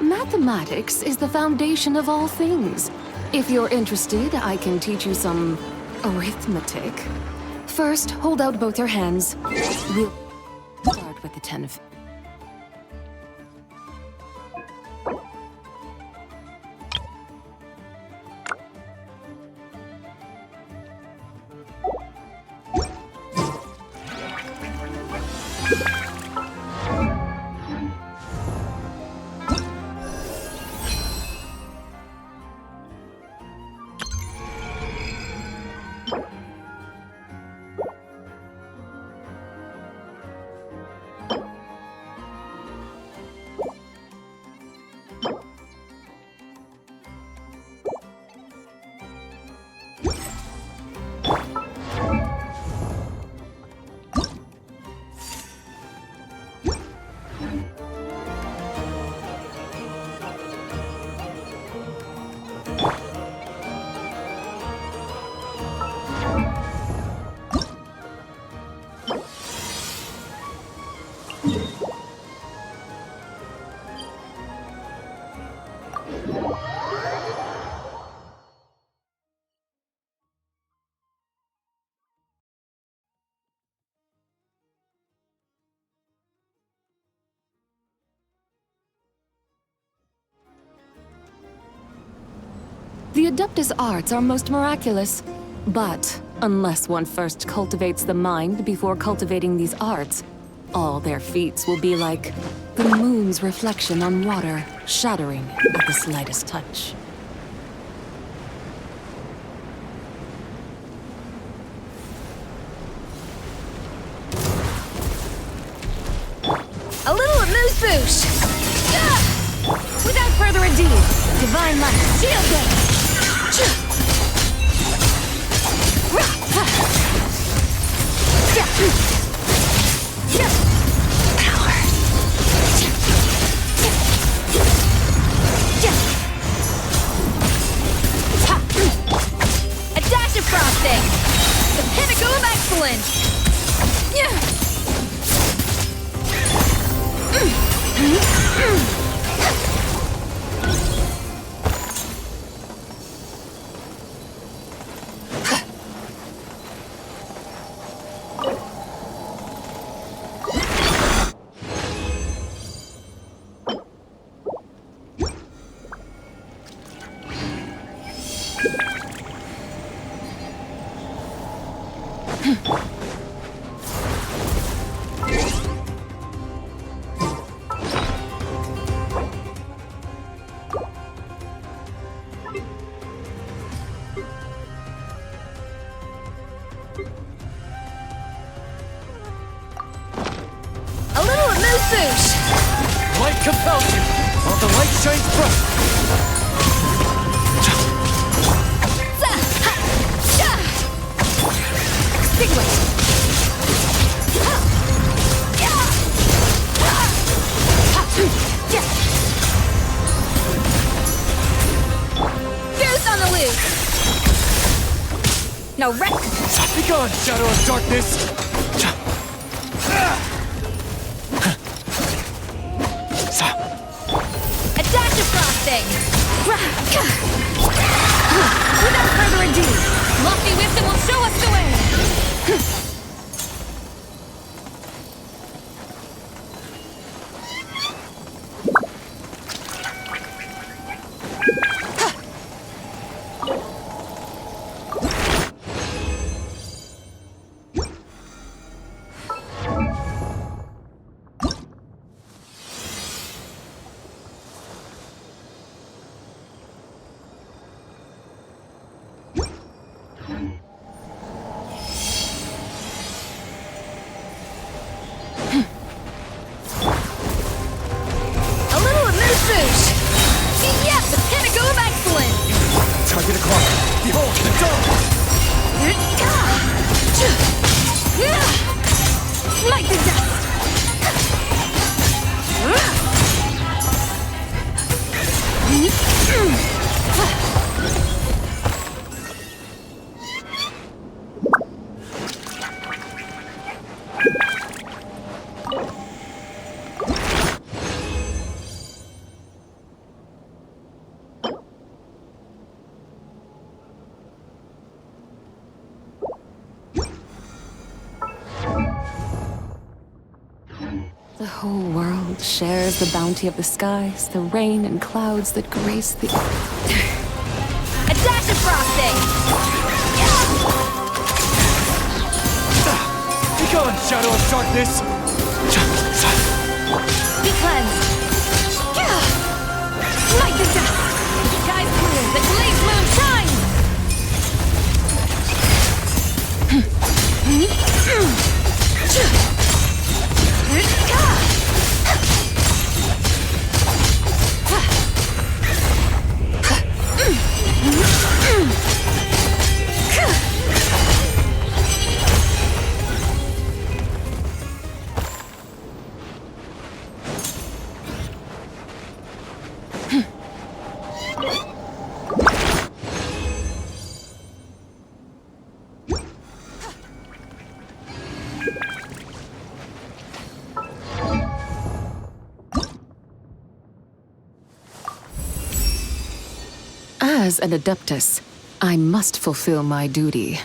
Mathematics is the foundation of all things. If you're interested, I can teach you some arithmetic. First, hold out both your hands. We'll start with the 10 of... The Adeptus arts are most miraculous. But unless one first cultivates the mind before cultivating these arts, all their feats will be like the moon's reflection on water, shattering at the slightest touch. A little amuse-bouche! Without further ado, Divine Light, Shield Game! Power! A dash of frosting! The pinnacle of excellence! Light compels you, while the light shines bright. Extinguish! Goose on the loose! No wreck! Be gone, shadow of darkness! A dash of frosting! Without further ado, lofty wisdom will show us the way! The whole world shares the bounty of the skies, the rain and clouds that grace the... A dash of frosting! Be gone, shadow of darkness! Be cleansed! Light the dust! The sky's clear, the glazed moon shines! As an Adeptus, I must fulfill my duty.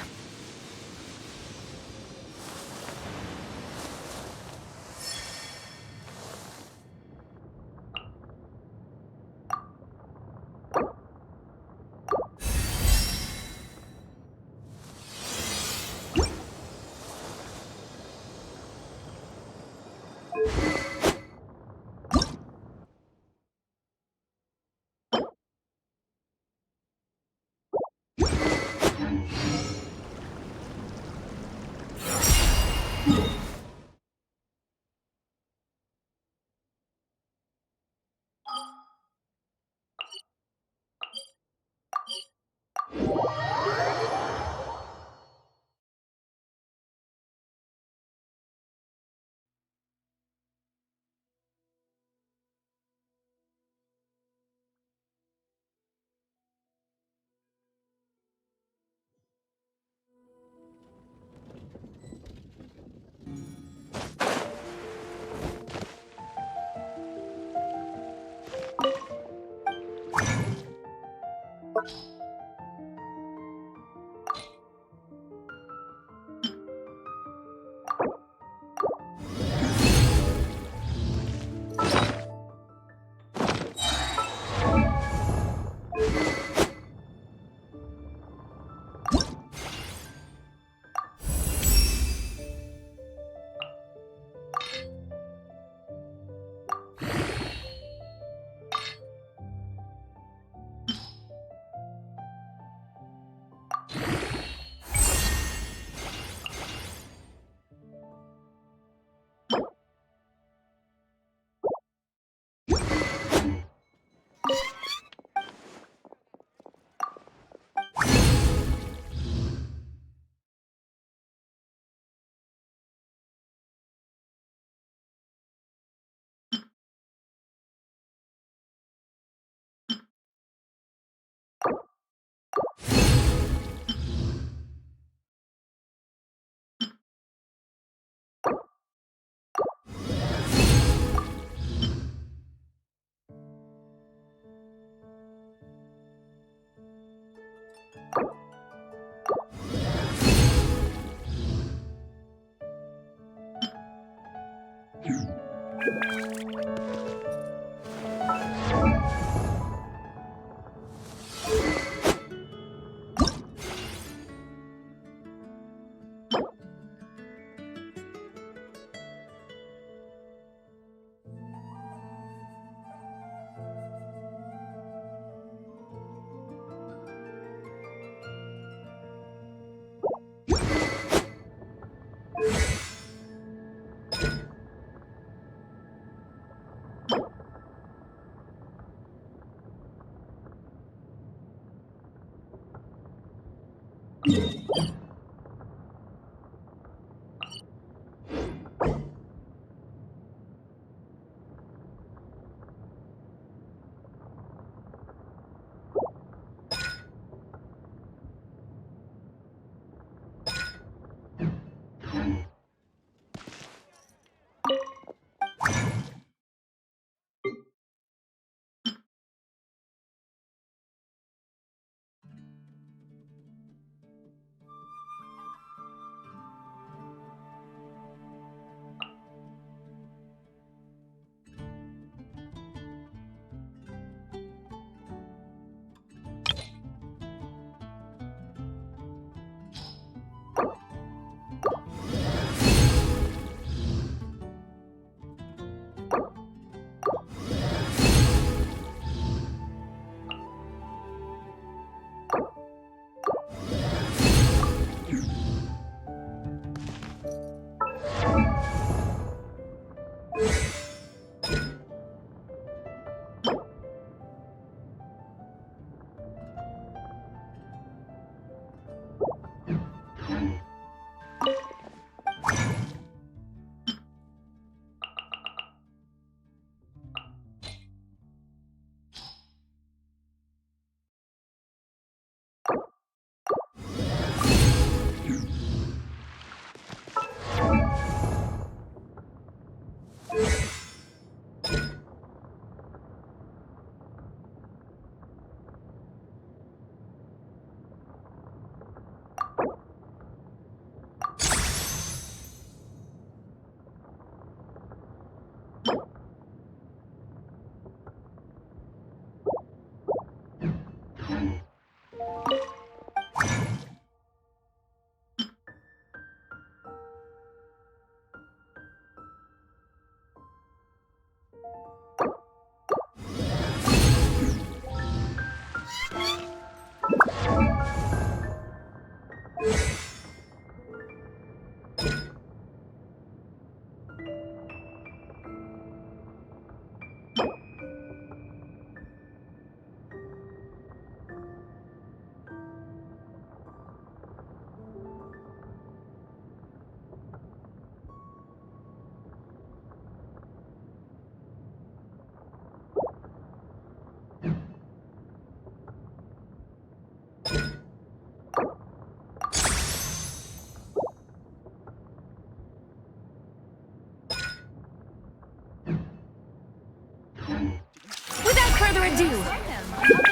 ado.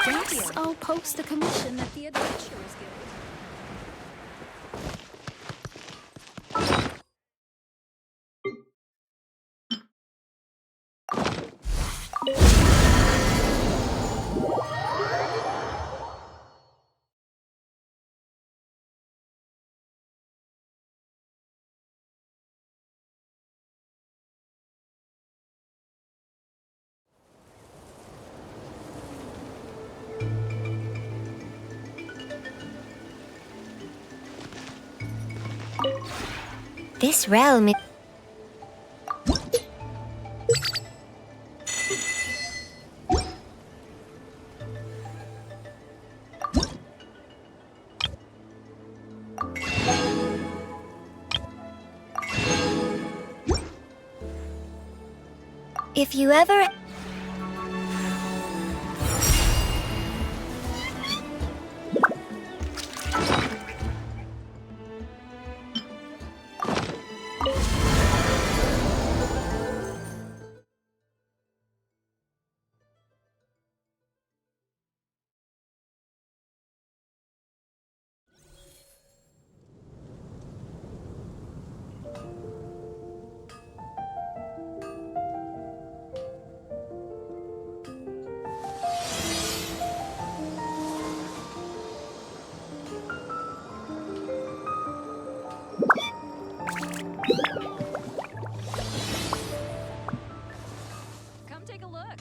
Guess I'll post a commission at the Adventurers Guild. This realm is... If you ever... Come take a look.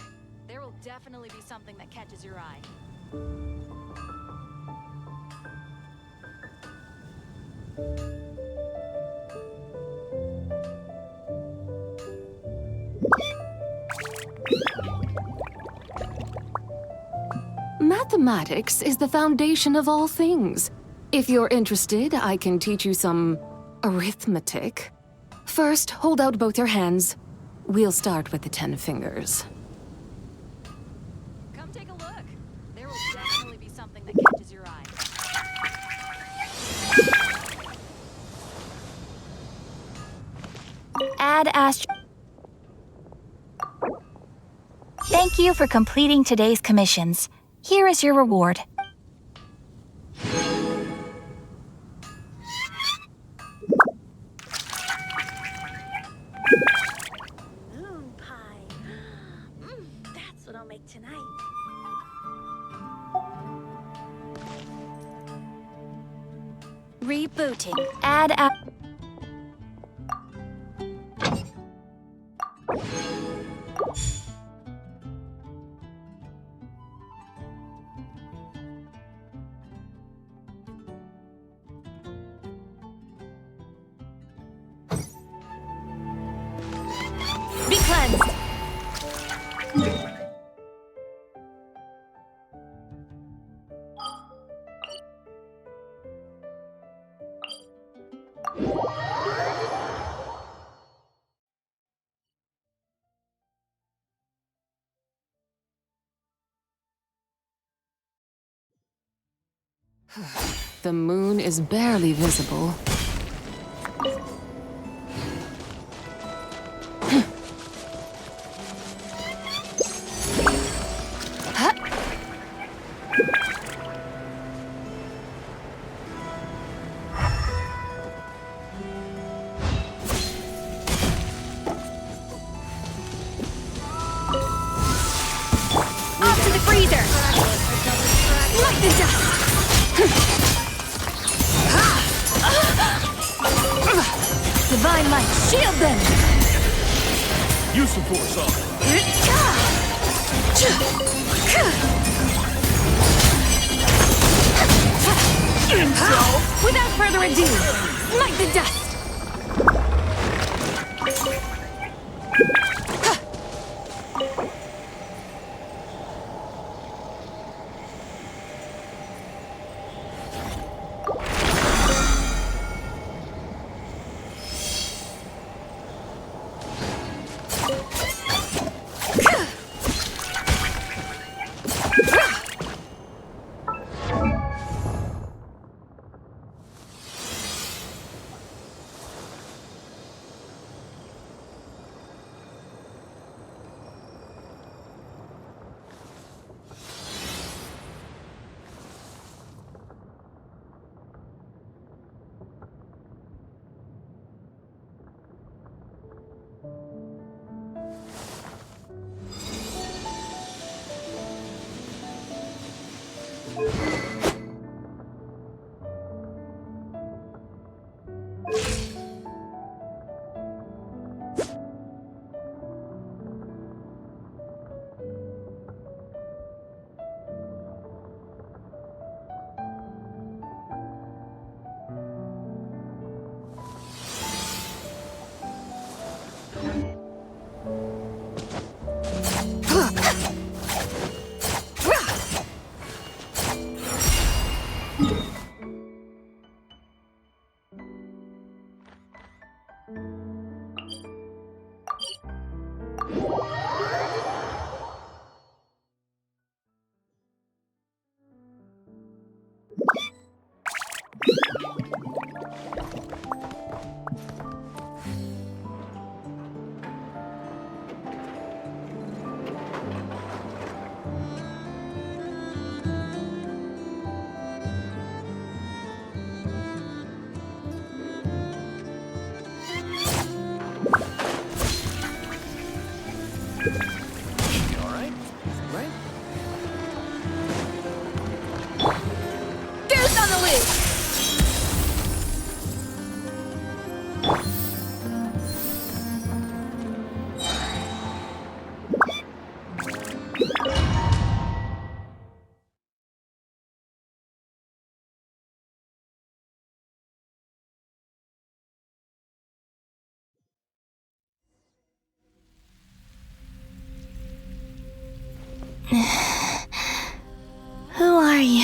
There will definitely be something that catches your eye. Mathematics is the foundation of all things. If you're interested, I can teach you some arithmetic. First, hold out both your hands. We'll start with the 10 fingers. Come take a look. There will definitely be something that catches your eye. Add Astro... Thank you for completing today's commissions. Here is your reward. Moon pie. That's what I'll make tonight. Rebooting. Add a... Be cleansed. The moon is barely visible. Off to the freezer. Light the dust. Divine light, shield them. Use some force on Without further ado, light the dust.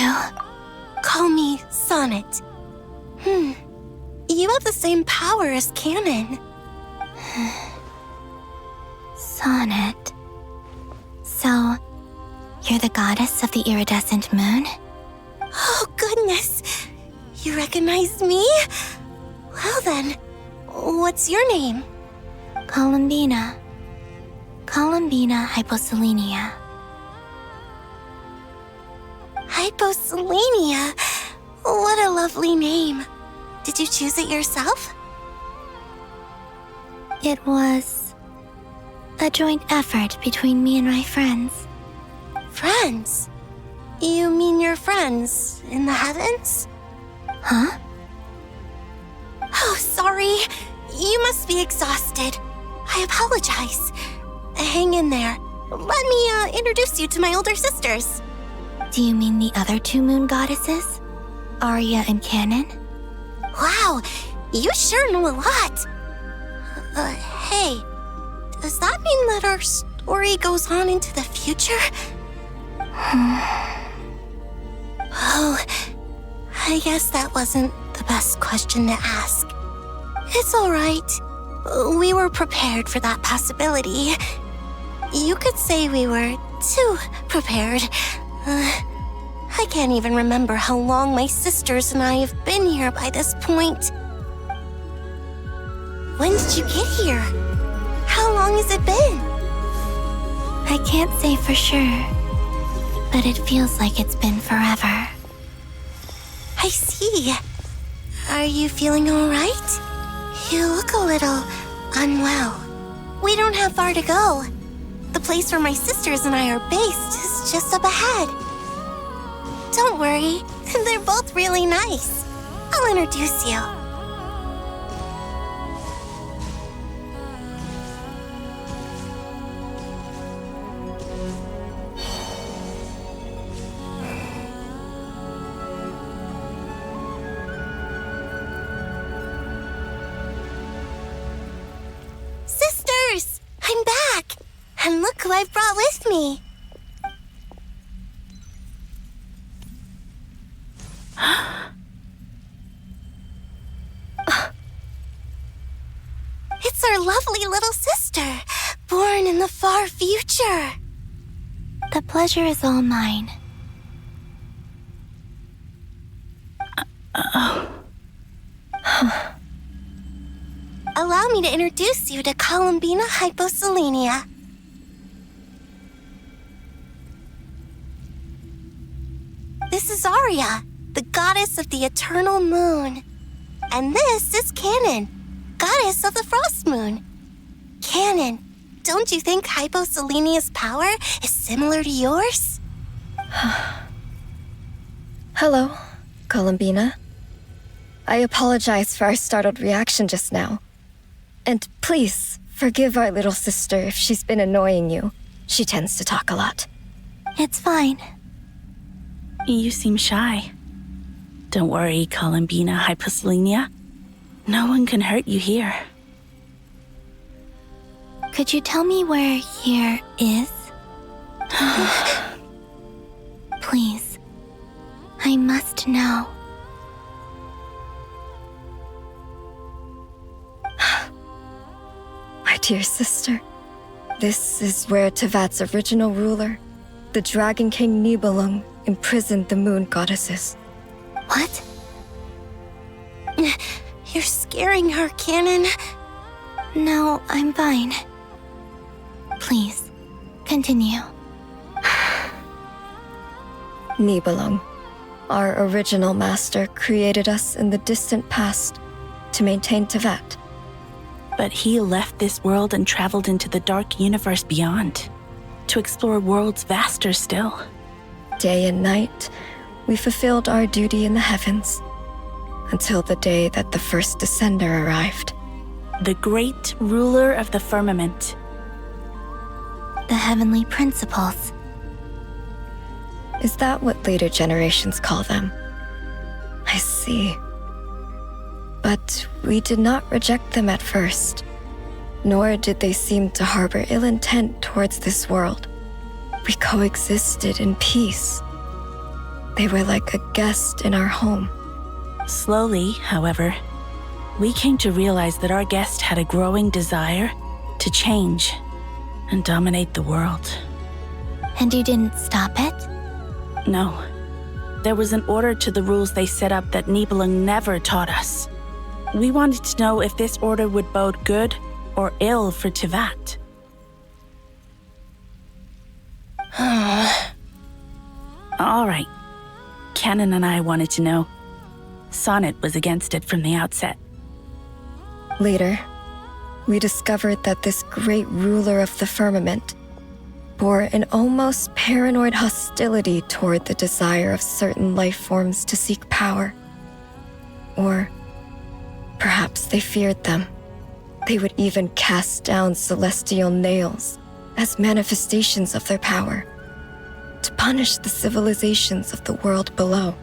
you. Call me Sonnet. You have the same power as Canon. Sonnet. So, you're the goddess of the iridescent moon? Oh, goodness. You recognize me? Well then, what's your name? Columbina. Columbina Hyposelenia. Hyposelenia. What a lovely name. Did you choose it yourself? It was a joint effort between me and my friends. Friends? You mean your friends in the heavens? Huh? Oh, sorry. You must be exhausted. I apologize. Hang in there. Let me introduce you to my older sisters. Do you mean the other two moon goddesses? Arya and Canon? Wow, you sure know a lot. Hey, does that mean that our story goes on into the future? Oh, I guess that wasn't the best question to ask. It's all right. We were prepared for that possibility. You could say we were too prepared. I can't even remember how long my sisters and I have been here by this point. When did you get here? How long has it been? I can't say for sure, but it feels like it's been forever. I see. Are you feeling all right? You look a little unwell. We don't have far to go. The place where my sisters and I are based is just up ahead. Don't worry, they're both really nice. I'll introduce you. Sisters! I'm back! And look who I've brought with me. It's our lovely little sister, born in the far future. The pleasure is all mine. Allow me to introduce you to Columbina Hyposelenia. This is Arya, the goddess of the eternal moon. And this is Canon, goddess of the frost moon. Canon, don't you think Hyposelenia's power is similar to yours? Hello, Columbina. I apologize for our startled reaction just now. And please, forgive our little sister if she's been annoying you. She tends to talk a lot. It's fine. You seem shy. Don't worry, Columbina Hyposelenia. No one can hurt you here. Could you tell me where here is? Please. I must know. My dear sister, this is where Tevat's original ruler, the Dragon King Nibelung, imprisoned the moon goddesses. What? You're scaring her, Canon. No, I'm fine. Please, continue. Nibelung, our original master, created us in the distant past to maintain Tevat. But he left this world and traveled into the dark universe beyond, to explore worlds vaster still. Day and night, we fulfilled our duty in the heavens, until the day that the first descender arrived. The great ruler of the firmament. The heavenly principles. Is that what later generations call them? I see. But we did not reject them at first, nor did they seem to harbor ill intent towards this world. We coexisted in peace. They were like a guest in our home. Slowly, however, we came to realize that our guest had a growing desire to change and dominate the world. And you didn't stop it? No. There was an order to the rules they set up that Nibelung never taught us. We wanted to know if this order would bode good or ill for Tivat. All right. Canon and I wanted to know. Sonnet was against it from the outset. Later, we discovered that this great ruler of the firmament bore an almost paranoid hostility toward the desire of certain life forms to seek power. Or perhaps they feared them. They would even cast down celestial nails as manifestations of their power, to punish the civilizations of the world below.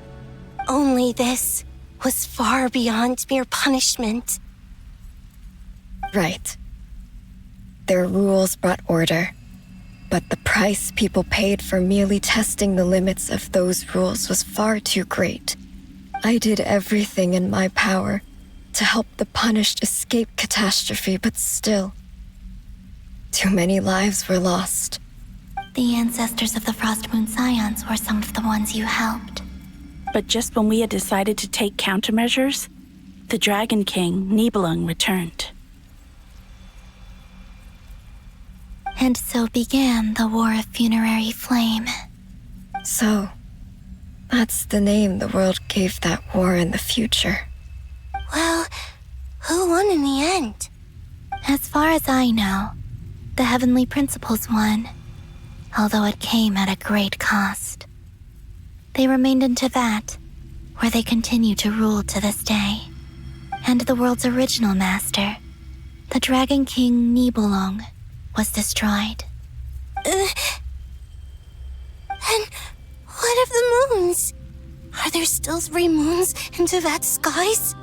Only this was far beyond mere punishment. Right. Their rules brought order, but the price people paid for merely testing the limits of those rules was far too great. I did everything in my power to help the punished escape catastrophe, but still, too many lives were lost. The ancestors of the Frost Moon Scions were some of the ones you helped. But just when we had decided to take countermeasures, the Dragon King, Nibelung, returned. And so began the War of Funerary Flame. So, that's the name the world gave that war in the future. Well, who won in the end? As far as I know, the Heavenly Principles won, although it came at a great cost. They remained in Tivat, where they continue to rule to this day. And the world's original master, the Dragon King Nibelung, was destroyed. And what of the moons? Are there still 3 moons in Tivat's skies?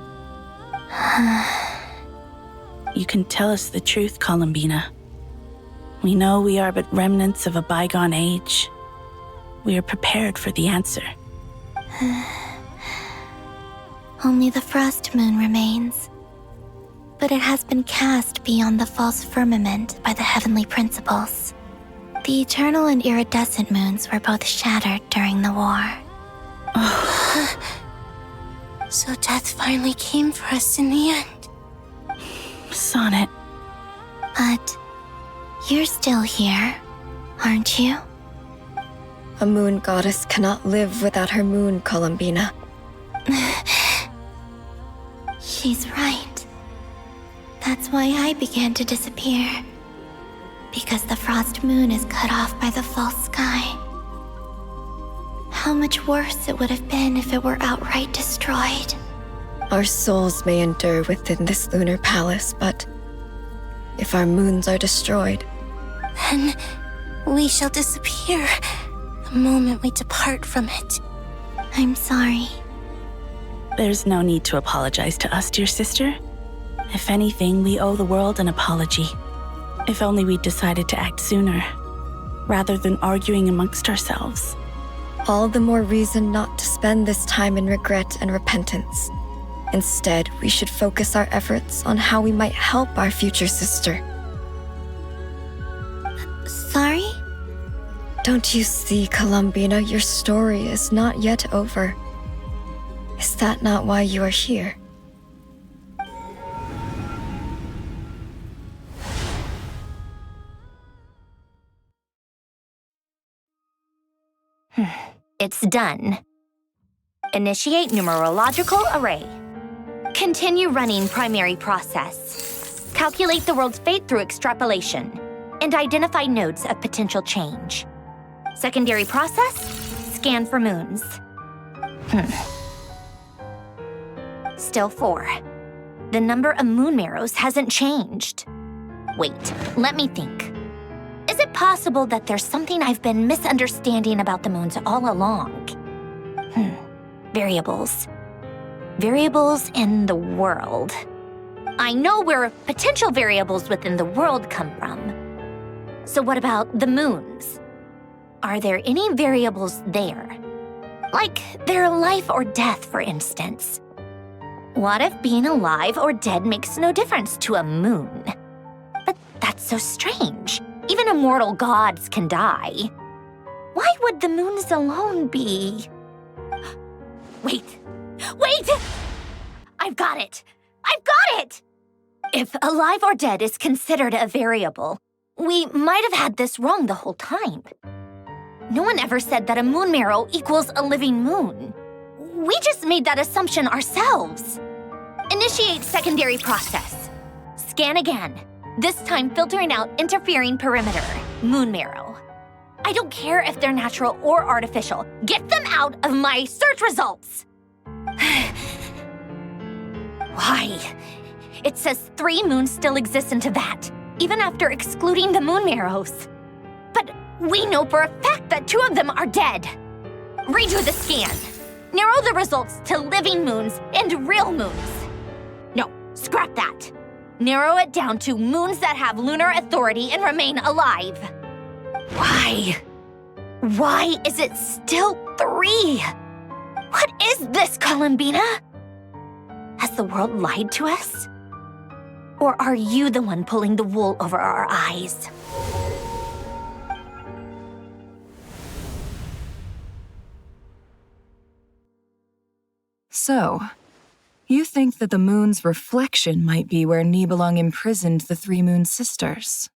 You can tell us the truth, Columbina. We know we are but remnants of a bygone age. We are prepared for the answer. Only the Frost Moon remains. But it has been cast beyond the false firmament by the Heavenly Principles. The eternal and iridescent moons were both shattered during the war. So death finally came for us in the end. Sonnet. But you're still here, aren't you? A moon goddess cannot live without her moon, Columbina. She's right. That's why I began to disappear. Because the Frost Moon is cut off by the false sky. How much worse it would have been if it were outright destroyed. Our souls may endure within this lunar palace, but if our moons are destroyed, Then we shall disappear the moment we depart from it. I'm sorry. There's no need to apologize to us, dear sister. If anything, we owe the world an apology. If only we'd decided to act sooner, rather than arguing amongst ourselves. all the more reason not to spend this time in regret and repentance. Instead, we should focus our efforts on how we might help our future sister. Sorry? Don't you see, Columbina, your story is not yet over. Is that not why you are here? It's done. Initiate numerological array. Continue running primary process. Calculate the world's fate through extrapolation. And identify nodes of potential change. Secondary process, scan for moons. Still 4. The number of moon marrows hasn't changed. Wait, let me think. Is it possible that there's something I've been misunderstanding about the moons all along? Variables. Variables in the world. I know where potential variables within the world come from. So what about the moons? Are there any variables there? Like their life or death, for instance. What if being alive or dead makes no difference to a moon? But that's so strange. Even immortal gods can die. Why would the moons alone be? Wait! I've got it! If alive or dead is considered a variable, we might have had this wrong the whole time. No one ever said that a moon marrow equals a living moon. We just made that assumption ourselves. Initiate secondary process. Scan again. This time filtering out interfering perimeter, moon marrow. I don't care if they're natural or artificial. Get them out of my search results! Why? It says 3 moons still exist in Teyvat, even after excluding the moon marrows. But we know for a fact that 2 of them are dead. Redo the scan. Narrow the results to living moons and real moons. No, scrap that. Narrow it down to moons that have lunar authority and remain alive. Why? Why is it still 3? What is this, Columbina? Has the world lied to us? Or are you the one pulling the wool over our eyes? So, you think that the moon's reflection might be where Nibelung imprisoned the 3 moon sisters?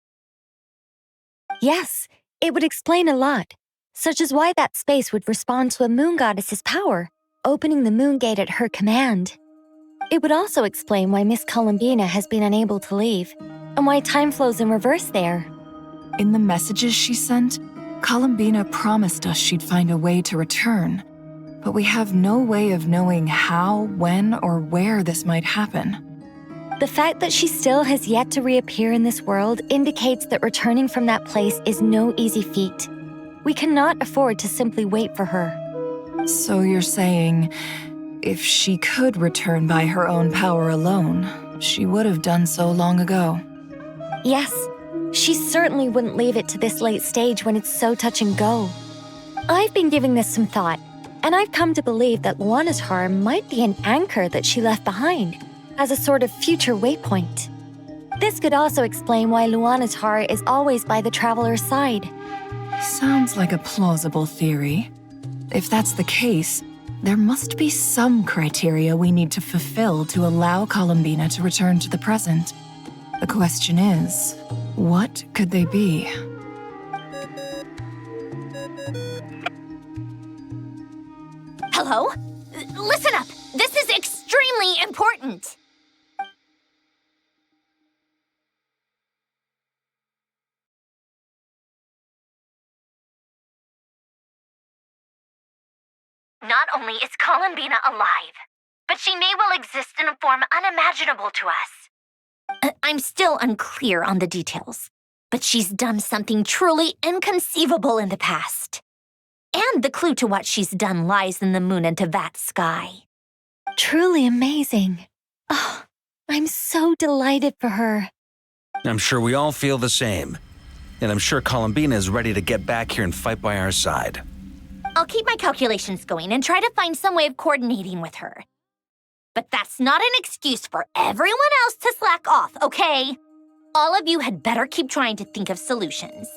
Yes, it would explain a lot, such as why that space would respond to a moon goddess's power, opening the moon gate at her command. It would also explain why Miss Columbina has been unable to leave, and why time flows in reverse there. In the messages she sent, Columbina promised us she'd find a way to return, but we have no way of knowing how, when, or where this might happen. The fact that she still has yet to reappear in this world indicates that returning from that place is no easy feat. We cannot afford to simply wait for her. So you're saying, if she could return by her own power alone, she would have done so long ago. Yes, she certainly wouldn't leave it to this late stage when it's so touch and go. I've been giving this some thought, and I've come to believe that Luanatar might be an anchor that she left behind, as a sort of future waypoint. This could also explain why Luanatar is always by the traveler's side. Sounds like a plausible theory. If that's the case, there must be some criteria we need to fulfill to allow Columbina to return to the present. The question is, what could they be? Hello? Listen up! This is extremely important! Not only is Columbina alive, but she may well exist in a form unimaginable to us. I'm still unclear on the details, but she's done something truly inconceivable in the past. And the clue to what she's done lies in the moon and Teyvat sky. Truly amazing. Oh, I'm so delighted for her. I'm sure we all feel the same. And I'm sure Columbina is ready to get back here and fight by our side. I'll keep my calculations going and try to find some way of coordinating with her. But that's not an excuse for everyone else to slack off, okay? All of you had better keep trying to think of solutions.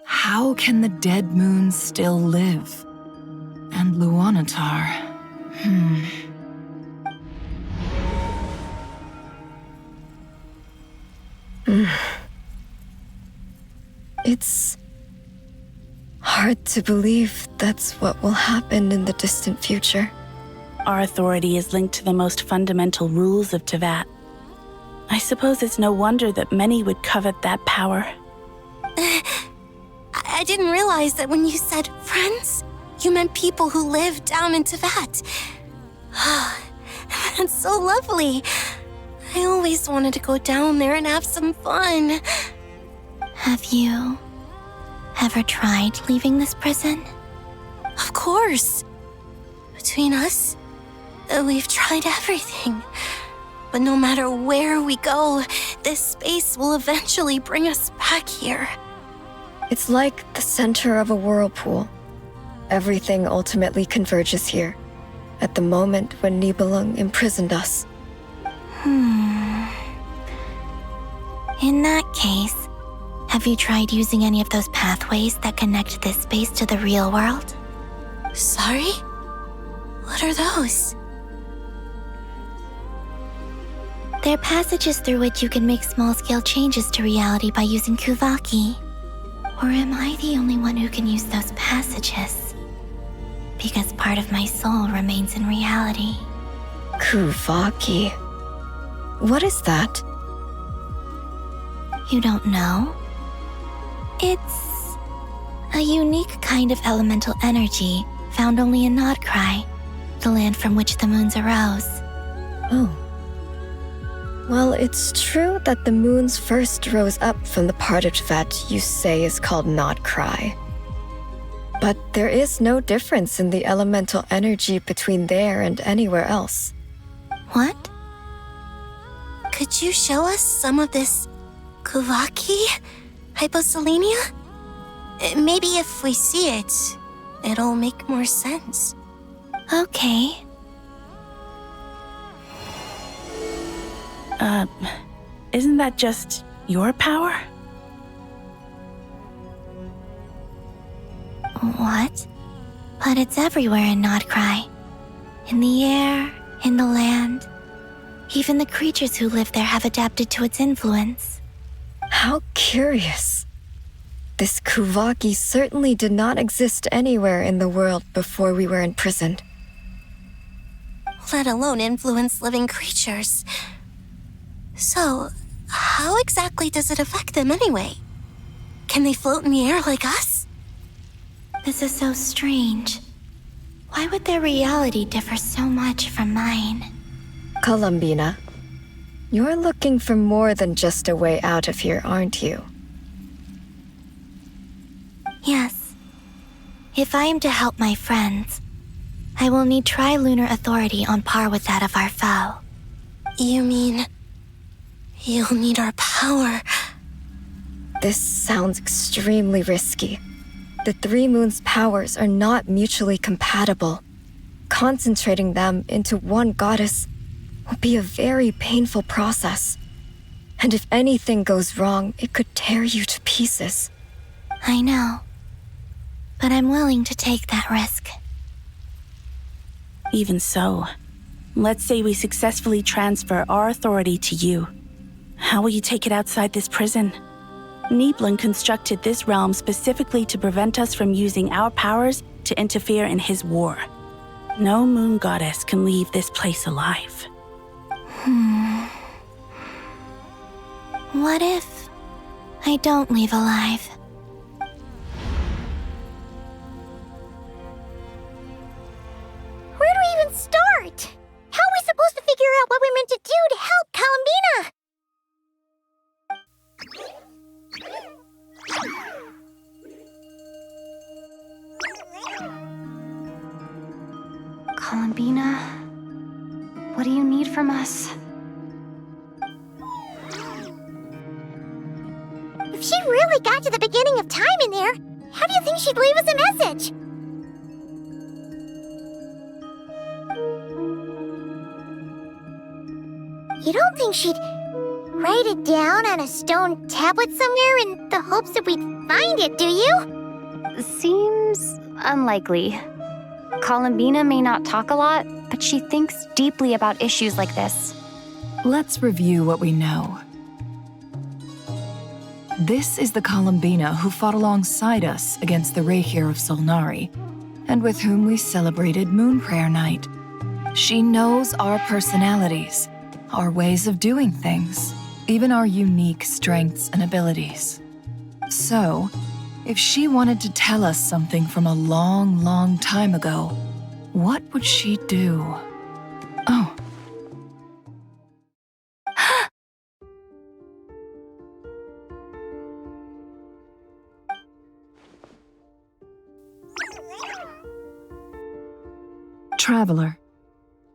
How can the dead moon still live? And Luanatar? It's hard to believe that's what will happen in the distant future. Our authority is linked to the most fundamental rules of Teyvat. I suppose it's no wonder that many would covet that power. I didn't realize that when you said friends, you meant people who live down in Teyvat. That's so lovely. I always wanted to go down there and have some fun. Have you ever tried leaving this prison? Of course. Between us, we've tried everything. But no matter where we go, this space will eventually bring us back here. It's like the center of a whirlpool. everything ultimately converges here, at the moment when Nibelung imprisoned us. In that case, have you tried using any of those pathways that connect this space to the real world? Sorry? What are those? They're passages through which you can make small-scale changes to reality by using Kuvaki. Or am I the only one who can use those passages? Because part of my soul remains in reality. Kuvaki. What is that? You don't know? It's a unique kind of elemental energy found only in Nodkrai, the land from which the moons arose. Oh. Well, it's true that the moons first rose up from the part of Tibet you say is called Nodkrai. But there is no difference in the elemental energy between there and anywhere else. What? Could you show us some of this Kuvaki hyposelenia? Maybe if we see it, it'll make more sense. Okay. Isn't that just your power? What? But it's everywhere in Nodkrai. In the air, in the land. Even the creatures who live there have adapted to its influence. How curious. This Kuvaki certainly did not exist anywhere in the world before we were imprisoned. Let alone influence living creatures. So, how exactly does it affect them anyway? Can they float in the air like us? This is so strange. Why would their reality differ so much from mine? Columbina, you're looking for more than just a way out of here, aren't you? Yes. If I am to help my friends, I will need tri-lunar authority on par with that of our foe. You mean... you'll need our power? This sounds extremely risky. The three moons' powers are not mutually compatible. Concentrating them into one goddess will be a very painful process. And if anything goes wrong, it could tear you to pieces. I know. But I'm willing to take that risk. Even so, let's say we successfully transfer our authority to you. How will you take it outside this prison? Nibelung constructed this realm specifically to prevent us from using our powers to interfere in his war. No moon goddess can leave this place alive. What if I don't leave alive? Where do we even start? How are we supposed to figure out what we're meant to do to help Columbina? Columbina, what do you need from us? If she really got to the beginning of time in there, how do you think she'd leave us a message? You don't think she'd write it down on a stone tablet somewhere in the hopes that we'd find it, do you? Seems unlikely. Columbina may not talk a lot, but she thinks deeply about issues like this. Let's review what we know. This is the Columbina who fought alongside us against the Reikir of Solnari, and with whom we celebrated Moon Prayer Night. She knows our personalities, our ways of doing things, even our unique strengths and abilities. So, if she wanted to tell us something from a long, long time ago, what would she do? Oh. Traveler,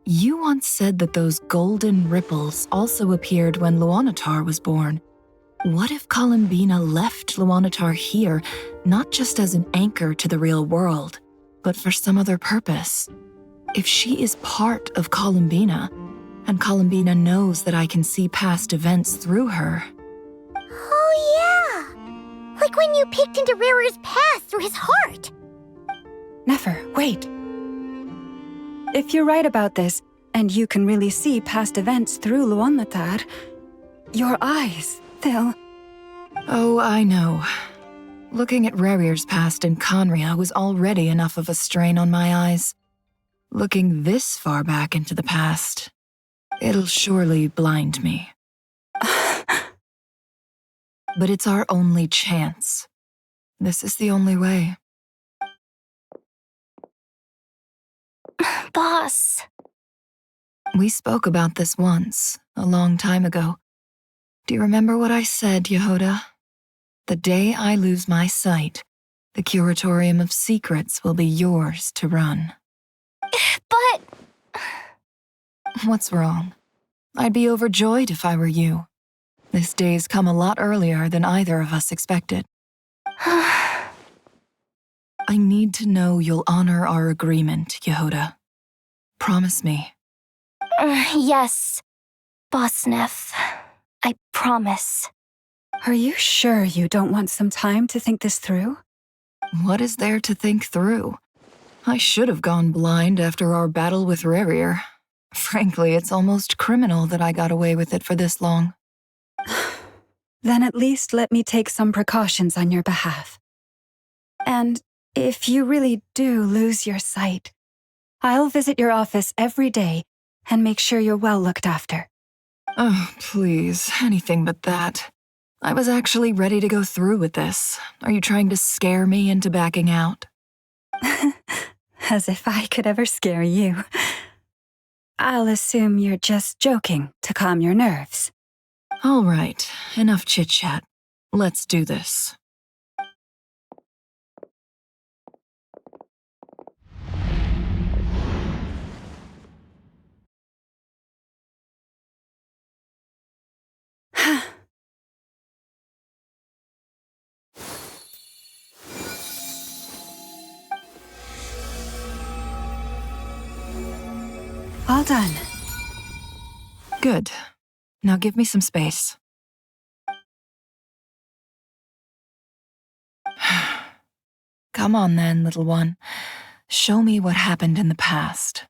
you once said that those golden ripples also appeared when Luanatar was born. What if Columbina left Luanatar here, not just as an anchor to the real world, but for some other purpose. If she is part of Columbina, and Columbina knows that I can see past events through her. Oh yeah! Like when you peeked into Rarer's past through his heart! Nefer, wait. If you're right about this, and you can really see past events through Luanmatar, your eyes, they'll... Oh, I know. Looking at Rerir's past in Conria was already enough of a strain on my eyes. Looking this far back into the past, it'll surely blind me. But it's our only chance. This is the only way. Boss. We spoke about this once, a long time ago. Do you remember what I said, Yehoda? The day I lose my sight, the Curatorium of Secrets will be yours to run. But... What's wrong? I'd be overjoyed if I were you. This day's come a lot earlier than either of us expected. I need to know you'll honor our agreement, Yehoda. Promise me. Yes, Boss Neff. I promise. Are you sure you don't want some time to think this through? What is there to think through? I should have gone blind after our battle with Rerir. Frankly, it's almost criminal that I got away with it for this long. Then at least let me take some precautions on your behalf. And if you really do lose your sight, I'll visit your office every day and make sure you're well looked after. Oh, please, anything but that. I was actually ready to go through with this. Are you trying to scare me into backing out? As if I could ever scare you. I'll assume you're just joking to calm your nerves. All right, enough chit-chat. Let's do this. All done. Good. Now give me some space. Come on then, little one. Show me what happened in the past.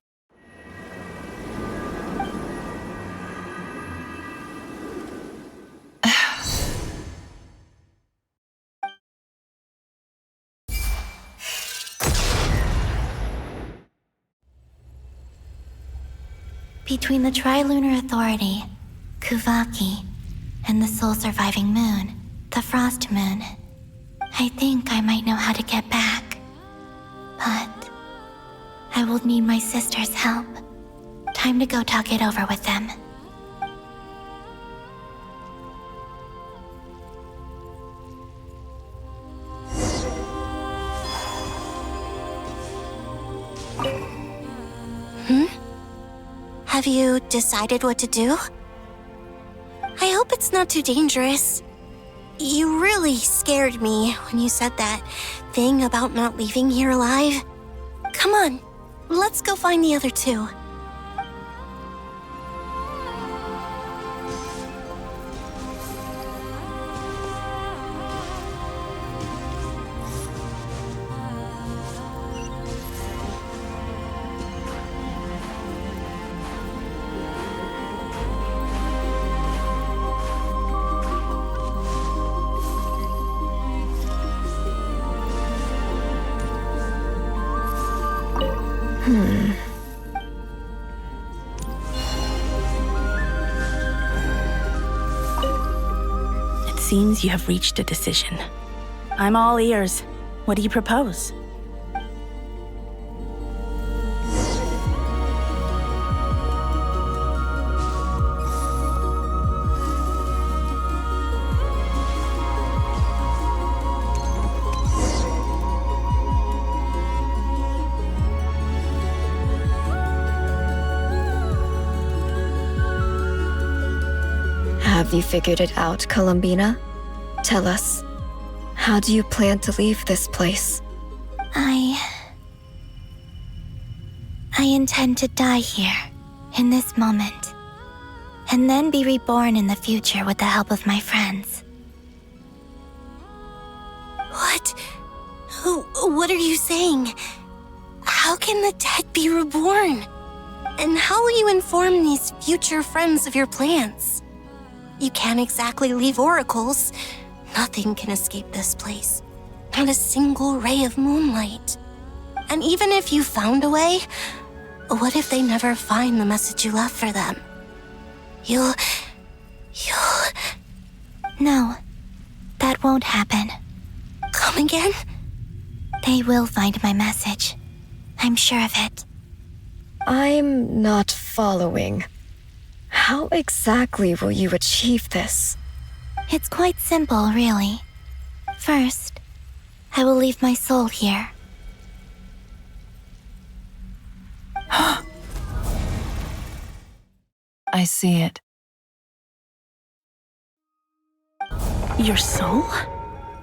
Between the Trilunar Authority, Kuvaki, and the sole-surviving moon, the Frost Moon, I think I might know how to get back. But I will need my sister's help. Time to go talk it over with them. Have you decided what to do? I hope it's not too dangerous. You really scared me when you said that thing about not leaving here alive. Come on, let's go find the other two. It seems you have reached a decision. I'm all ears. What do you propose? Have you figured it out, Columbina? Tell us, how do you plan to leave this place? I intend to die here, in this moment, and then be reborn in the future with the help of my friends. What? What are you saying? How can the dead be reborn? And how will you inform these future friends of your plans? You can't exactly leave oracles. Nothing can escape this place. Not a single ray of moonlight. And even if you found a way, what if they never find the message you left for them? You'll... No, that won't happen. Come again? They will find my message. I'm sure of it. I'm not following. How exactly will you achieve this? It's quite simple, really. First, I will leave my soul here. I see it. Your soul?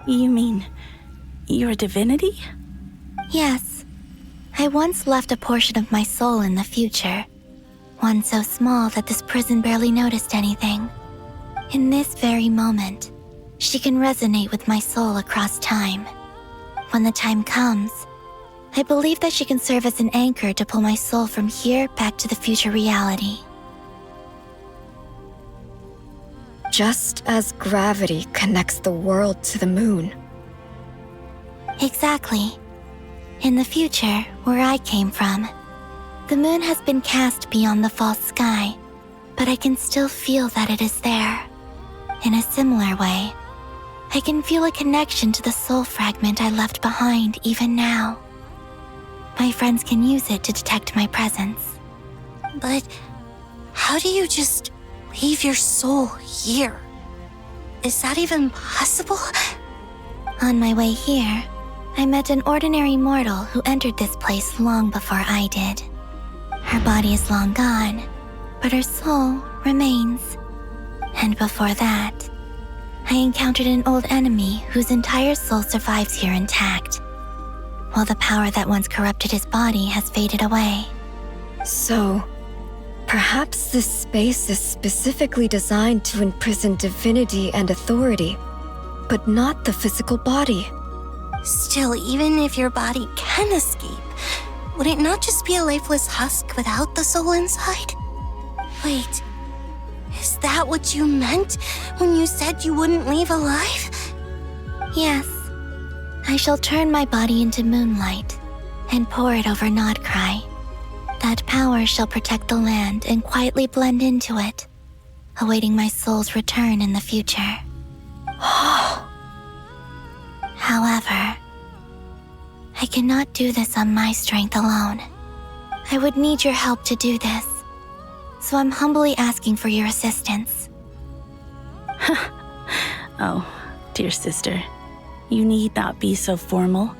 You mean your divinity? Yes. I once left a portion of my soul in the future. One so small that this prison barely noticed anything. In this very moment, she can resonate with my soul across time. When the time comes, I believe that she can serve as an anchor to pull my soul from here back to the future reality. Just as gravity connects the world to the moon. Exactly. In the future, where I came from, the moon has been cast beyond the false sky, but I can still feel that it is there. In a similar way, I can feel a connection to the soul fragment I left behind even now. My friends can use it to detect my presence. But how do you just leave your soul here? Is that even possible? On my way here, I met an ordinary mortal who entered this place long before I did. Her body is long gone, but her soul remains. And before that, I encountered an old enemy whose entire soul survives here intact, while the power that once corrupted his body has faded away. So, perhaps this space is specifically designed to imprison divinity and authority, but not the physical body. Still, even if your body can escape, would it not just be a lifeless husk without the soul inside? Wait, is that what you meant when you said you wouldn't leave alive? Yes, I shall turn my body into moonlight and pour it over Nodcry. That power shall protect the land and quietly blend into it, awaiting my soul's return in the future. However, I cannot do this on my strength alone. I would need your help to do this, so I'm humbly asking for your assistance. Oh, dear sister, you need not be so formal.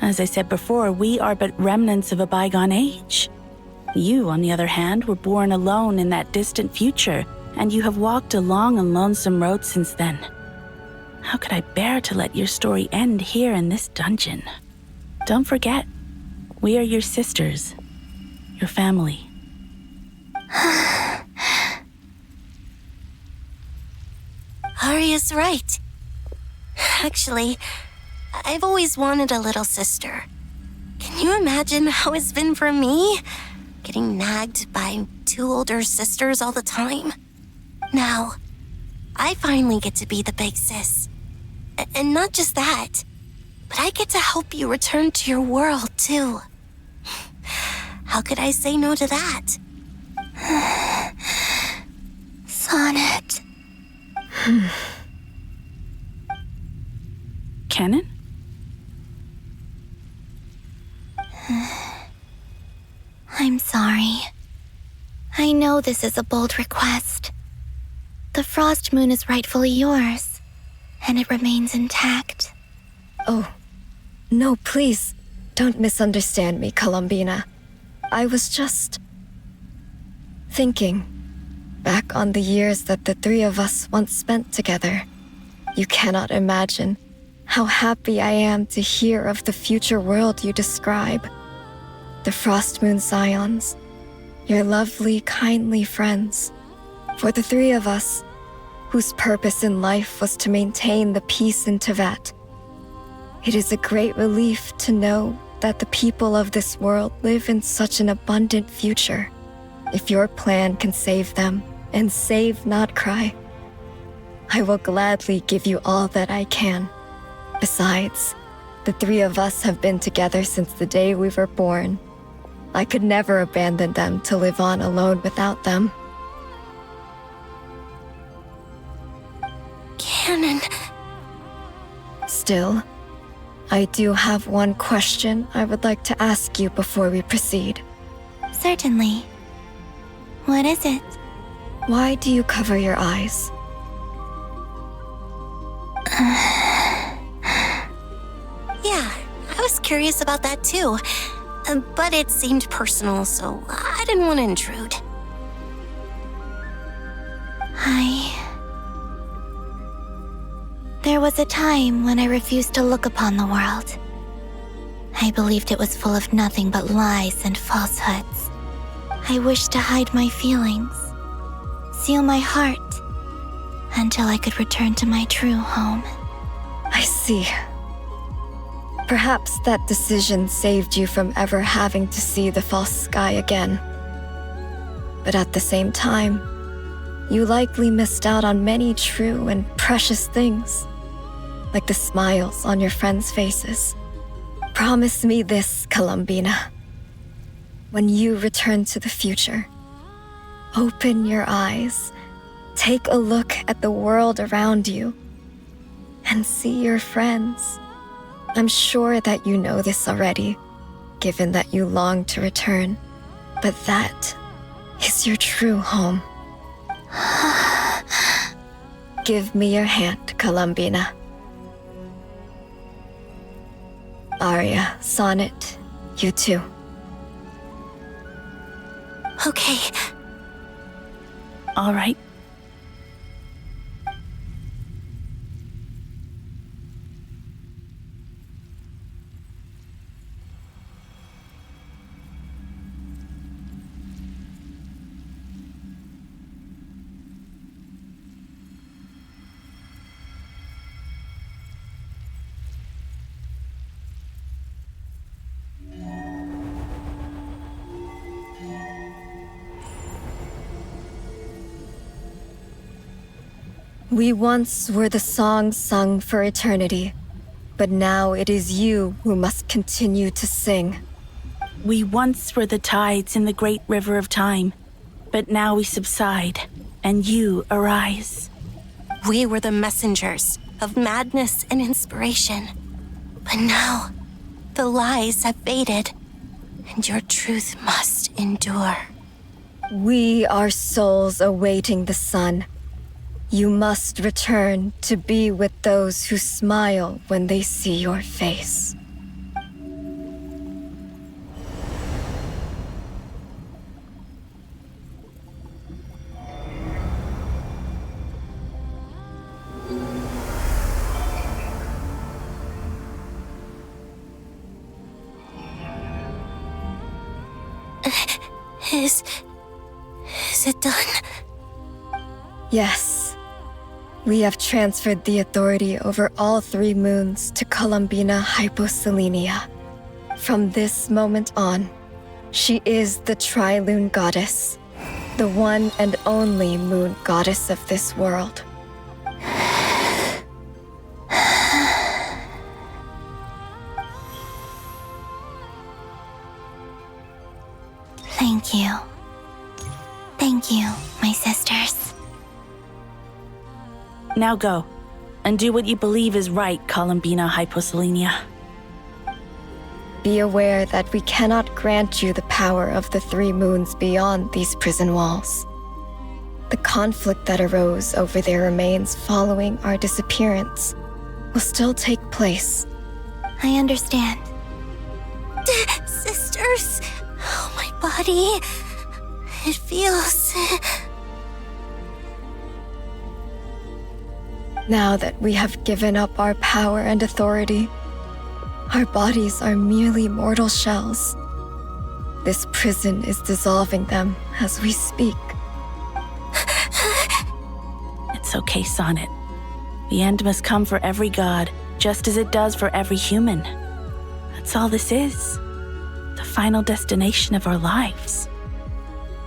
As I said before, we are but remnants of a bygone age. You, on the other hand, were born alone in that distant future, and you have walked a long and lonesome road since then. How could I bear to let your story end here in this dungeon? Don't forget, we are your sisters, your family. Arya's right. Actually, I've always wanted a little sister. Can you imagine how it's been for me? Getting nagged by two older sisters all the time. Now, I finally get to be the big sis. And not just that, but I get to help you return to your world, too. How could I say no to that? Sonnet. Canon? I'm sorry. I know this is a bold request. The Frost Moon is rightfully yours, and it remains intact. Oh, no, please, don't misunderstand me, Columbina. I was just thinking back on the years that the three of us once spent together. You cannot imagine how happy I am to hear of the future world you describe. the Frost Moon Scions, your lovely, kindly friends, for the three of us, whose purpose in life was to maintain the peace in Teyvat. It is a great relief to know that the people of this world live in such an abundant future. If your plan can save them, and save not cry, I will gladly give you all that I can. Besides, the three of us have been together since the day we were born. I could never abandon them to live on alone without them. Canon. Still, I do have one question I would like to ask you before we proceed. Certainly. What is it? Why do you cover your eyes? Yeah, I was curious about that too. But it seemed personal, so I didn't want to intrude. There was a time when I refused to look upon the world. I believed it was full of nothing but lies and falsehoods. I wished to hide my feelings, seal my heart, until I could return to my true home. I see. Perhaps that decision saved you from ever having to see the false sky again. But at the same time, you likely missed out on many true and precious things, like the smiles on your friends' faces. Promise me this, Columbina. When you return to the future, open your eyes, take a look at the world around you, and see your friends. I'm sure that you know this already, given that you long to return, but that is your true home. Give me your hand, Columbina. Arya, Sonnet, you too. Okay. All right. We once were the song sung for eternity, but now it is you who must continue to sing. We once were the tides in the great river of time, but now we subside, and you arise. We were the messengers of madness and inspiration. But now, the lies have faded, and your truth must endure. We are souls awaiting the sun. You must return to be with those who smile when they see your face. Is it done? Yes. We have transferred the authority over all 3 moons to Columbina Hyposelenia. From this moment on, she is the Tri-Lune Goddess, the one and only moon goddess of this world. Thank you. Thank you, my sisters. Now go, and do what you believe is right, Columbina Hyposelenia. Be aware that we cannot grant you the power of the 3 moons beyond these prison walls. The conflict that arose over their remains following our disappearance will still take place. I understand. Sisters, oh, my body. It feels... Now that we have given up our power and authority, our bodies are merely mortal shells. This prison is dissolving them as we speak. It's okay, Sonnet. The end must come for every god, just as it does for every human. That's all this is. The final destination of our lives.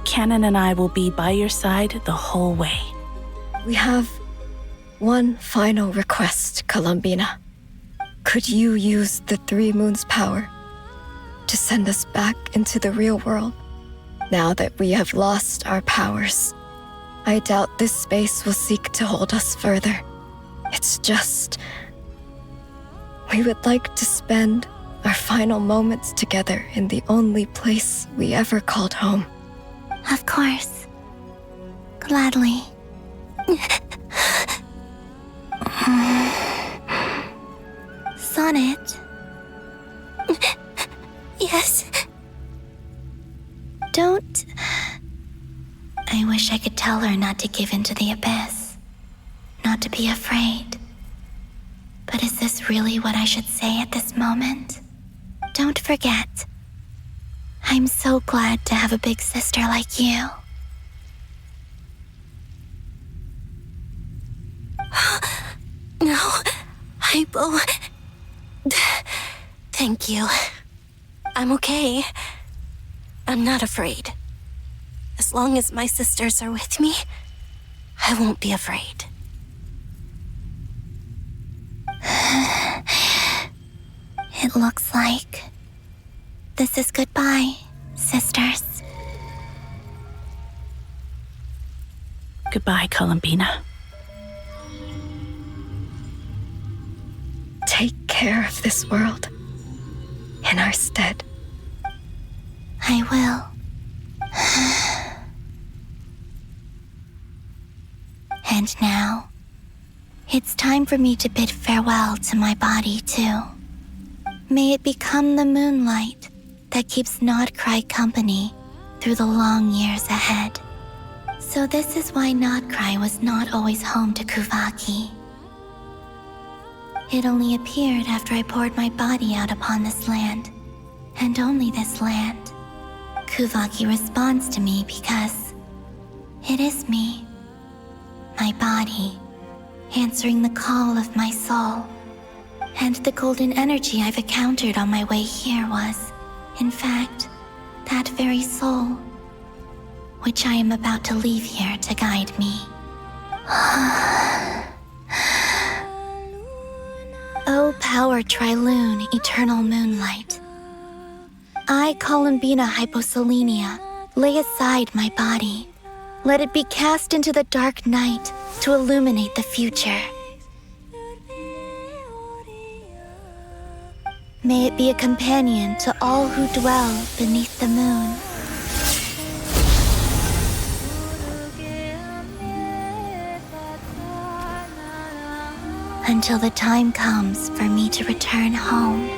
Canon and I will be by your side the whole way. We have one final request, Columbina. Could you use the Three Moons' power to send us back into the real world? Now that we have lost our powers, I doubt this space will seek to hold us further. It's just... we would like to spend our final moments together in the only place we ever called home. Of course. Gladly. Sonnet. Yes? Don't... I wish I could tell her not to give in to the abyss. Not to be afraid. But is this really what I should say at this moment? Don't forget. I'm so glad to have a big sister like you. No, Hypo. Thank you. I'm okay. I'm not afraid. As long as my sisters are with me, I won't be afraid. It looks like this is goodbye, sisters. Goodbye, Columbina. Take care of this world in our stead. I will. And now, it's time for me to bid farewell to my body, too. May it become the moonlight that keeps Nodcry company through the long years ahead. So this is why Nodcry was not always home to Kuvaki. It only appeared after I poured my body out upon this land, and only this land. Kuvaki responds to me because it is me, my body, answering the call of my soul. And the golden energy I've encountered on my way here was, in fact, that very soul, which I am about to leave here to guide me. O power Triloon, eternal moonlight. I, Columbina Hyposelenia, lay aside my body. Let it be cast into the dark night to illuminate the future. May it be a companion to all who dwell beneath the moon. Until the time comes for me to return home.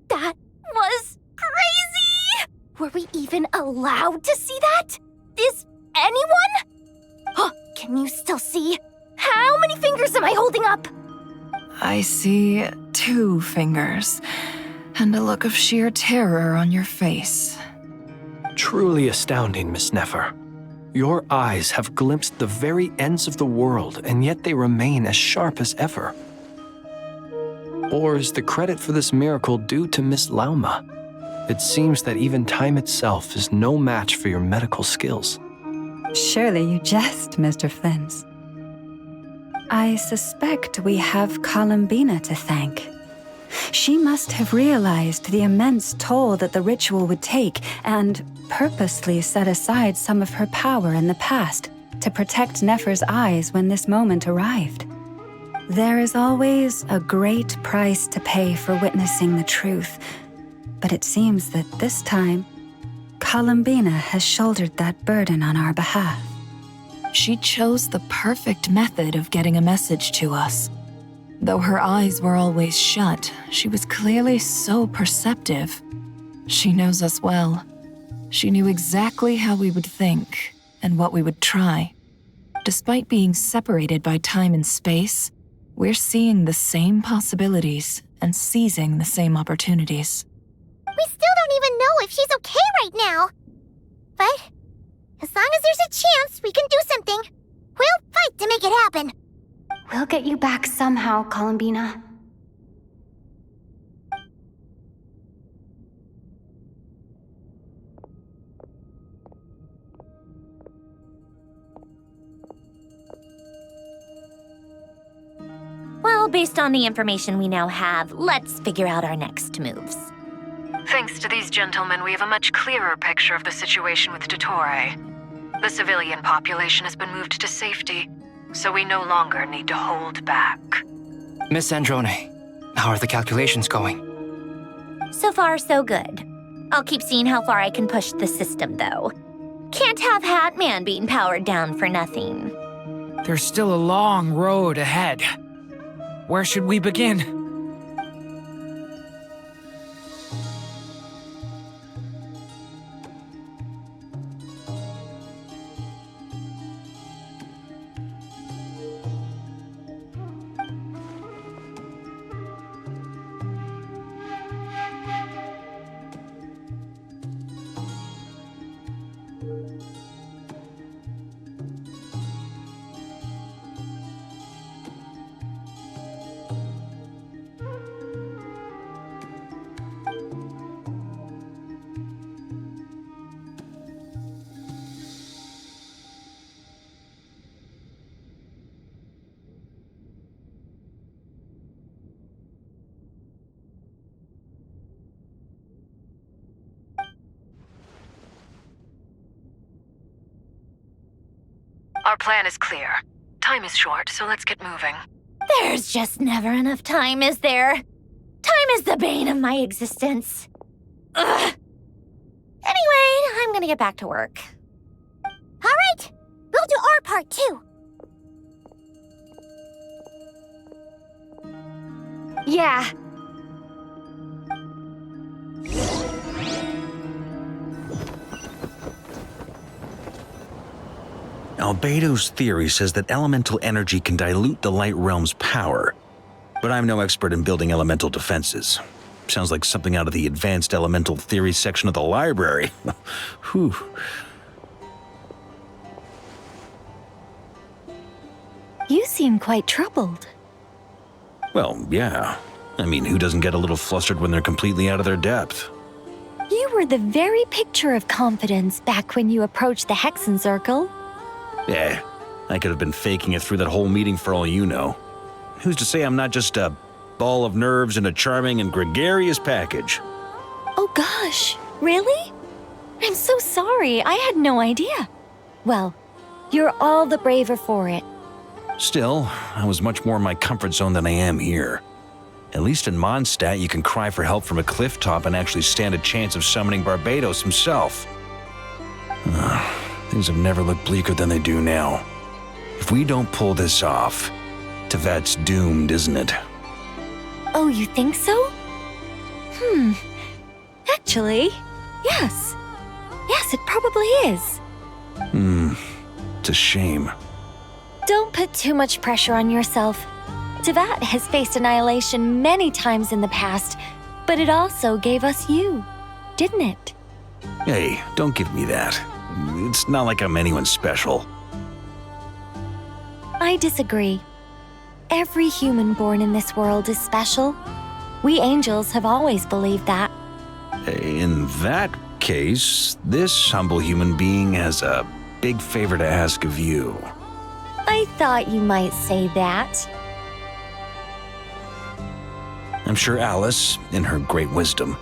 That was crazy! Were we even allowed to see that? Is anyone? Can you still see? How many fingers am I holding up? I see 2 fingers, and a look of sheer terror on your face. Truly astounding, Miss Nefer. Your eyes have glimpsed the very ends of the world, and yet they remain as sharp as ever. Or is the credit for this miracle due to Miss Lauma? It seems that even time itself is no match for your medical skills. Surely you jest, Mr. Flins. I suspect we have Columbina to thank. She must have realized the immense toll that the ritual would take and purposely set aside some of her power in the past to protect Nefer's eyes when this moment arrived. There is always a great price to pay for witnessing the truth, but it seems that this time, Columbina has shouldered that burden on our behalf. She chose the perfect method of getting a message to us. Though her eyes were always shut, she was clearly so perceptive. She knows us well. She knew exactly how we would think and what we would try. Despite being separated by time and space, we're seeing the same possibilities and seizing the same opportunities. We still don't even know if she's okay right now. But as long as there's a chance we can do something, we'll fight to make it happen. We'll get you back somehow, Columbina. Well, based on the information we now have, let's figure out our next moves. Thanks to these gentlemen, we have a much clearer picture of the situation with Dottore. The civilian population has been moved to safety, so we no longer need to hold back. Miss Androne, how are the calculations going? So far, so good. I'll keep seeing how far I can push the system, though. Can't have Hatman being powered down for nothing. There's still a long road ahead. Where should we begin? Our plan is clear. Time is short, so let's get moving. There's just never enough time, is there? Time is the bane of my existence. Ugh. Anyway, I'm gonna get back to work. All right, we'll do our part too. Yeah. Albedo's theory says that elemental energy can dilute the light realm's power, but I'm no expert in building elemental defenses. Sounds like something out of the advanced elemental theory section of the library. Whew. You seem quite troubled. Well, yeah. I mean, who doesn't get a little flustered when they're completely out of their depth? You were the very picture of confidence back when you approached the Hexen Circle. Yeah, I could have been faking it through that whole meeting for all you know. Who's to say I'm not just a ball of nerves in a charming and gregarious package? Oh gosh, really? I'm so sorry, I had no idea. Well, you're all the braver for it. Still, I was much more in my comfort zone than I am here. At least in Mondstadt, you can cry for help from a cliff top and actually stand a chance of summoning Barbados himself. Things have never looked bleaker than they do now. If we don't pull this off, Tevat's doomed, isn't it? Oh, you think so? Actually, yes. Yes, it probably is. It's a shame. Don't put too much pressure on yourself. Tevat has faced annihilation many times in the past, but it also gave us you, didn't it? Hey, don't give me that. It's not like I'm anyone special. I disagree. Every human born in this world is special. We angels have always believed that. In that case, this humble human being has a big favor to ask of you. I thought you might say that. I'm sure Alice, in her great wisdom,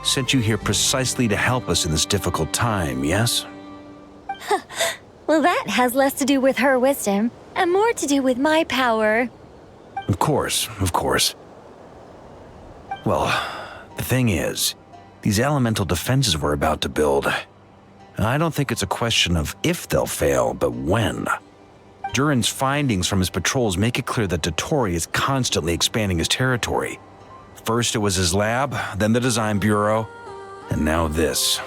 sent you here precisely to help us in this difficult time, yes? Well, that has less to do with her wisdom and more to do with my power. Of course, of course. Well, the thing is, these elemental defenses we're about to build, I don't think it's a question of if they'll fail, but when. Durin's findings from his patrols make it clear that Dottore is constantly expanding his territory. First it was his lab, then the design bureau, and now this.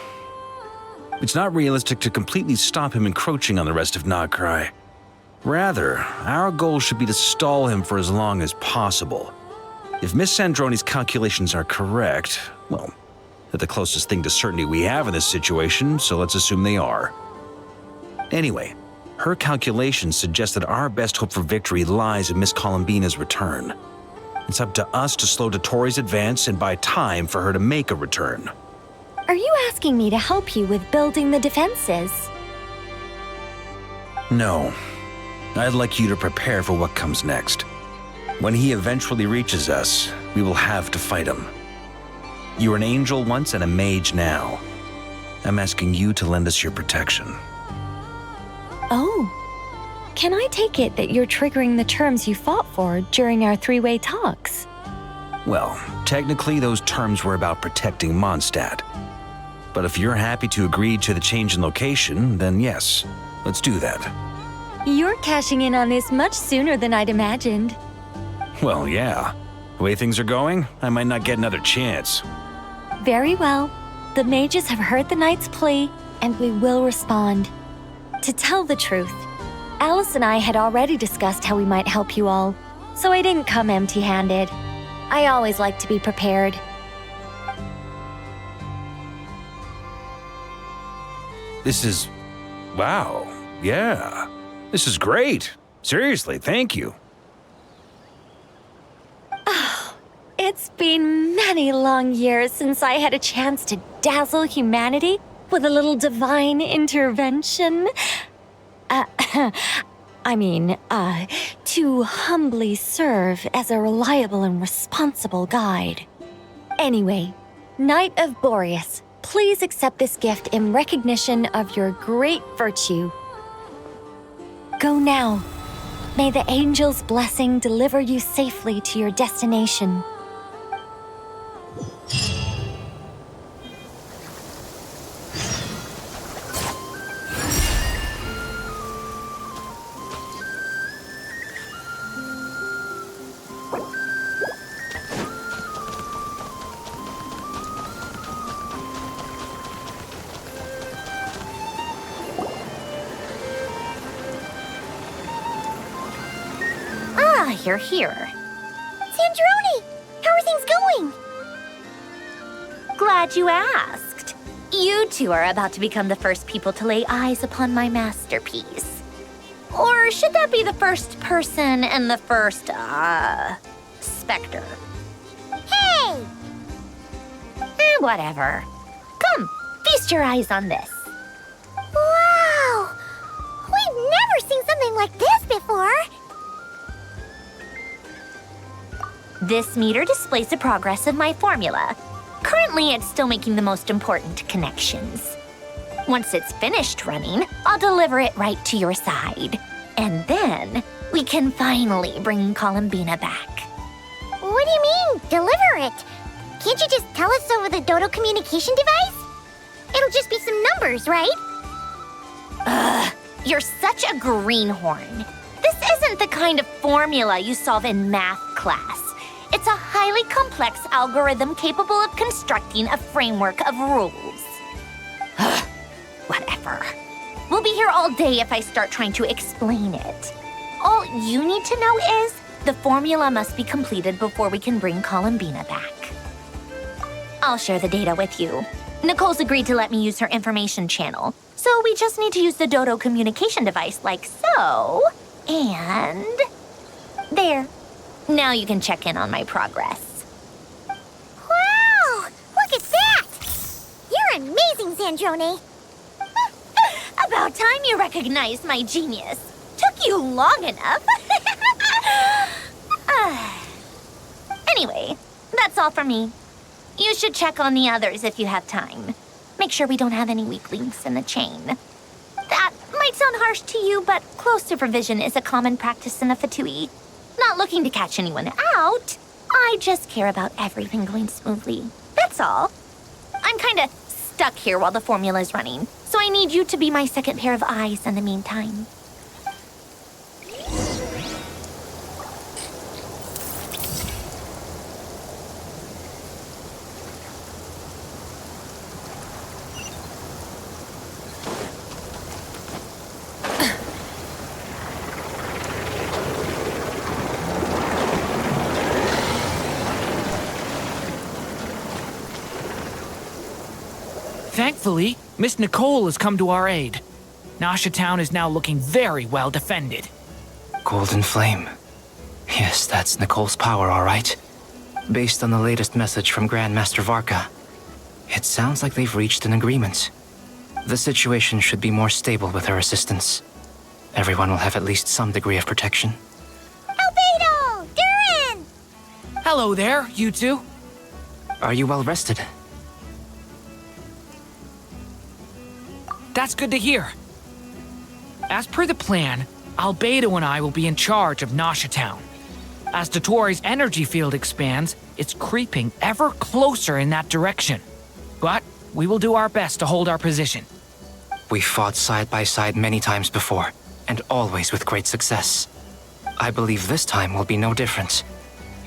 It's not realistic to completely stop him encroaching on the rest of Nagrai. Rather, our goal should be to stall him for as long as possible. If Miss Sandroni's calculations are correct, well, they're the closest thing to certainty we have in this situation, so let's assume they are. Anyway, her calculations suggest that our best hope for victory lies in Miss Columbina's return. It's up to us to slow Dottore's advance and buy time for her to make a return. Are you asking me to help you with building the defenses? No. I'd like you to prepare for what comes next. When he eventually reaches us, we will have to fight him. You were an angel once and a mage now. I'm asking you to lend us your protection. Oh. Can I take it that you're triggering the terms you fought for during our three-way talks? Well, technically those terms were about protecting Mondstadt. But if you're happy to agree to the change in location, then yes, let's do that. You're cashing in on this much sooner than I'd imagined. Well, yeah. The way things are going, I might not get another chance. Very well. The mages have heard the knight's plea, and we will respond. To tell the truth, Alice and I had already discussed how we might help you all, so I didn't come empty-handed. I always like to be prepared. This is... wow. Yeah. This is great. Seriously, thank you. It's been many long years since I had a chance to dazzle humanity with a little divine intervention. To humbly serve as a reliable and responsible guide. Anyway, Knight of Boreas, please accept this gift in recognition of your great virtue. Go now. May the angel's blessing deliver you safely to your destination. You're here. Sandrone! How are things going? Glad you asked. You two are about to become the first people to lay eyes upon my masterpiece. Or should that be the first person and the first, specter? Hey! Whatever. Come, feast your eyes on this. Wow! We've never seen something like this before! This meter displays the progress of my formula. Currently, it's still making the most important connections. Once it's finished running, I'll deliver it right to your side. And then, we can finally bring Columbina back. What do you mean, deliver it? Can't you just tell us over the Dodo communication device? It'll just be some numbers, right? You're such a greenhorn. This isn't the kind of formula you solve in math class. It's a highly complex algorithm capable of constructing a framework of rules. Whatever. We'll be here all day if I start trying to explain it. All you need to know is the formula must be completed before we can bring Columbina back. I'll share the data with you. Nicole's agreed to let me use her information channel, so we just need to use the Dodo communication device like so. And... there. Now you can check in on my progress. Wow! Look at that! You're amazing, Zandrone. About time you recognized my genius. Took you long enough. Anyway, that's all for me. You should check on the others if you have time. Make sure we don't have any weak links in the chain. That might sound harsh to you, but close supervision is a common practice in the Fatui. Not looking to catch anyone out. I just care about everything going smoothly. That's all. I'm kinda stuck here while the formula's running, so I need you to be my second pair of eyes in the meantime. Thankfully, Miss Nicole has come to our aid. Nasha Town is now looking very well defended. Golden Flame. Yes, that's Nicole's power, all right. Based on the latest message from Grandmaster Varka, it sounds like they've reached an agreement. The situation should be more stable with her assistance. Everyone will have at least some degree of protection. Albedo! Durin! Hello there, you two. Are you well rested? That's good to hear. As per the plan, Albedo and I will be in charge of Nasha Town. As Dottoro's energy field expands, it's creeping ever closer in that direction. But we will do our best to hold our position. We fought side by side many times before, and always with great success. I believe this time will be no different.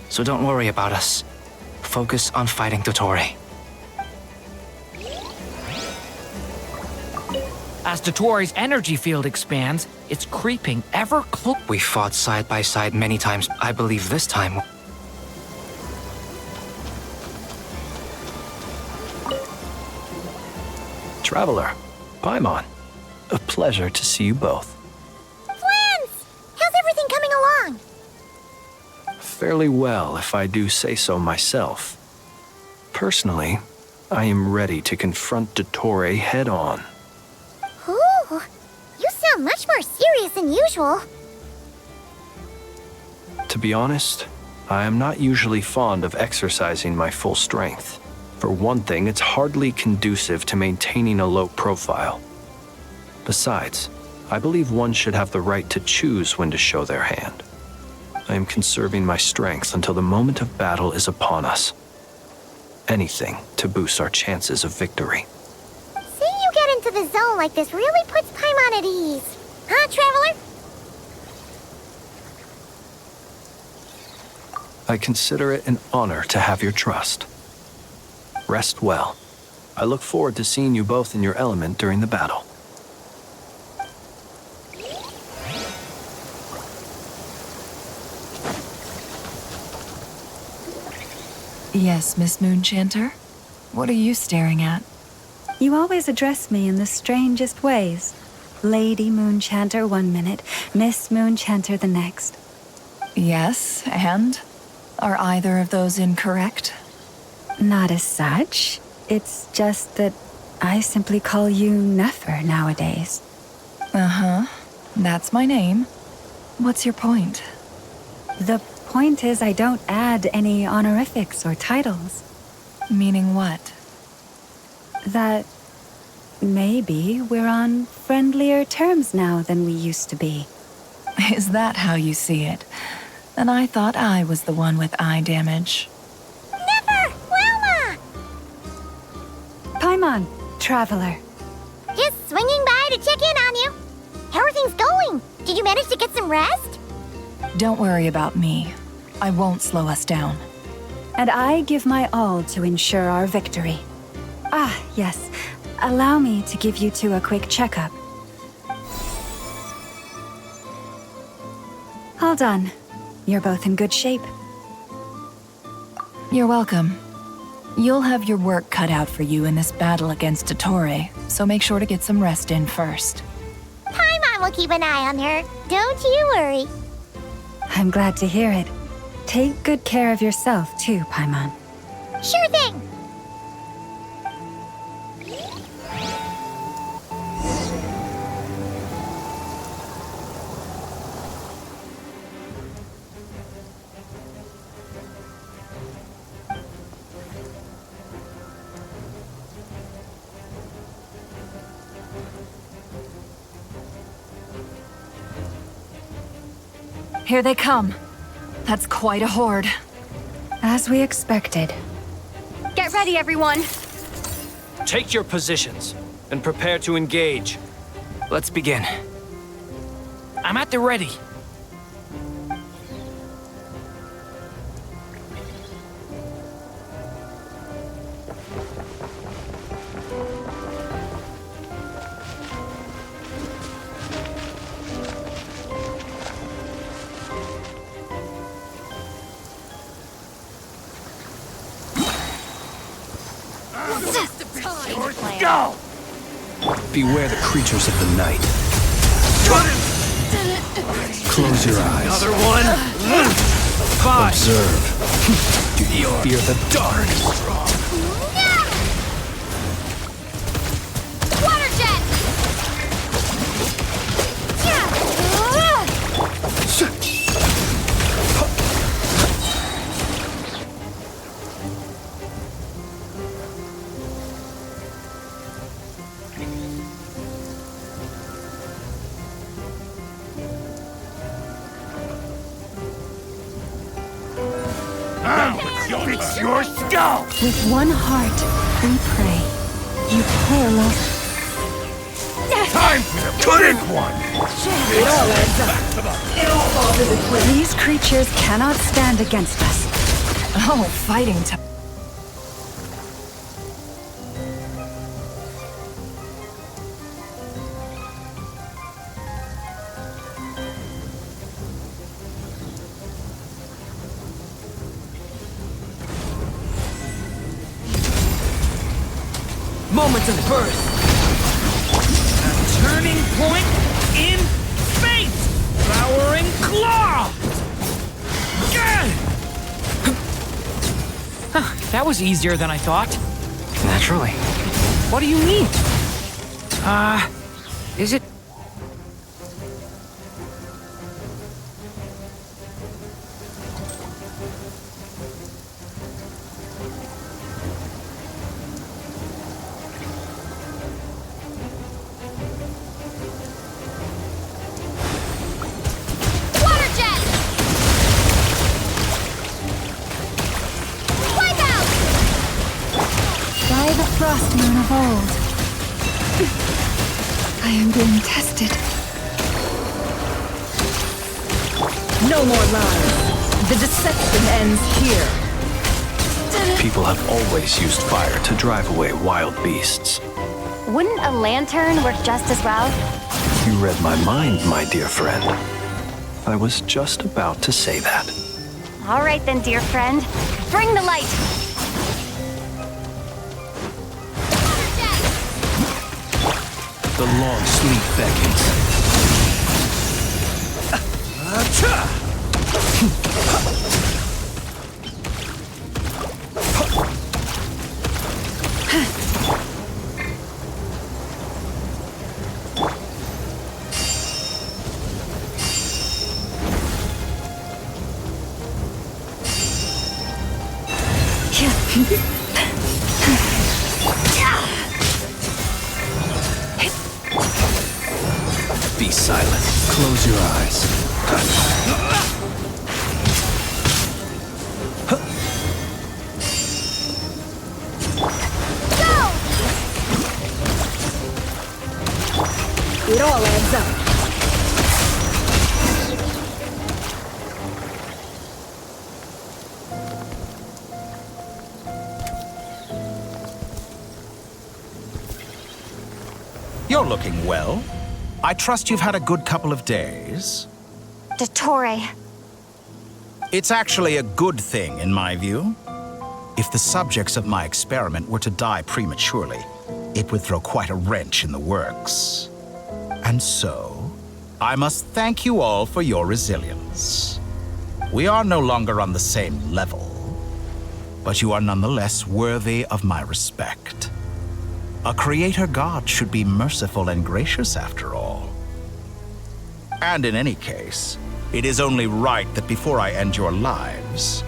So don't worry about us. Focus on fighting Dottore. As Dottoro's energy field expands, it's creeping ever closer. We fought side by side many times. I believe this time... Traveler, Paimon, a pleasure to see you both. Flans! How's everything coming along? Fairly well, if I do say so myself. Personally, I am ready to confront Dottore head-on. Ooh, you sound much more serious than usual. To be honest, I am not usually fond of exercising my full strength. For one thing, it's hardly conducive to maintaining a low profile. Besides, I believe one should have the right to choose when to show their hand. I am conserving my strength until the moment of battle is upon us. Anything to boost our chances of victory. Seeing you get into the zone like this really puts Paimon at ease. Huh, Traveler? I consider it an honor to have your trust. Rest well. I look forward to seeing you both in your element during the battle. Yes, Miss Moonchanter? What are you staring at? You always address me in the strangest ways. Lady Moonchanter 1 minute, Miss Moonchanter the next. Yes, and? Are either of those incorrect? Not as such. It's just that I simply call you Nefer nowadays. Uh-huh. That's my name. What's your point? The point is I don't add any honorifics or titles. Meaning what? That maybe we're on friendlier terms now than we used to be. Is that how you see it? And I thought I was the one with eye damage. Never! Wilma! Paimon, Traveler. Just swinging by to check in on you. How are things going? Did you manage to get some rest? Don't worry about me. I won't slow us down. And I give my all to ensure our victory. Ah, yes. Allow me to give you two a quick checkup. All done. You're both in good shape. You're welcome. You'll have your work cut out for you in this battle against Dottore, so make sure to get some rest in first. Paimon will keep an eye on her. Don't you worry. I'm glad to hear it. Take good care of yourself, too, Paimon. Sure thing. Here they come. That's quite a horde. As we expected. Get ready, everyone. Take your positions and prepare to engage. Let's begin. I'm at the ready. Go! Beware the creatures of the night. Close your eyes. Another one. Five. Observe. Do you fear the dark? Water jet! It's your skull! With one heart, we pray. You poor love. Time for the good one! It all adds up. These creatures cannot stand against us. Oh, fighting to... Moment of birth. A turning point in fate. Flowering claw. That was easier than I thought. Naturally. What do you mean? Is it? Frost moon of old. I am being tested. No more lies. The deception ends here. People have always used fire to drive away wild beasts. Wouldn't a lantern work just as well? You read my mind, my dear friend. I was just about to say that. All right then, dear friend. Bring the light. The long sleep beckons. Be silent. Close your eyes. It all adds up. You're looking well. I trust you've had a good couple of days. Dottore. It's actually a good thing, in my view. If the subjects of my experiment were to die prematurely, it would throw quite a wrench in the works. And so, I must thank you all for your resilience. We are no longer on the same level, but you are nonetheless worthy of my respect. A creator god should be merciful and gracious after all. And in any case, it is only right that before I end your lives,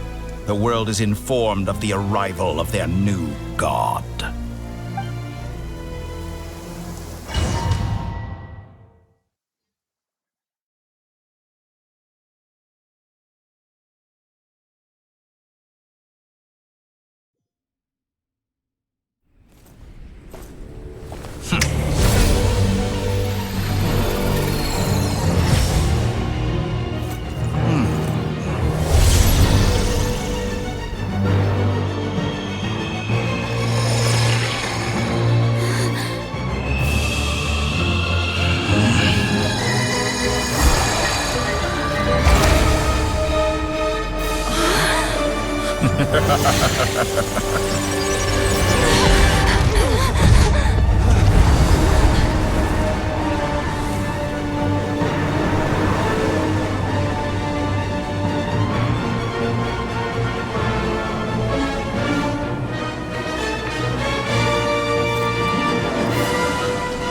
the world is informed of the arrival of their new god.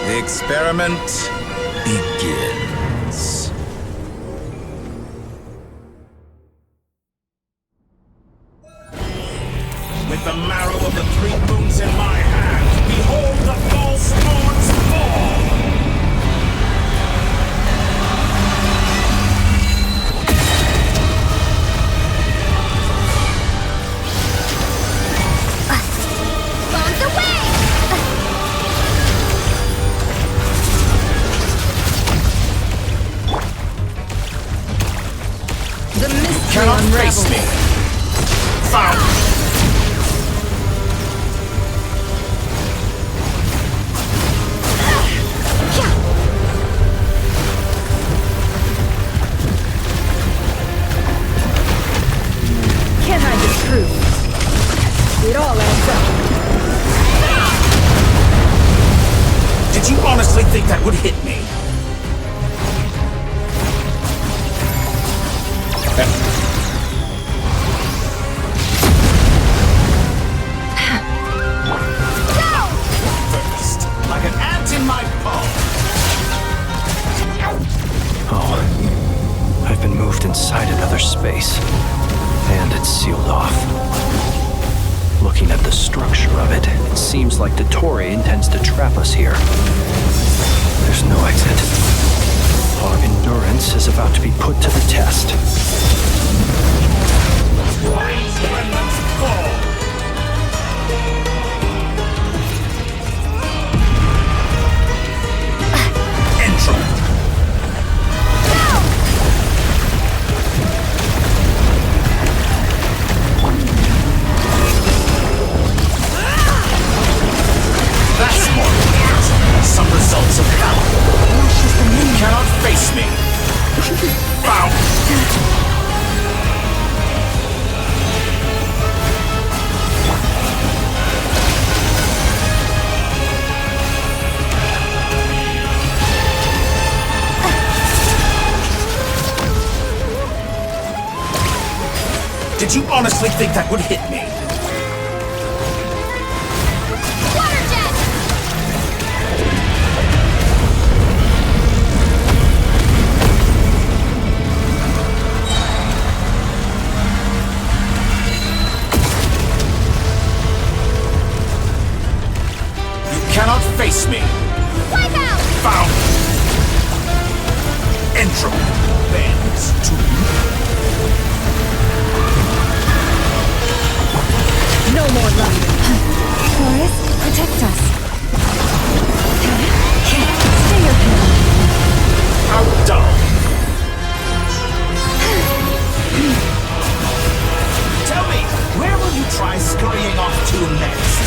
The experiment begins. With the marrow of the three moons in my hand, behold the false lords fall! Bombs away! The mystery Cannot face unravels. me! Found! Can't hide the truth. It all adds up. Did you honestly think that would hit me? First, like an ant in my paw. Oh, I've been moved inside another space, and it's sealed off. Looking at the structure of it, it seems like Dottore intends to trap us here. There's no exit. Our endurance is about to be put to the test. That's more weird. Some results of power. You cannot face me. Found. Did you honestly think that would hit me? Cannot face me. Wipe out! Found. Entropy bends to No more luck. Forest, protect us. Stay your hand. How dull. Tell me, where will you try scurrying off to next?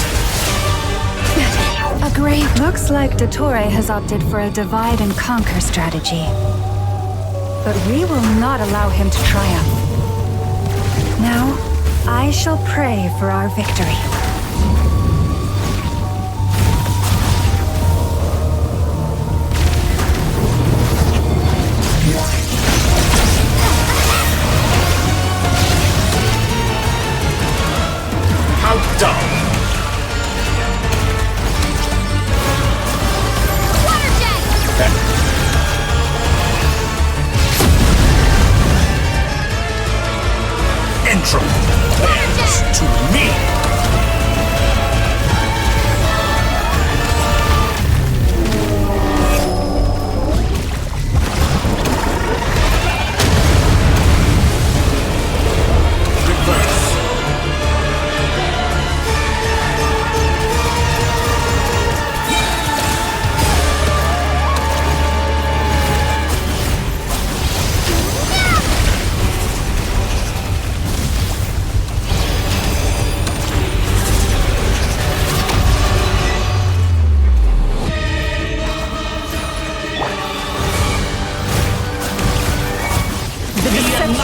Agree. Looks like Dottore has opted for a divide and conquer strategy. But we will not allow him to triumph. Now, I shall pray for our victory. How dumb! Entropy bends to me!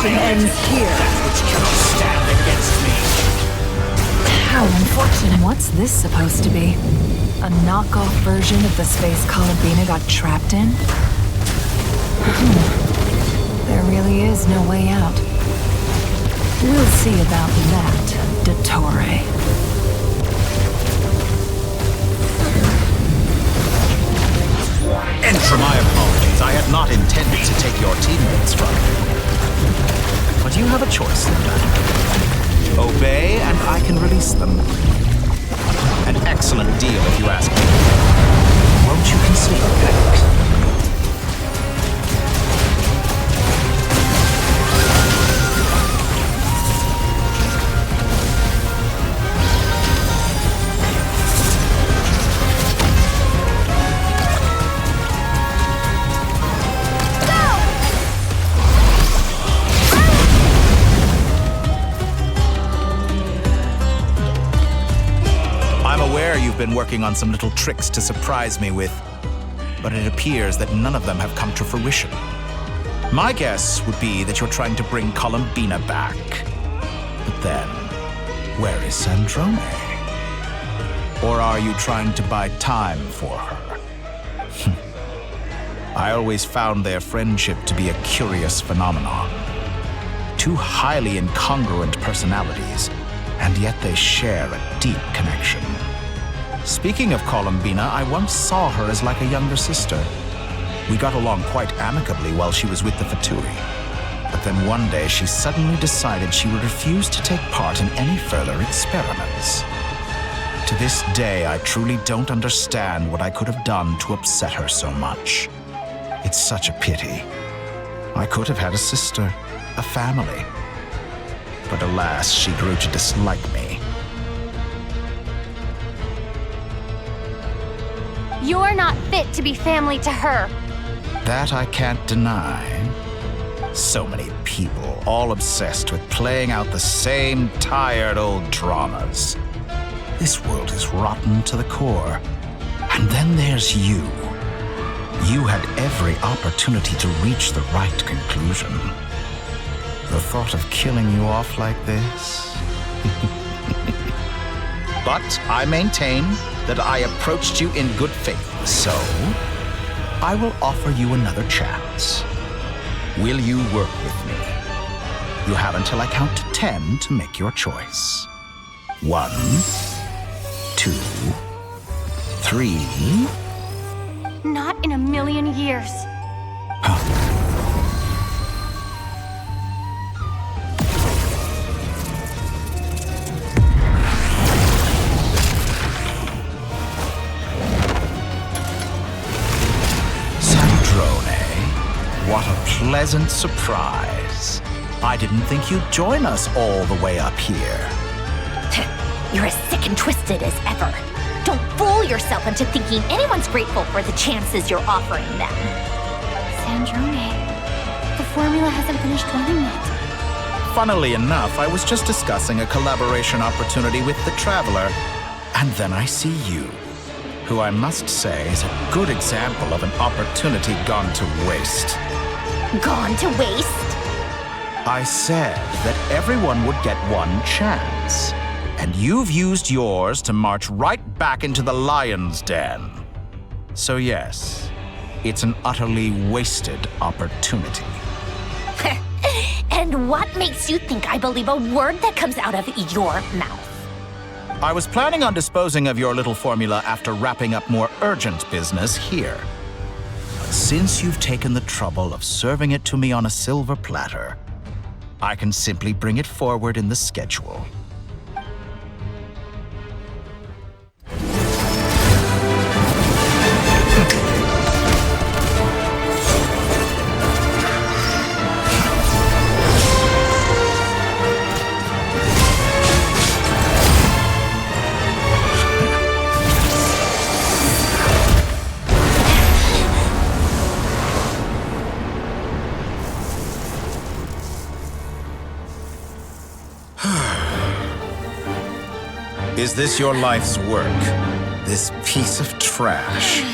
Ends here. That which cannot stand against me. How unfortunate. What's this supposed to be? A knockoff version of the space Columbina got trapped in? There really is no way out. We'll see about that, Dottore. Enter my apologies. I had not intended to take your teammates from you. But you have a choice, Linda. Obey, and I can release them. An excellent deal, if you ask me. Won't you consider that? You've been working on some little tricks to surprise me with, but it appears that none of them have come to fruition. My guess would be that you're trying to bring Columbina back. But then, where is Sandrone? Or are you trying to buy time for her? I always found their friendship to be a curious phenomenon. Two highly incongruent personalities, and yet they share a deep connection. Speaking of Columbina, I once saw her as like a younger sister. We got along quite amicably while she was with the Fatui. But then one day she suddenly decided she would refuse to take part in any further experiments. To this day, I truly don't understand what I could have done to upset her so much. It's such a pity. I could have had a sister, a family. But alas, she grew to dislike me. You're not fit to be family to her. That I can't deny. So many people, all obsessed with playing out the same tired old dramas. This world is rotten to the core. And then there's you. You had every opportunity to reach the right conclusion. The thought of killing you off like this? But I maintain that I approached you in good faith, so I will offer you another chance. Will you work with me? You have until I count to 10 to make your choice. 1, 2, 3. Not in a million years. What a pleasant surprise. I didn't think you'd join us all the way up here. You're as sick and twisted as ever. Don't fool yourself into thinking anyone's grateful for the chances you're offering them. Sandrone, the formula hasn't finished running yet. Funnily enough, I was just discussing a collaboration opportunity with the Traveler, and then I see you, who I must say is a good example of an opportunity gone to waste. Gone to waste? I said that everyone would get one chance, and you've used yours to march right back into the lion's den. So yes, it's an utterly wasted opportunity. And what makes you think I believe a word that comes out of your mouth? I was planning on disposing of your little formula after wrapping up more urgent business here. But since you've taken the trouble of serving it to me on a silver platter, I can simply bring it forward in the schedule. Is this your life's work? This piece of trash?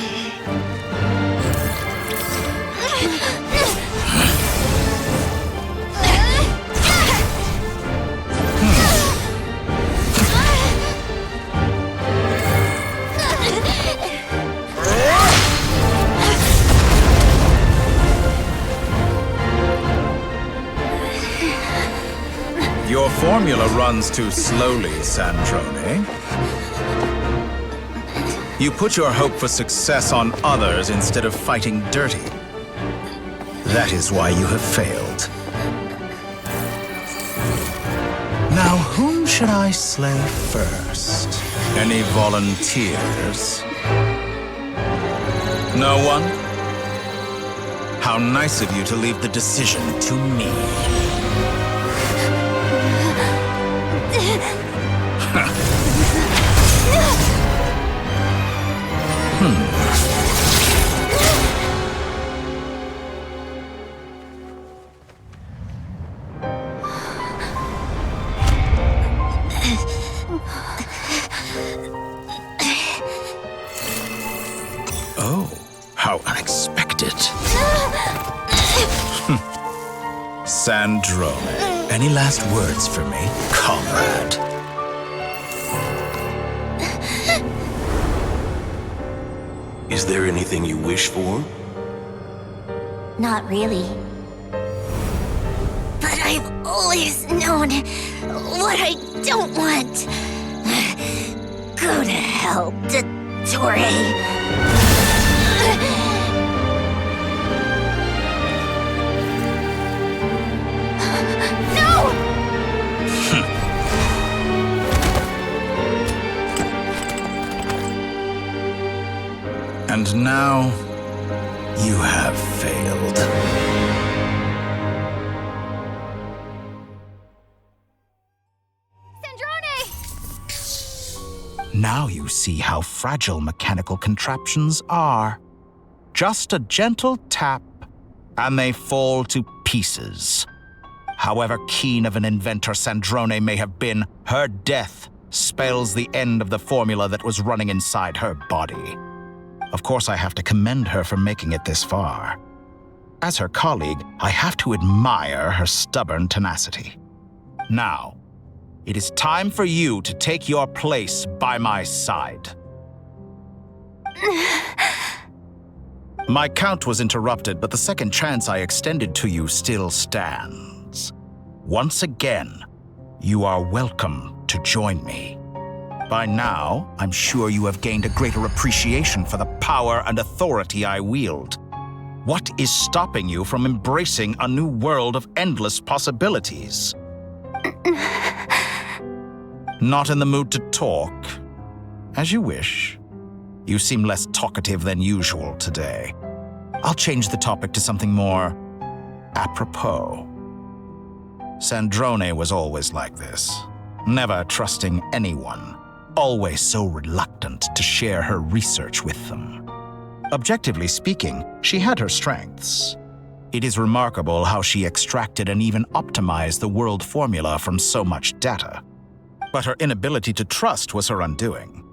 Your formula runs too slowly, Sandrone. You put your hope for success on others instead of fighting dirty. That is why you have failed. Now, whom should I slay first? Any volunteers? No one? How nice of you to leave the decision to me. Oh, how unexpected. Sandrone, any last words for me, comrade? Is there anything you wish for? Not really. But I've always known what I don't want. Go to hell, Dottore. And now, you have failed. Sandrone! Now you see how fragile mechanical contraptions are. Just a gentle tap, and they fall to pieces. However keen of an inventor Sandrone may have been, her death spells the end of the formula that was running inside her body. Of course, I have to commend her for making it this far. As her colleague, I have to admire her stubborn tenacity. Now, it is time for you to take your place by my side. My count was interrupted, but the second chance I extended to you still stands. Once again, you are welcome to join me. By now, I'm sure you have gained a greater appreciation for the power and authority I wield. What is stopping you from embracing a new world of endless possibilities? Not in the mood to talk? As you wish. You seem less talkative than usual today. I'll change the topic to something more apropos. Sandrone was always like this, never trusting anyone. Always so reluctant to share her research with them. Objectively speaking, she had her strengths. It is remarkable how she extracted and even optimized the world formula from so much data. But her inability to trust was her undoing.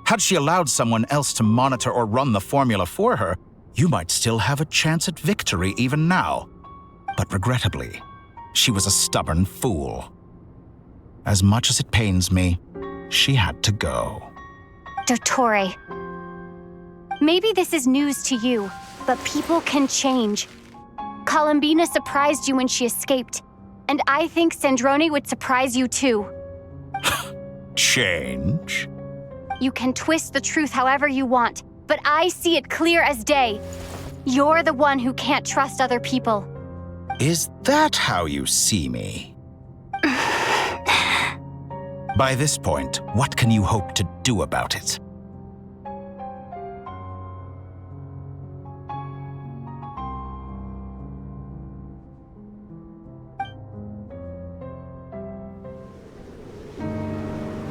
Had she allowed someone else to monitor or run the formula for her, you might still have a chance at victory even now. But regrettably, She was a stubborn fool. As much as it pains me, she had to go. Dottore. Maybe this is news to you, but people can change. Columbina surprised you when she escaped, and I think Sandrone would surprise you too. Change? You can twist the truth however you want, but I see it clear as day. You're the one who can't trust other people. Is that how you see me? By this point, what can you hope to do about it?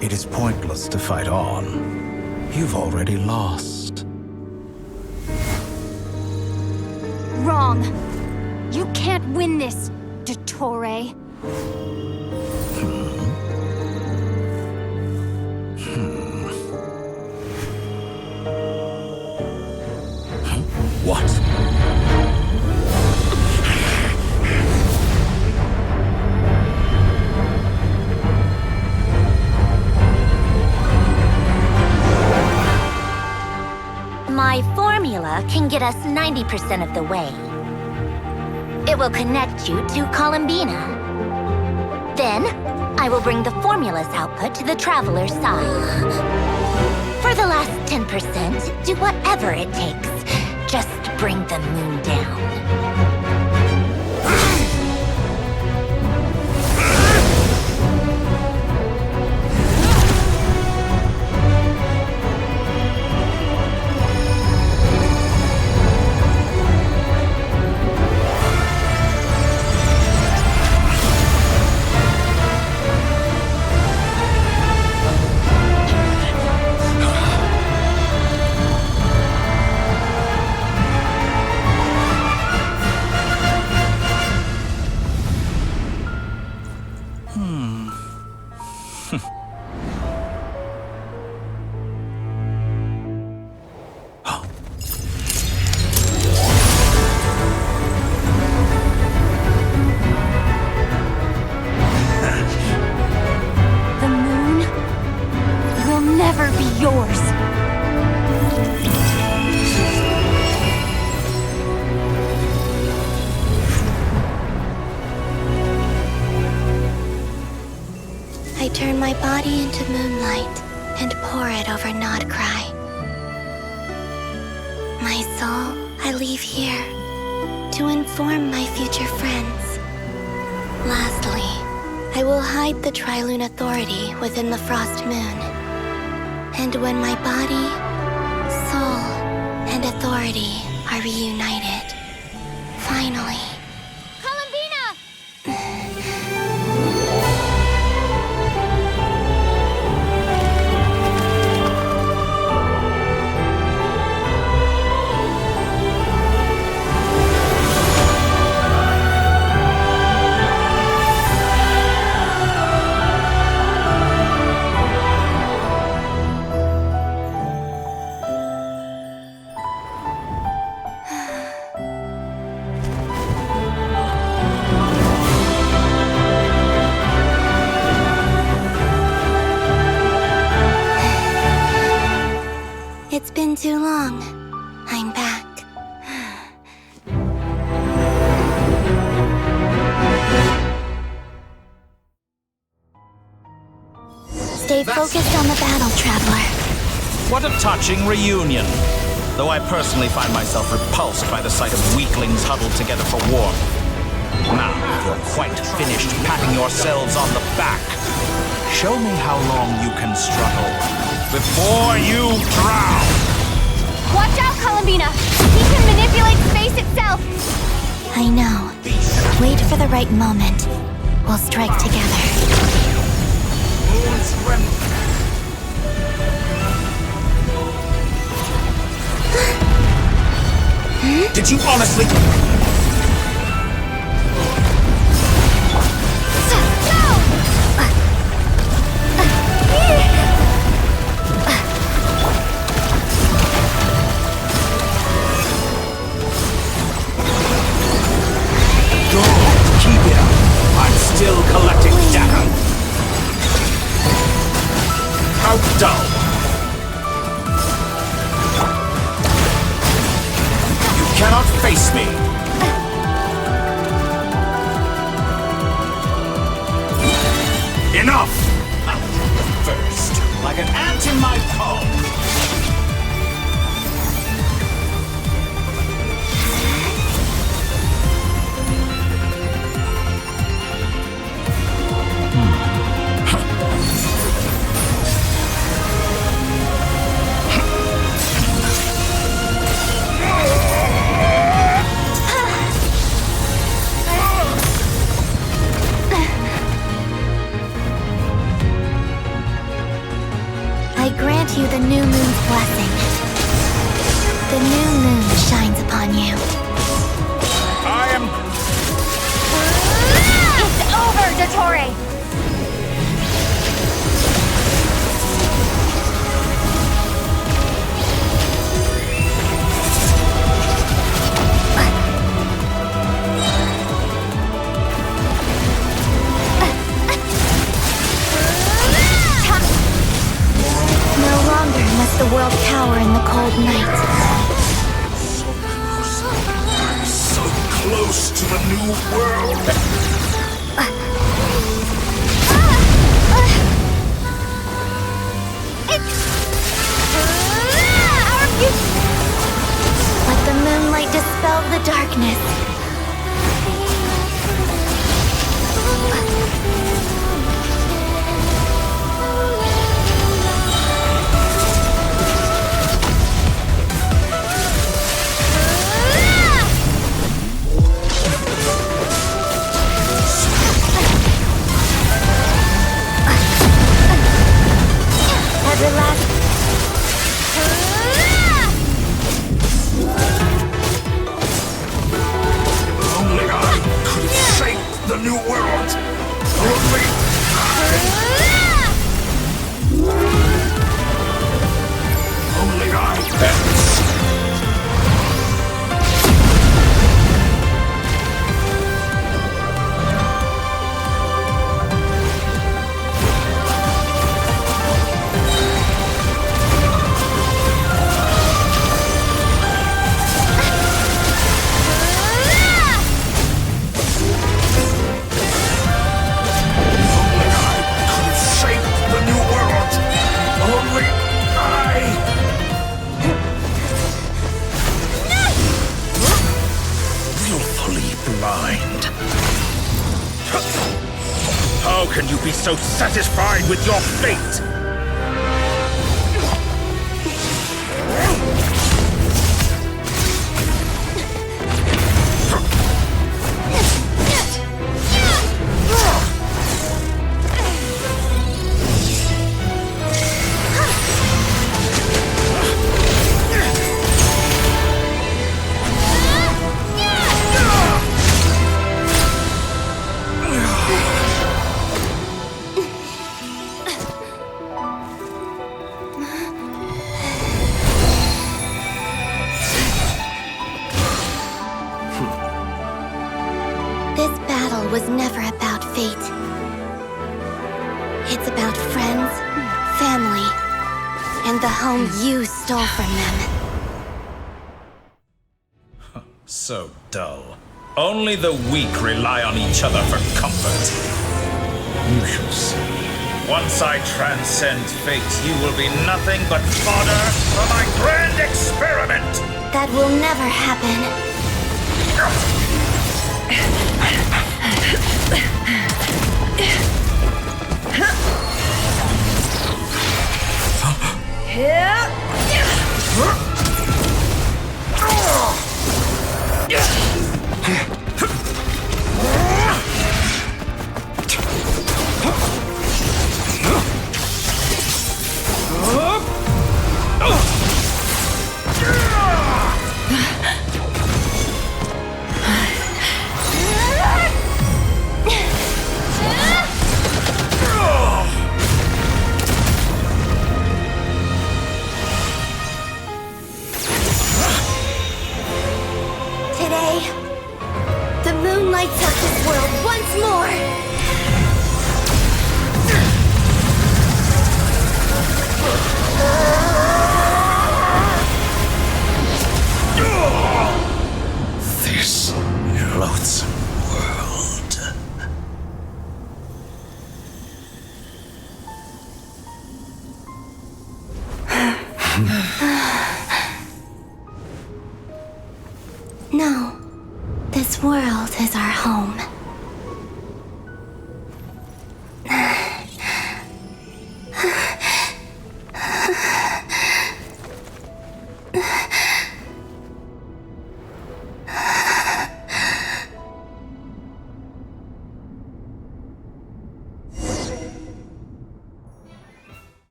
It is pointless to fight on. You've already lost. Wrong. You can't win this, Dottore. What? My formula can get us 90% of the way. It will connect you to Columbina. Then, I will bring the formula's output to the Traveler's side. For the last 10%, do whatever it takes. Just bring the moon down. I turn my body into moonlight and pour it over Nodcry. My soul I leave here to inform my future friends. Lastly, I will hide the Trilune Authority within the Frost Moon. And when my body, soul, and authority are reunited, finally... It's been too long. I'm back. Stay focused on the battle, Traveler. What a touching reunion. Though I personally find myself repulsed by the sight of weaklings huddled together for warmth. Now, you're quite finished patting yourselves on the back. Show me how long you can struggle before you drown! Watch out, Columbina! He can manipulate space itself! I know. Wait for the right moment. We'll strike together. Did you honestly... Face me! Enough! First, like an ant in my palm. I grant you the new moon's blessing. The new moon shines upon you. I am... It's over, Dottore! No longer must the world cower in the cold night. So close to the new world! Let the moonlight dispel the darkness. Only I could shape the new world! Only I can! How can you be so satisfied with your fate? This battle was never about fate. It's about friends, family, and the home you stole from them. So dull. Only the weak rely on each other for comfort. You shall see. Once I transcend fate, you will be nothing but fodder for my grand experiment! That will never happen. No. This world is our home.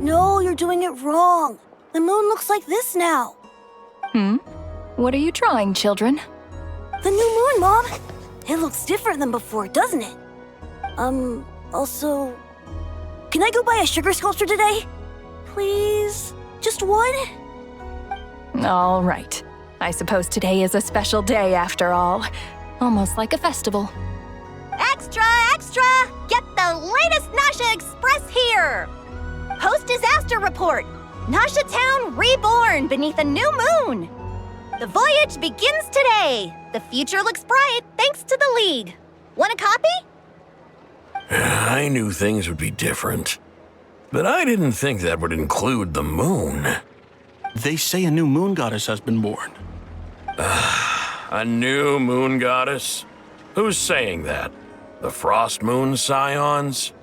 No, you're doing it wrong. The moon looks like this now. What are you drawing, children? The new moon, Mom! It looks different than before, doesn't it? Also... Can I go buy a sugar sculpture today? Please? Just one? All right. I suppose today is a special day after all. Almost like a festival. Extra, extra! Get the latest Nasha Express here! Post-disaster report! Nasha Town reborn beneath a new moon! The voyage begins today! The future looks bright thanks to the League. Want a copy? I knew things would be different, but I didn't think that would include the moon. They say a new moon goddess has been born. A new moon goddess? Who's saying that? The Frost Moon Scions?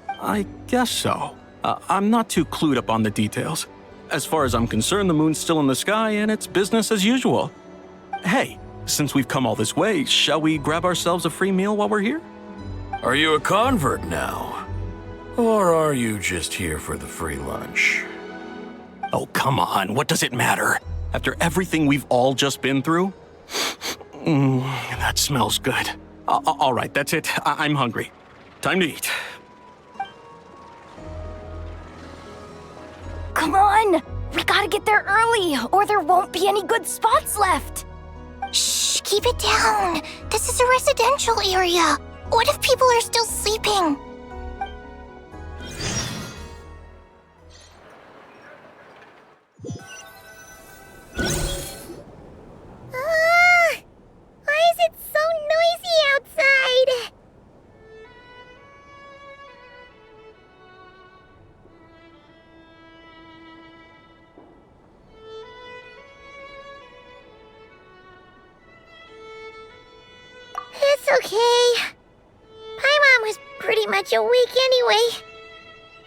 I guess so. I'm not too clued up on the details. As far as I'm concerned, the moon's still in the sky and it's business as usual. Hey, since we've come all this way, shall we grab ourselves a free meal while we're here? Are you a convert now? Or are you just here for the free lunch? Oh, come on, what does it matter? After everything we've all just been through? That smells good. All right, that's it. I'm hungry. Time to eat. Come on! We gotta get there early, or there won't be any good spots left! Shh, keep it down. This is a residential area. What if people are still sleeping? Why is it so noisy outside? It's okay. Paimon was pretty much awake anyway.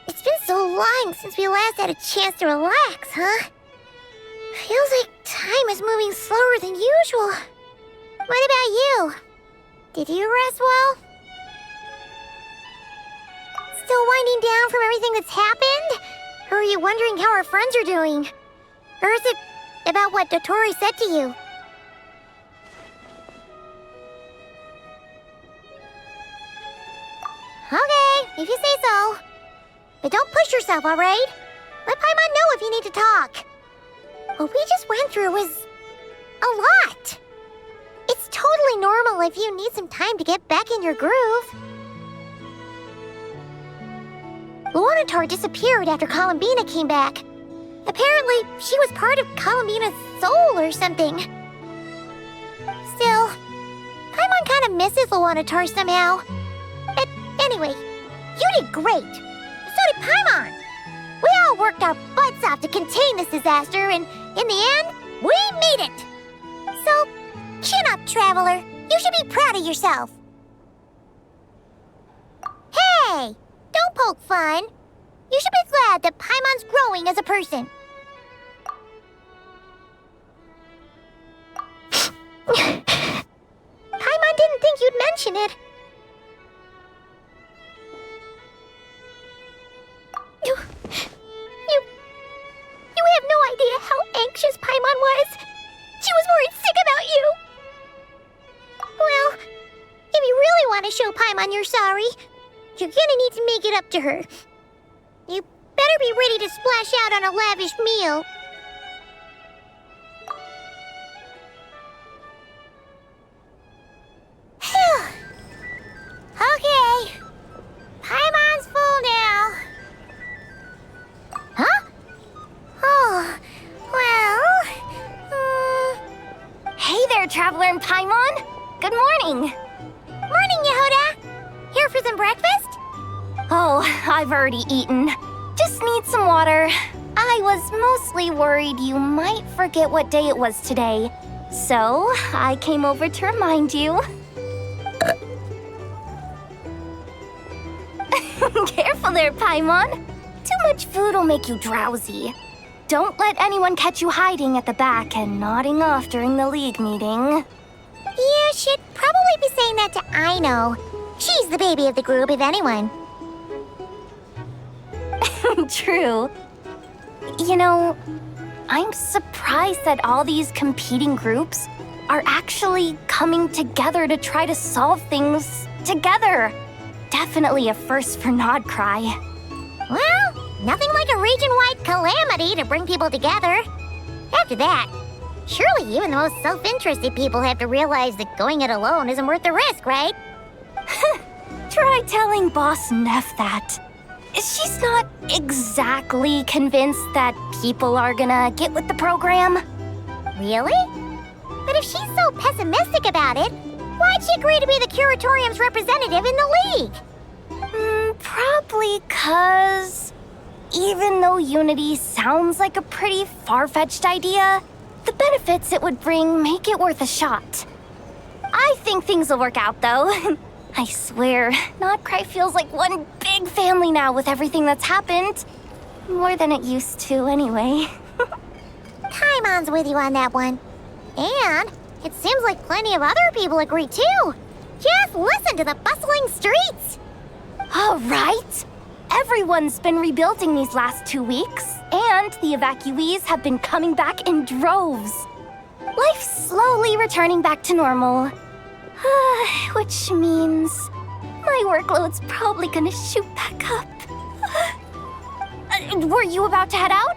It's been so long since we last had a chance to relax, huh? Feels like time is moving slower than usual. What about you? Did you rest well? Still winding down from everything that's happened? Or are you wondering how our friends are doing? Or is it about what Dotori said to you? Okay, if you say so. But don't push yourself, alright? Let Paimon know if you need to talk. What we just went through was a lot. It's totally normal if you need some time to get back in your groove. Luanatar disappeared after Columbina came back. Apparently, she was part of Columbina's soul or something. Still, Paimon kind of misses Luanatar somehow. But anyway, you did great. So did Paimon. We all worked our butts off to contain this disaster, and in the end, we made it. So, chin up, Traveler. You should be proud of yourself. Hey! Don't poke fun. You should be glad that Paimon's growing as a person. Paimon didn't think you'd mention it. You have no idea how anxious Paimon was. She was worried sick about you. Well, if you really want to show Paimon you're sorry, you're gonna need to make it up to her. You better be ready to splash out on a lavish meal. Okay. Paimon's full now. and Paimon. Good morning. Morning, Yehuda. Here for some breakfast? Oh, I've already eaten. Just need some water. I was mostly worried you might forget what day it was today. So, I came over to remind you. Careful there, Paimon. Too much food will make you drowsy. Don't let anyone catch you hiding at the back and nodding off during the league meeting. You should probably be saying that to Aino. She's the baby of the group, if anyone. True. You know, I'm surprised that all these competing groups are actually coming together to try to solve things together. Definitely a first for Nodcry. Well, nothing like a region-wide calamity to bring people together. After that, surely even the most self-interested people have to realize that going it alone isn't worth the risk, right? Try telling Boss Neff that. She's not exactly convinced that people are gonna get with the program. Really? But if she's so pessimistic about it, why'd she agree to be the Curatorium's representative in the league? Probably 'cause even though unity sounds like a pretty far-fetched idea, the benefits it would bring make it worth a shot. I think things will work out, though. I swear, Nodcry feels like one big family now with everything that's happened. More than it used to, anyway. Paimon's with you on that one. And it seems like plenty of other people agree, too. Just listen to the bustling streets. All right. Everyone's been rebuilding these last 2 weeks, and the evacuees have been coming back in droves. Life's slowly returning back to normal. Which means my workload's probably gonna shoot back up. Were you about to head out?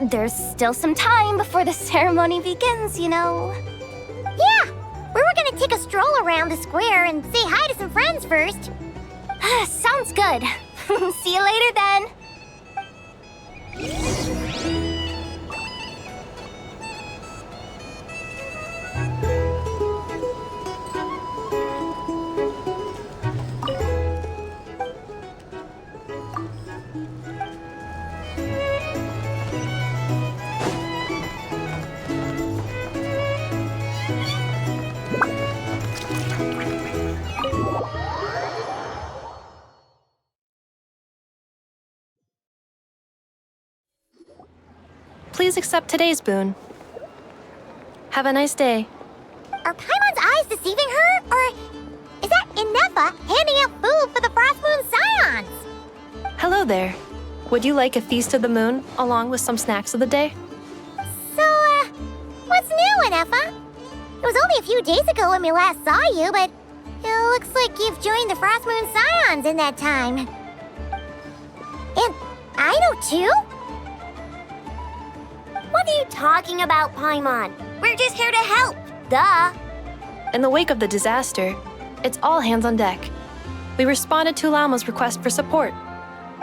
There's still some time before the ceremony begins, you know. Yeah, we were gonna take a stroll around the square and say hi to some friends first. Sounds good. See you later then. Please accept today's boon. Have a nice day. Are Paimon's eyes deceiving her? Or is that Inefa handing out food for the Frost Moon Scions? Hello there. Would you like a feast of the moon along with some snacks of the day? So, what's new, Inefa? It was only a few days ago when we last saw you, but it looks like you've joined the Frost Moon Scions in that time. And Aino too? What are you talking about, Paimon? We're just here to help. Duh. In the wake of the disaster, it's all hands on deck. We responded to Lama's request for support.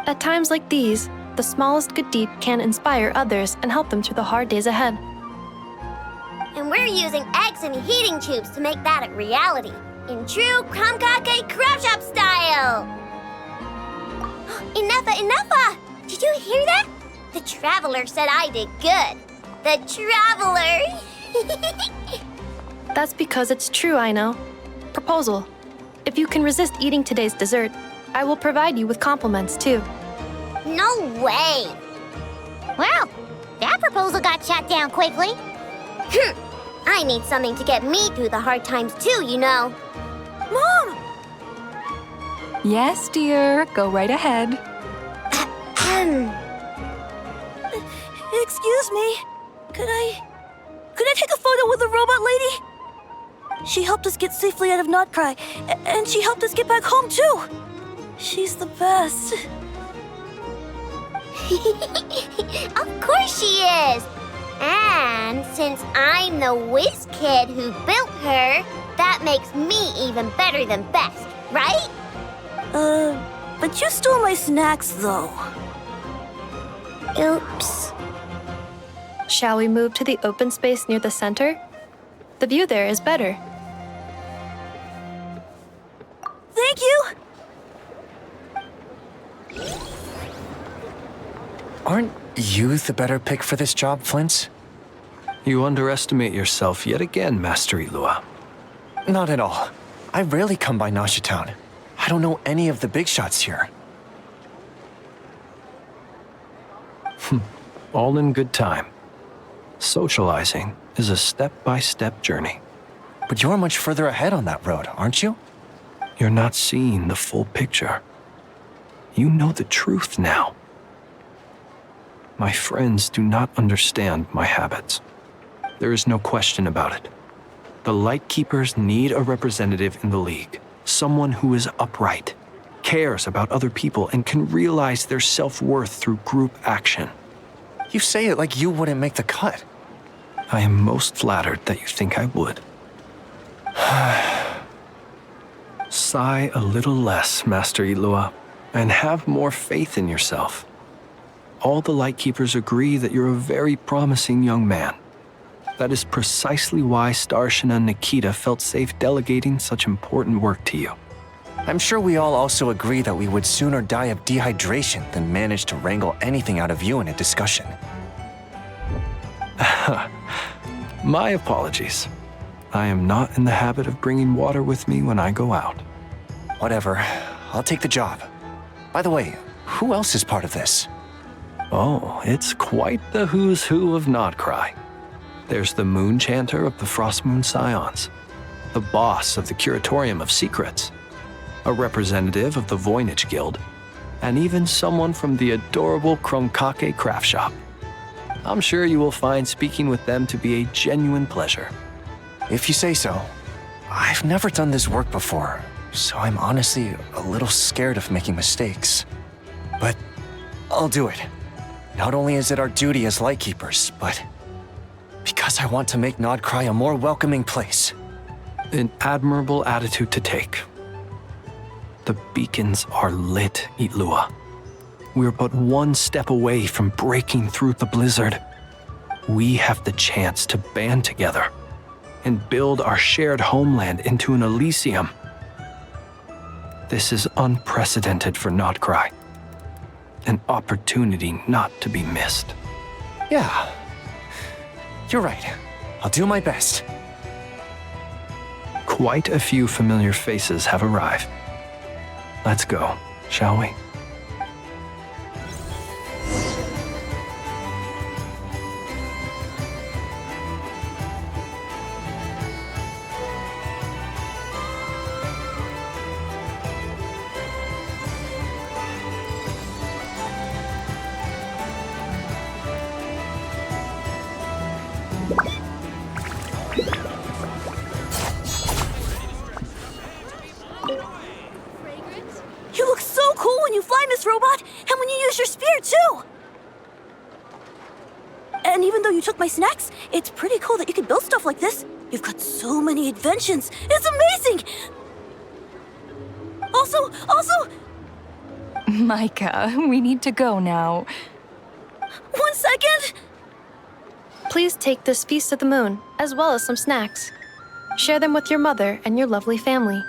At times like these, the smallest good deed can inspire others and help them through the hard days ahead. And we're using eggs and heating tubes to make that a reality, in true Kromkake Crab Shop style! Inefa! Did you hear that? The Traveler said I did good. The Traveler! That's because it's true, I know. Proposal. If you can resist eating today's dessert, I will provide you with compliments, too. No way! Well, that proposal got shot down quickly. I need something to get me through the hard times, too, you know. Mom! Yes, dear. Go right ahead. Excuse me. Could I take a photo with the robot lady? She helped us get safely out of Nodcry, and she helped us get back home too. She's the best. Of course she is. And since I'm the whiz kid who built her, that makes me even better than best, right? But you stole my snacks though. Oops. Shall we move to the open space near the center? The view there is better. Aren't you the better pick for this job, Flint? You underestimate yourself yet again, Master Ilua. Not at all. I rarely come by Nasha Town. I don't know any of the big shots here. All in good time. Socializing is a step-by-step journey. But you're much further ahead on that road, aren't you? You're not seeing the full picture. You know the truth now. My friends do not understand my habits. There is no question about it. The Lightkeepers need a representative in the League. Someone who is upright, cares about other people, and can realize their self-worth through group action. You say it like you wouldn't make the cut. I am most flattered that you think I would. Sigh a little less, Master Ilua, and have more faith in yourself. All the Lightkeepers agree that you're a very promising young man. That is precisely why Starshina and Nikita felt safe delegating such important work to you. I'm sure we all also agree that we would sooner die of dehydration than manage to wrangle anything out of you in a discussion. My apologies. I am not in the habit of bringing water with me when I go out. Whatever. I'll take the job. By the way, who else is part of this? Oh, it's quite the who's who of Nodcry. There's the Moon Chanter of the Frostmoon Scions, the boss of the Curatorium of Secrets, a representative of the Voynich Guild, and even someone from the adorable Kromkake craft shop. I'm sure you will find speaking with them to be a genuine pleasure. If you say so. I've never done this work before, so I'm honestly a little scared of making mistakes. But I'll do it. Not only is it our duty as Lightkeepers, but because I want to make Nodcry a more welcoming place. An admirable attitude to take. The beacons are lit, Ilua. We're but one step away from breaking through the blizzard. We have the chance to band together and build our shared homeland into an Elysium. This is unprecedented for Nodcry. An opportunity not to be missed. Yeah, you're right. I'll do my best. Quite a few familiar faces have arrived. Let's go, shall we? You look so cool when you fly, Miss Robot, and when you use your spear, too! And even though you took my snacks, it's pretty cool that you can build stuff like this. You've got so many inventions. It's amazing! Also... Micah, we need to go now. 1 second! Please take this Feast of the Moon, as well as some snacks. Share them with your mother and your lovely family.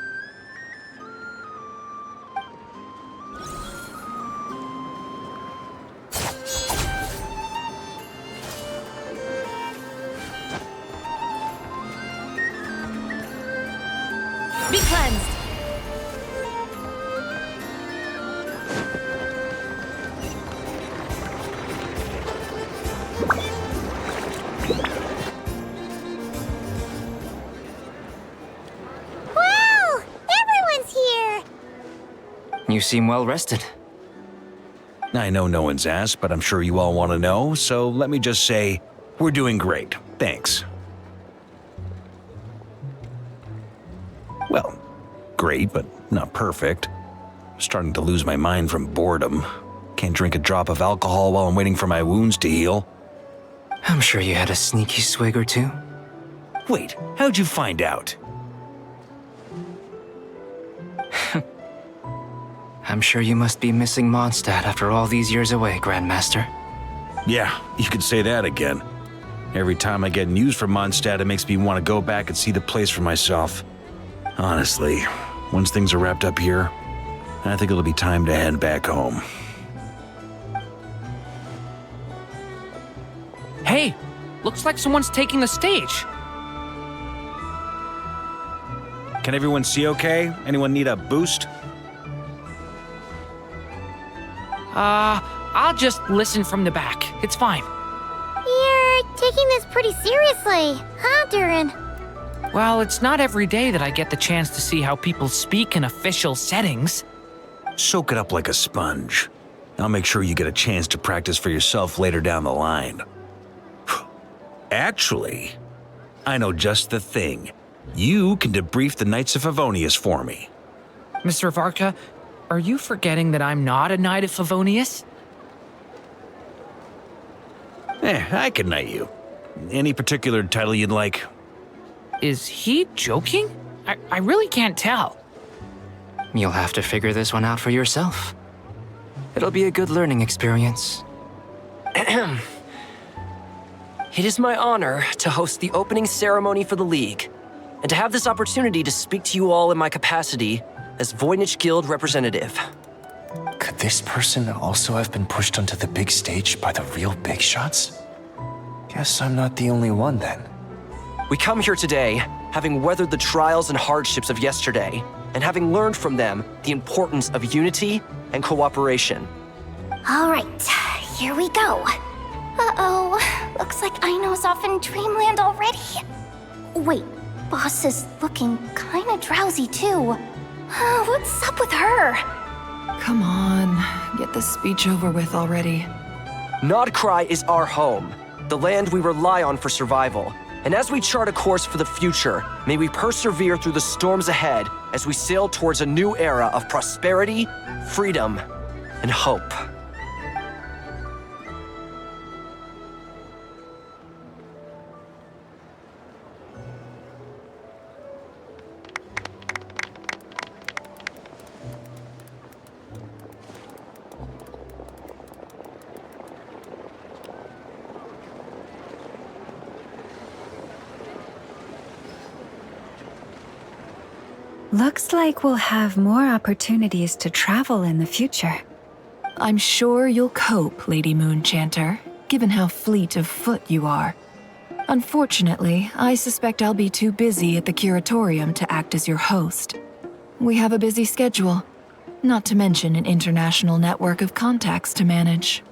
Be cleansed. Wow! Everyone's here! You seem well rested. I know no one's asked, but I'm sure you all want to know, so let me just say, we're doing great. Thanks. Well, great, but not perfect. Starting to lose my mind from boredom. Can't drink a drop of alcohol while I'm waiting for my wounds to heal. I'm sure you had a sneaky swig or two. Wait, how'd you find out? I'm sure you must be missing Mondstadt after all these years away, Grandmaster. Yeah, you could say that again. Every time I get news from Mondstadt, it makes me want to go back and see the place for myself. Honestly, once things are wrapped up here, I think it'll be time to head back home. Hey, looks like someone's taking the stage. Can everyone see okay? Anyone need a boost? I'll just listen from the back. It's fine. You're taking this pretty seriously, huh, Durin? Well, it's not every day that I get the chance to see how people speak in official settings. Soak it up like a sponge. I'll make sure you get a chance to practice for yourself later down the line. Actually, I know just the thing. You can debrief the Knights of Favonius for me. Mr. Varka, are you forgetting that I'm not a Knight of Favonius? I can knight you. Any particular title you'd like? Is he joking? I really can't tell. You'll have to figure this one out for yourself. It'll be a good learning experience. It is my honor to host the opening ceremony for the League, and to have this opportunity to speak to you all in my capacity as Voynich Guild representative. Could this person also have been pushed onto the big stage by the real big shots? Guess I'm not the only one then. We come here today, having weathered the trials and hardships of yesterday, and having learned from them the importance of unity and cooperation. All right, here we go. Uh-oh, looks like Aino's off in Dreamland already. Wait, Boss is looking kinda drowsy too. What's up with her? Come on, get this speech over with already. Nodcry is our home, the land we rely on for survival. And as we chart a course for the future, may we persevere through the storms ahead as we sail towards a new era of prosperity, freedom, and hope. Looks like we'll have more opportunities to travel in the future. I'm sure you'll cope, Lady Moonchanter, given how fleet of foot you are. Unfortunately, I suspect I'll be too busy at the Curatorium to act as your host. We have a busy schedule, not to mention an international network of contacts to manage.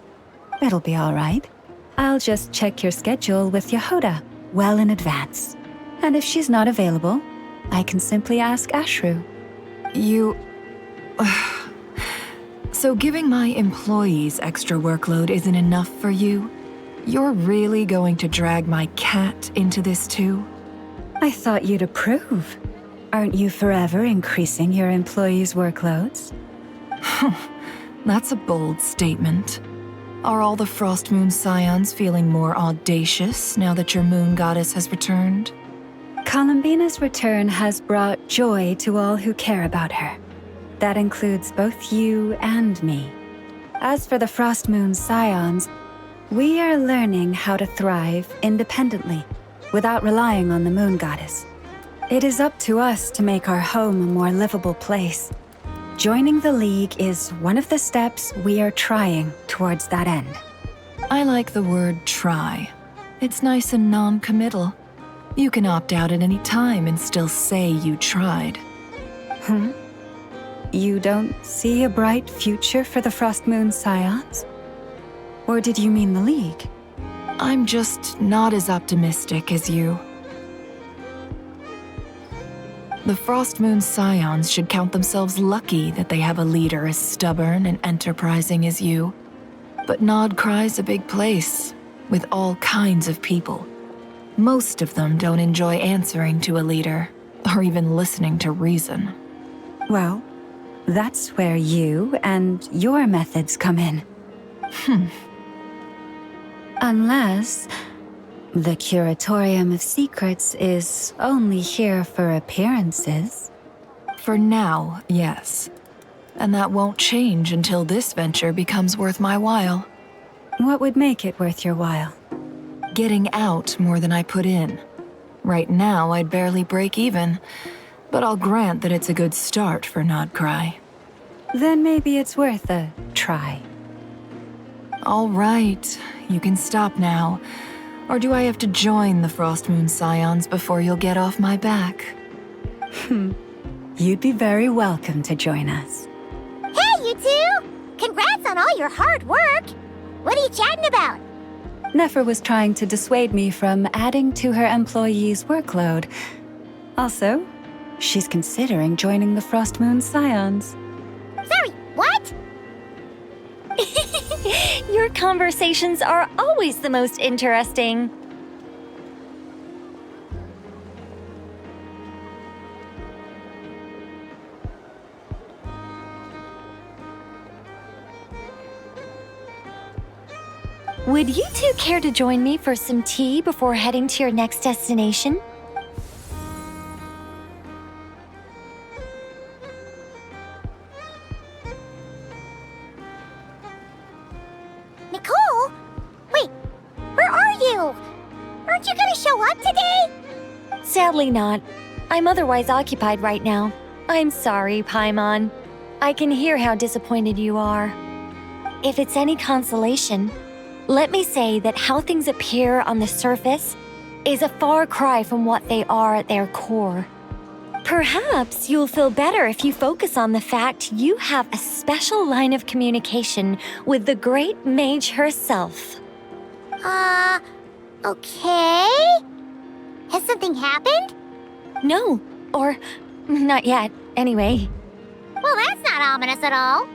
It'll be all right. I'll just check your schedule with Yehoda well in advance. And if she's not available, I can simply ask Ashru. You... So giving my employees extra workload isn't enough for you? You're really going to drag my cat into this too? I thought you'd approve. Aren't you forever increasing your employees' workloads? That's a bold statement. Are all the Frost Moon Scions feeling more audacious now that your moon goddess has returned? Columbina's return has brought joy to all who care about her. That includes both you and me. As for the Frost Moon Scions, we are learning how to thrive independently, without relying on the moon goddess. It is up to us to make our home a more livable place. Joining the League is one of the steps we are trying towards that end. I like the word try. It's nice and non-committal. You can opt out at any time and still say you tried. You don't see a bright future for the Frost Moon Scions? Or did you mean the League? I'm just not as optimistic as you. The Frost Moon Scions should count themselves lucky that they have a leader as stubborn and enterprising as you. But Nodcry's a big place, with all kinds of people. Most of them don't enjoy answering to a leader, or even listening to reason. Well, that's where you and your methods come in. Unless the Curatorium of Secrets is only here for appearances. For now, yes. And that won't change until this venture becomes worth my while. What would make it worth your while? Getting out more than I put in. Right now, I'd barely break even, but I'll grant that it's a good start for Nodcry. Then maybe it's worth a try. All right, you can stop now. Or do I have to join the Frost Moon Scions before you'll get off my back? You'd be very welcome to join us. Hey, you two! Congrats on all your hard work! What are you chatting about? Nefer was trying to dissuade me from adding to her employees' workload. Also, she's considering joining the Frost Moon Scions. Sorry, what? Your conversations are always the most interesting. Would you two care to join me for some tea before heading to your next destination? Nicole? Wait, where are you? Aren't you gonna show up today? Sadly not. I'm otherwise occupied right now. I'm sorry, Paimon. I can hear how disappointed you are. If it's any consolation, let me say that how things appear on the surface is a far cry from what they are at their core. Perhaps you'll feel better if you focus on the fact you have a special line of communication with the great mage herself. Okay? Has something happened? No, or not yet, anyway. Well, that's not ominous at all.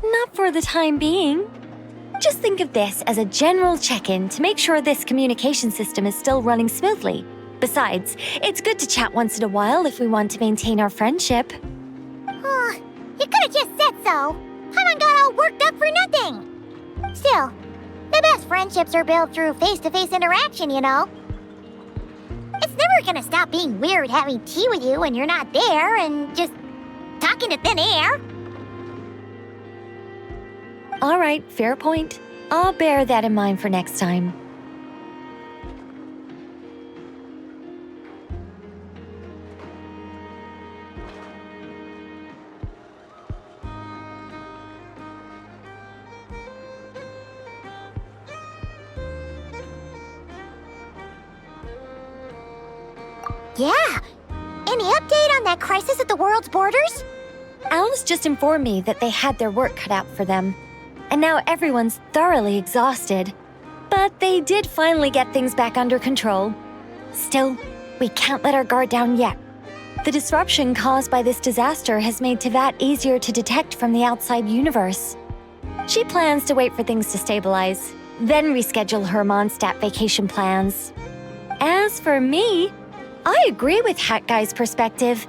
Not for the time being. Just think of this as a general check-in to make sure this communication system is still running smoothly. Besides, it's good to chat once in a while if we want to maintain our friendship. You could have just said so. Paimon got all worked up for nothing. Still, the best friendships are built through face-to-face interaction, you know. It's never gonna stop being weird having tea with you when you're not there and just talking to thin air. All right, fair point. I'll bear that in mind for next time. Yeah. Any update on that crisis at the world's borders? Alice just informed me that they had their work cut out for them. And now everyone's thoroughly exhausted. But they did finally get things back under control. Still, we can't let our guard down yet. The disruption caused by this disaster has made Teyvat easier to detect from the outside universe. She plans to wait for things to stabilize, then reschedule her Mondstadt vacation plans. As for me, I agree with Hat Guy's perspective.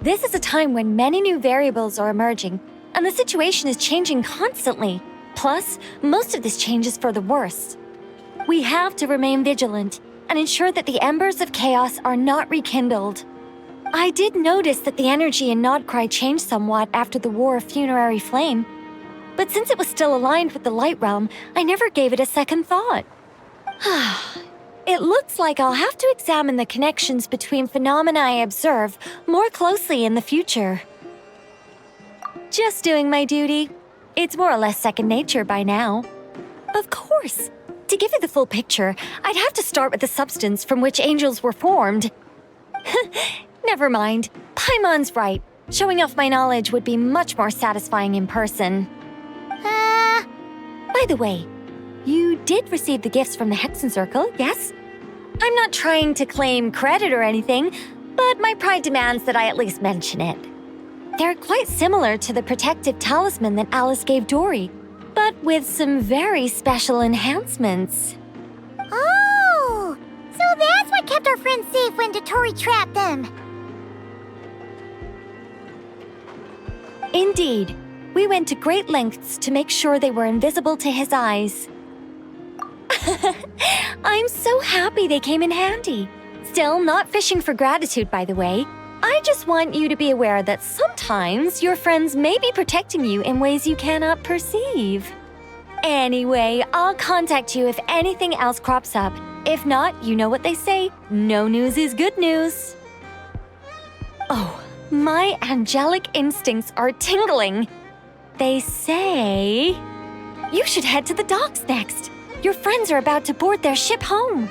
This is a time when many new variables are emerging, and the situation is changing constantly. Plus, most of this change is for the worse. We have to remain vigilant and ensure that the embers of chaos are not rekindled. I did notice that the energy in Nodcry changed somewhat after the War of Funerary Flame, but since it was still aligned with the Light Realm, I never gave it a second thought. It looks like I'll have to examine the connections between phenomena I observe more closely in the future. Just doing my duty. It's more or less second nature by now. Of course. To give you the full picture, I'd have to start with the substance from which angels were formed. Never mind. Paimon's right. Showing off my knowledge would be much more satisfying in person. By the way, you did receive the gifts from the Hexen Circle, yes? I'm not trying to claim credit or anything, but my pride demands that I at least mention it. They're quite similar to the protective talisman that Alice gave Dory, but with some very special enhancements. Oh, so that's what kept our friends safe when Dotori trapped them. Indeed. We went to great lengths to make sure they were invisible to his eyes. I'm so happy they came in handy. Still, not fishing for gratitude, by the way. I just want you to be aware that sometimes your friends may be protecting you in ways you cannot perceive. Anyway, I'll contact you if anything else crops up. If not, you know what they say, no news is good news. Oh, my angelic instincts are tingling. They say you should head to the docks next. Your friends are about to board their ship home.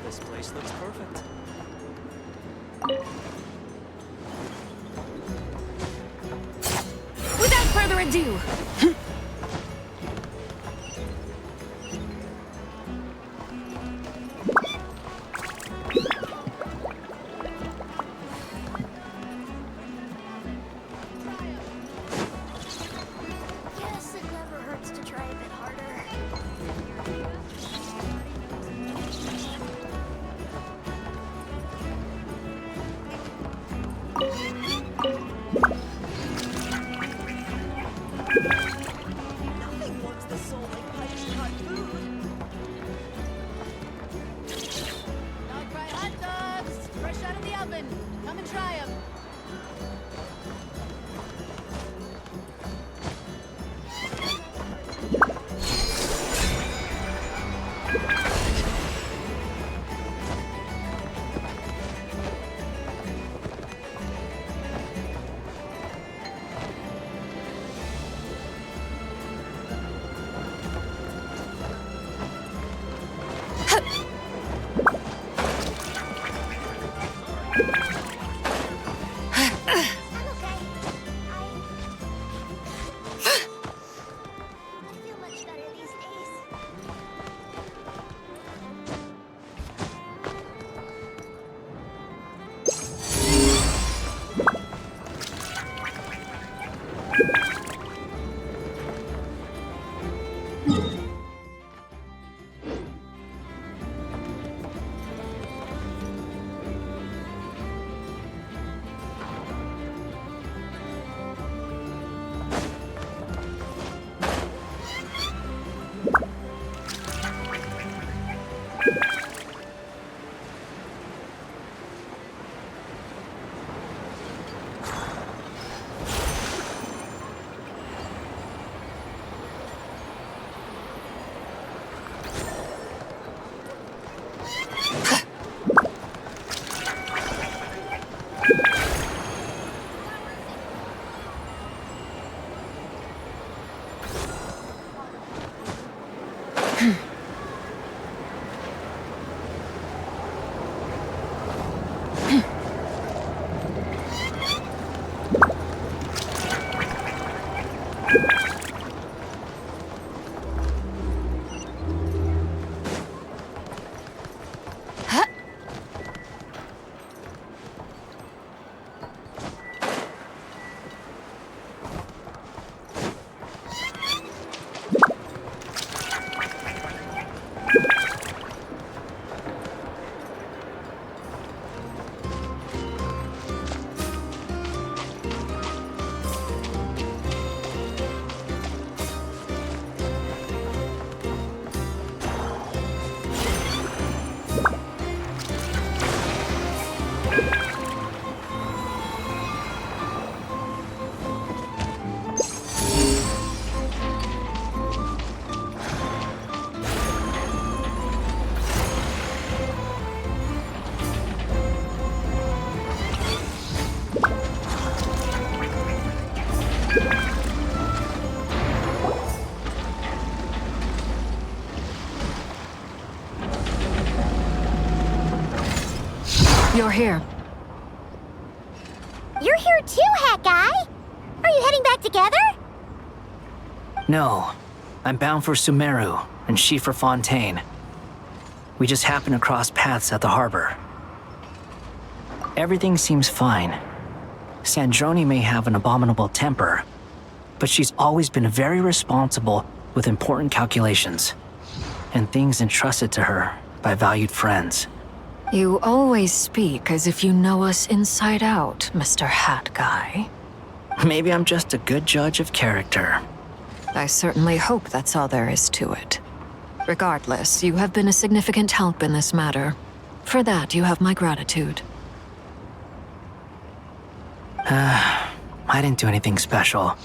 This place looks perfect. Without further ado, Guess it never hurts to try a bit harder. Nothing warms the soul like pipes hot food. Not cry hot dogs! Fresh out of the oven. Come and try them. You're here. You're here too, Hat Guy! Are you heading back together? No, I'm bound for Sumeru, and she for Fontaine. We just happened to cross paths at the harbor. Everything seems fine. Sandrone may have an abominable temper, but she's always been very responsible with important calculations, and things entrusted to her by valued friends. You always speak as if you know us inside out, Mr. Hat Guy. Maybe I'm just a good judge of character. I certainly hope that's all there is to it. Regardless, you have been a significant help in this matter. For that, you have my gratitude. I didn't do anything special.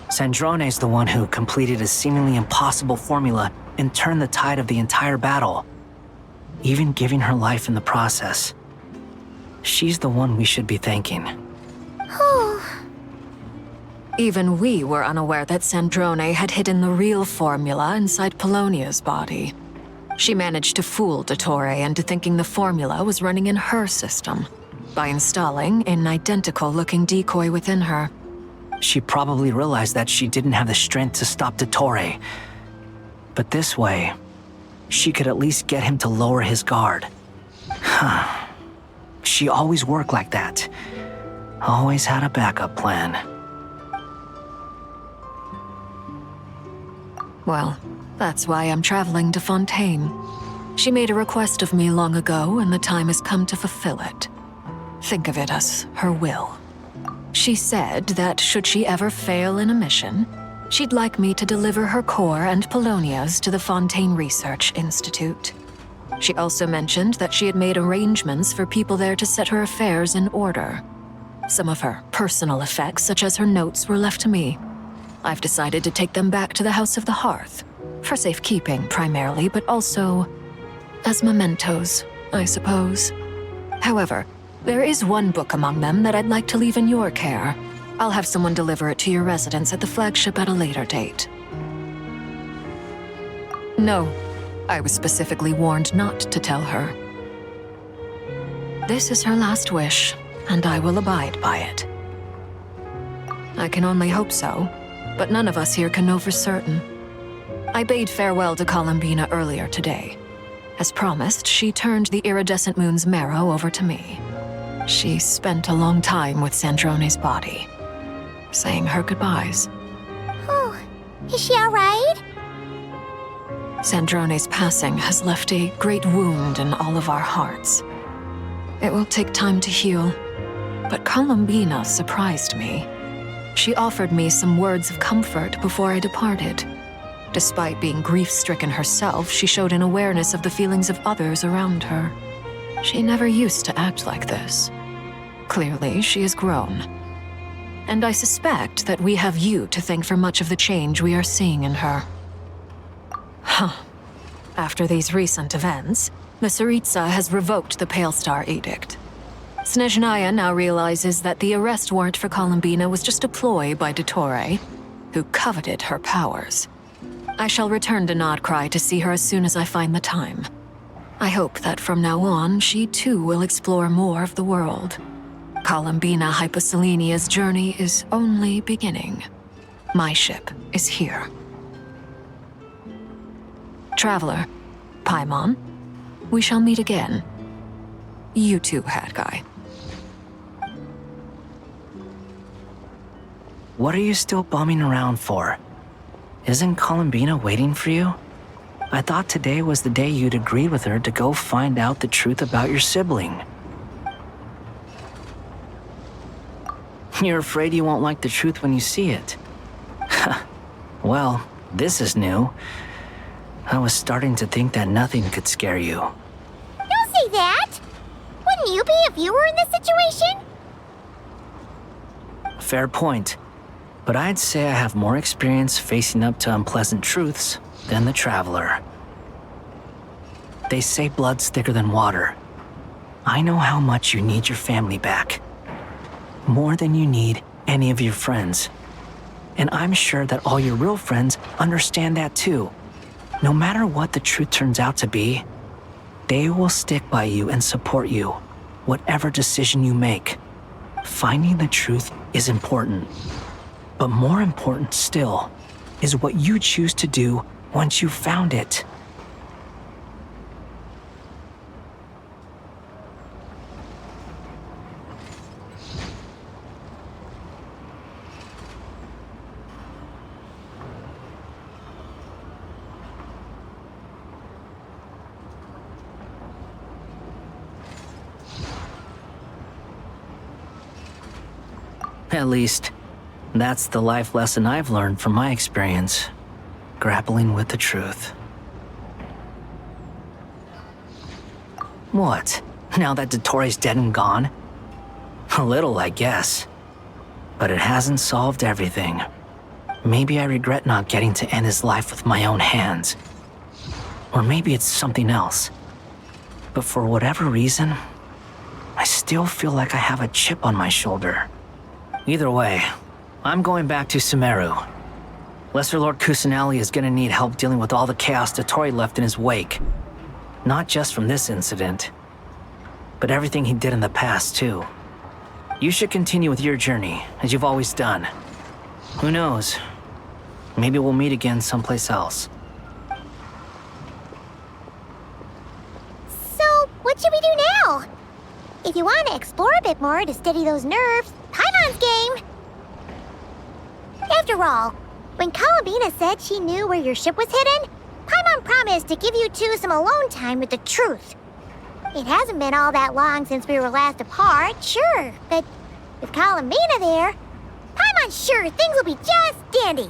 Sandrone's the one who completed a seemingly impossible formula and turned the tide of the entire battle, even giving her life in the process. She's the one we should be thanking. Even we were unaware that Sandrone had hidden the real formula inside Polonia's body. She managed to fool Dottore into thinking the formula was running in her system by installing an identical-looking decoy within her. She probably realized that she didn't have the strength to stop Dottore. But this way, she could at least get him to lower his guard. She always worked like that. Always had a backup plan. Well, that's why I'm traveling to Fontaine. She made a request of me long ago, and the time has come to fulfill it. Think of it as her will. She said that should she ever fail in a mission, she'd like me to deliver her core and Polonia's to the Fontaine Research Institute. She also mentioned that she had made arrangements for people there to set her affairs in order. Some of her personal effects, such as her notes, were left to me. I've decided to take them back to the House of the Hearth, for safekeeping primarily, but also as mementos, I suppose. However, there is one book among them that I'd like to leave in your care. I'll have someone deliver it to your residence at the flagship at a later date. No, I was specifically warned not to tell her. This is her last wish, and I will abide by it. I can only hope so, but none of us here can know for certain. I bade farewell to Columbina earlier today. As promised, she turned the iridescent moon's marrow over to me. She spent a long time with Sandrone's body, saying her goodbyes. Oh, is she all right? Sandrone's passing has left a great wound in all of our hearts. It will take time to heal, but Columbina surprised me. She offered me some words of comfort before I departed. Despite being grief-stricken herself, she showed an awareness of the feelings of others around her. She never used to act like this. Clearly, she has grown. And I suspect that we have you to thank for much of the change we are seeing in her. After these recent events, the Tsaritsa has revoked the Pale Star Edict. Snezhnaya now realizes that the arrest warrant for Columbina was just a ploy by Dottore, who coveted her powers. I shall return to Nodcry to see her as soon as I find the time. I hope that from now on, she too will explore more of the world. Columbina Hyposelenia's journey is only beginning. My ship is here. Traveler, Paimon, we shall meet again. You too, Hat Guy. What are you still bumming around for? Isn't Columbina waiting for you? I thought today was the day you'd agreed with her to go find out the truth about your sibling. You're afraid you won't like the truth when you see it. Well, this is new. I was starting to think that nothing could scare you. Don't say that! Wouldn't you be if you were in this situation? Fair point. But I'd say I have more experience facing up to unpleasant truths than the Traveler. They say blood's thicker than water. I know how much you need your family back. More than you need any of your friends. And I'm sure that all your real friends understand that too. No matter what the truth turns out to be, they will stick by you and support you, whatever decision you make. Finding the truth is important. But more important still is what you choose to do once you've found it. At least, that's the life lesson I've learned from my experience. grappling with the truth. What? Now that Dottoro's dead and gone? A little, I guess. But it hasn't solved everything. Maybe I regret not getting to end his life with my own hands. Or maybe it's something else. But for whatever reason, I still feel like I have a chip on my shoulder. Either way, I'm going back to Sumeru. Lesser Lord Kusanali is gonna need help dealing with all the chaos Dottori left in his wake. Not just from this incident, but everything he did in the past, too. You should continue with your journey, as you've always done. Who knows? Maybe we'll meet again someplace else. So, what should we do now? If you want to explore a bit more to steady those nerves, Paimon's game! After all, when Columbina said she knew where your ship was hidden, Paimon promised to give you two some alone time with the truth. It hasn't been all that long since we were last apart, sure, but with Columbina there, Paimon's sure things will be just dandy.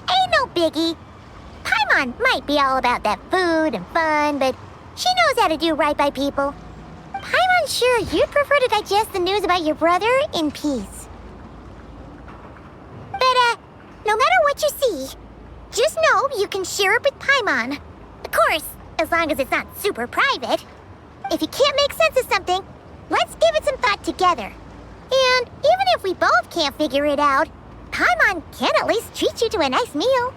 Ain't no biggie. Paimon might be all about that food and fun, but she knows how to do right by people. Paimon's sure you'd prefer to digest the news about your brother in peace. But, no matter what you see, just know you can share it with Paimon. Of course, as long as it's not super private. If you can't make sense of something, let's give it some thought together. And even if we both can't figure it out, Paimon can at least treat you to a nice meal.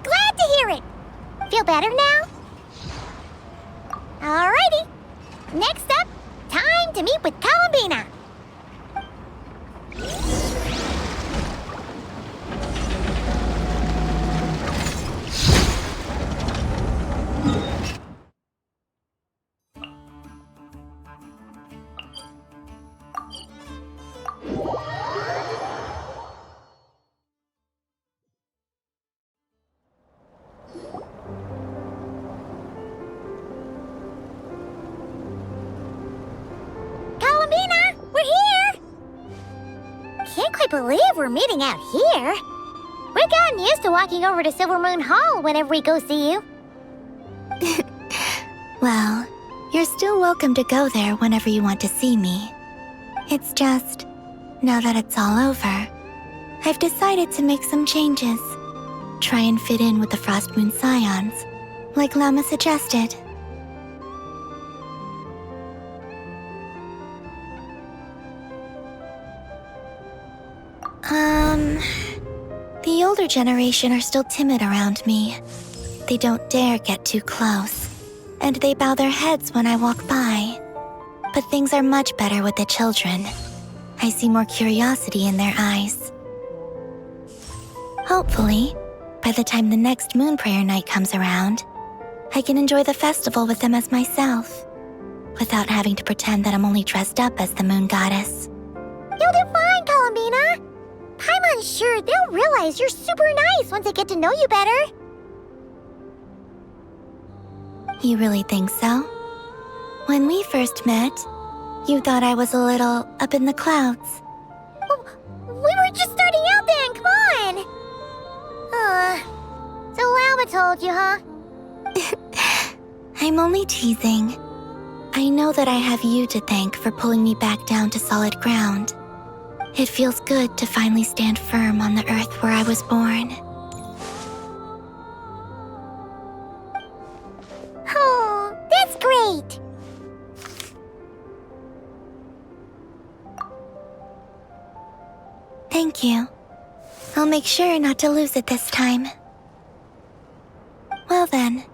Glad to hear it. Feel better now? Alrighty. Next up, time to meet with Columbina. Columbina, we're here! Can't quite believe we're meeting out here. We've gotten used to walking over to Silver Moon Hall whenever we go see you. Well, you're still welcome to go there whenever you want to see me. It's just, now that it's all over, I've decided to make some changes. Try and fit in with the Frost Moon Scions, like Lama suggested. The older generation are still timid around me. They don't dare get too close, and they bow their heads when I walk by. But things are much better with the children. I see more curiosity in their eyes. Hopefully, by the time the next moon prayer night comes around, I can enjoy the festival with them as myself, without having to pretend that I'm only dressed up as the moon goddess. You'll do fine, Columbina. Paimon's sure they'll realize you're super nice once they get to know you better. You really think so? When we first met, you thought I was a little up in the clouds. We were just starting out then, come on! So Alma told you, huh? I'm only teasing. I know that I have you to thank for pulling me back down to solid ground. It feels good to finally stand firm on the earth where I was born. Oh, that's great! Thank you. I'll make sure not to lose it this time. Well then,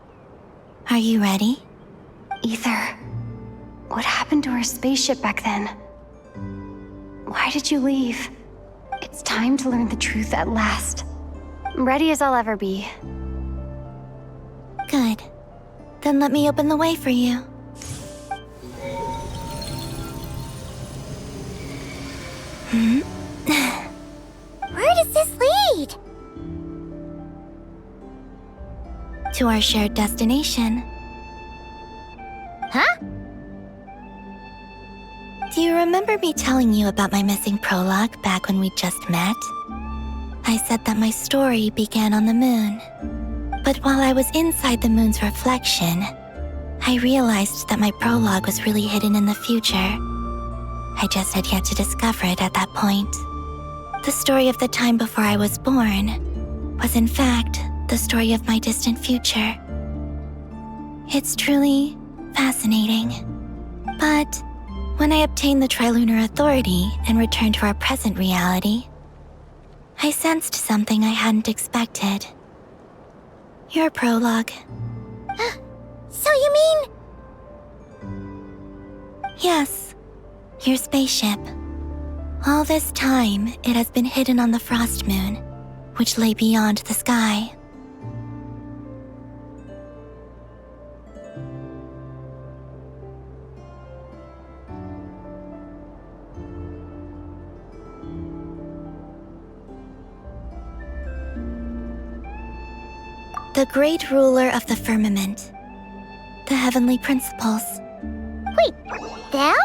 are you ready? Ether, what happened to our spaceship back then? Why did you leave? It's time to learn the truth at last. Ready as I'll ever be. Good. Then let me open the way for you. Where does this lead? To our shared destination. Huh? Do you remember me telling you about my missing prologue back when we just met? I said that my story began on the moon. But while I was inside the moon's reflection, I realized that my prologue was really hidden in the future. I just had yet to discover it at that point. The story of the time before I was born was in fact the story of my distant future. It's truly fascinating. But when I obtained the Trilunar Authority and returned to our present reality, I sensed something I hadn't expected. Your prologue. So you mean... Yes, your spaceship. All this time, it has been hidden on the Frost Moon, which lay beyond the sky. The great ruler of the firmament. The heavenly principles. Wait, them?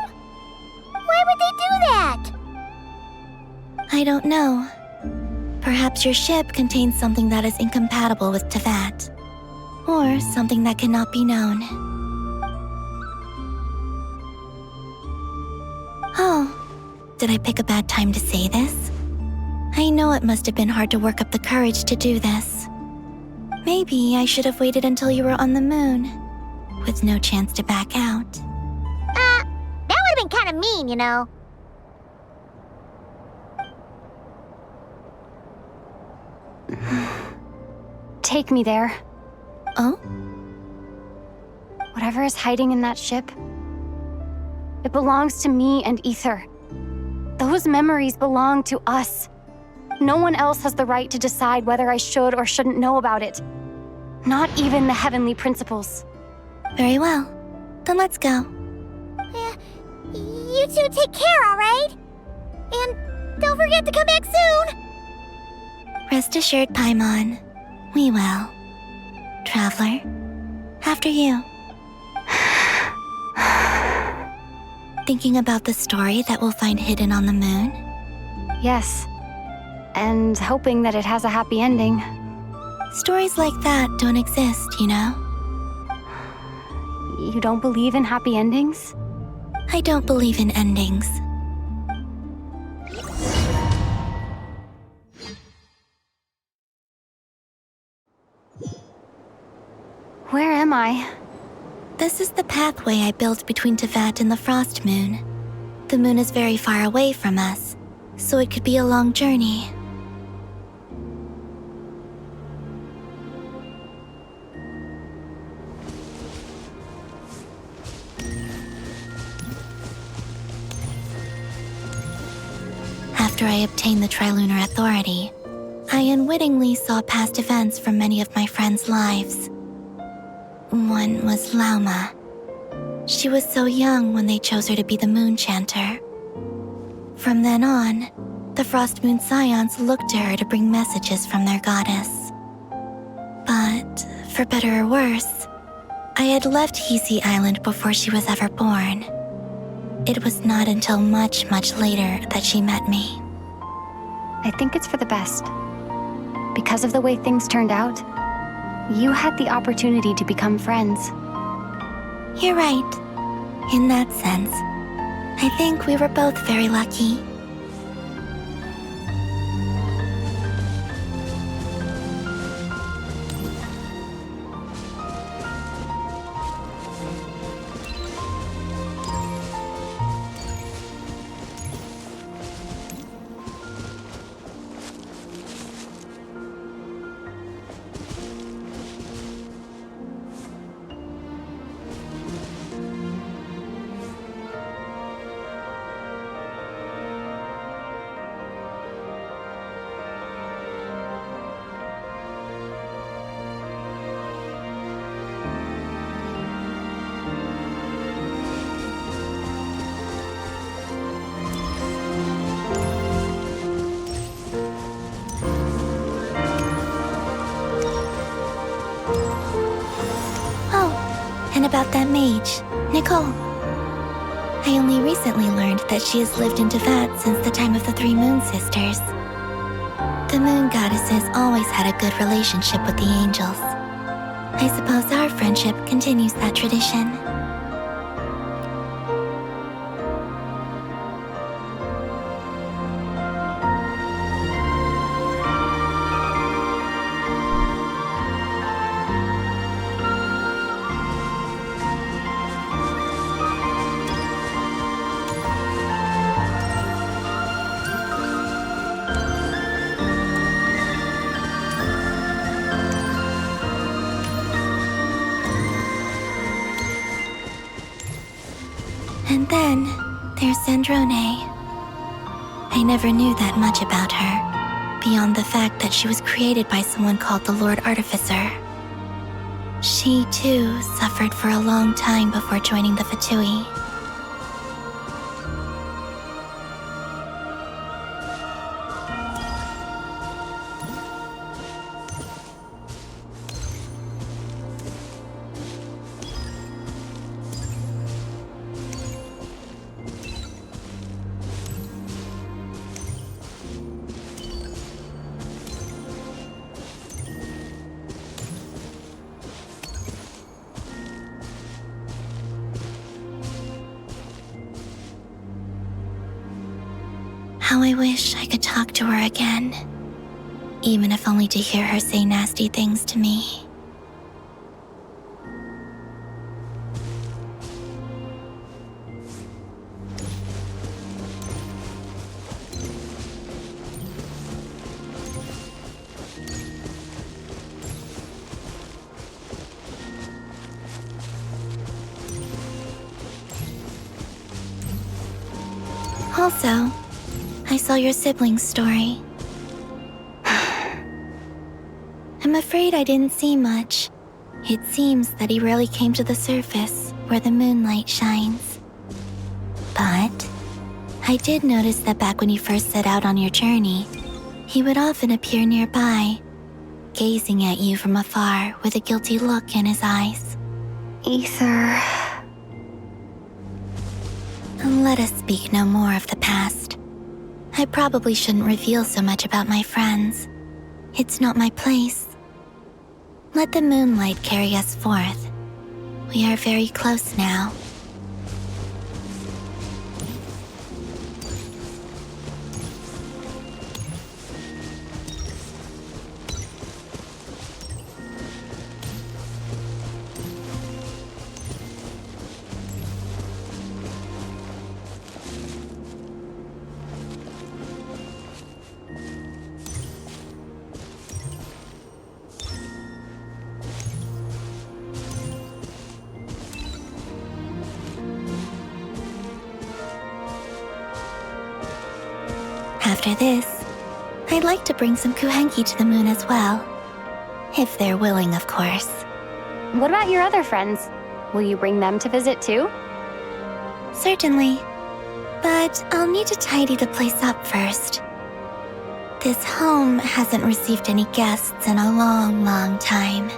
Why would they do that? I don't know. Perhaps your ship contains something that is incompatible with Tevat. Or something that cannot be known. Oh, did I pick a bad time to say this? I know it must have been hard to work up the courage to do this. Maybe I should have waited until you were on the moon, with no chance to back out. That would've been kinda mean, you know. Take me there. Oh? Whatever is hiding in that ship, it belongs to me and Ether. Those memories belong to us. No one else has the right to decide whether I should or shouldn't know about it. Not even the heavenly principles. Very well. Then let's go. You two take care, alright? And don't forget to come back soon! Rest assured, Paimon. We will. Traveler, after you. Thinking about the story that we'll find hidden on the moon? Yes. And hoping that it has a happy ending. Stories like that don't exist, you know? You don't believe in happy endings? I don't believe in endings. Where am I? This is the pathway I built between Tevat and the Frost Moon. The moon is very far away from us, so it could be a long journey. After I obtained the Trilunar Authority, I unwittingly saw past events from many of my friends' lives. One was Lauma. She was so young when they chose her to be the Moon Chanter. From then on, the Frost Moon Scions looked to her to bring messages from their goddess. But, for better or worse, I had left Hisi Island before she was ever born. It was not until much, much later that she met me. I think it's for the best. Because of the way things turned out, you had the opportunity to become friends. You're right. In that sense, I think we were both very lucky. that mage, Nicole. I only recently learned that she has lived in Teyvat since the time of the Three Moon Sisters. The moon goddesses always had a good relationship with the angels. I suppose our friendship continues that tradition. And then there's Sandrone. I never knew that much about her, beyond the fact that she was created by someone called the Lord Artificer. She, too, suffered for a long time before joining the Fatui. How I wish I could talk to her again, even if only to hear her say nasty things to me. Also, I saw your sibling's story. I'm afraid I didn't see much. It seems that he rarely came to the surface where the moonlight shines. But I did notice that back when you first set out on your journey, he would often appear nearby, gazing at you from afar with a guilty look in his eyes. Ether. Let us speak no more of the past. I probably shouldn't reveal so much about my friends. It's not my place. Let the moonlight carry us forth. We are very close now. After this, I'd like to bring some kuhenki to the moon as well. If they're willing, of course. What about your other friends? Will you bring them to visit too? Certainly. But I'll need to tidy the place up first. This home hasn't received any guests in a long, long time.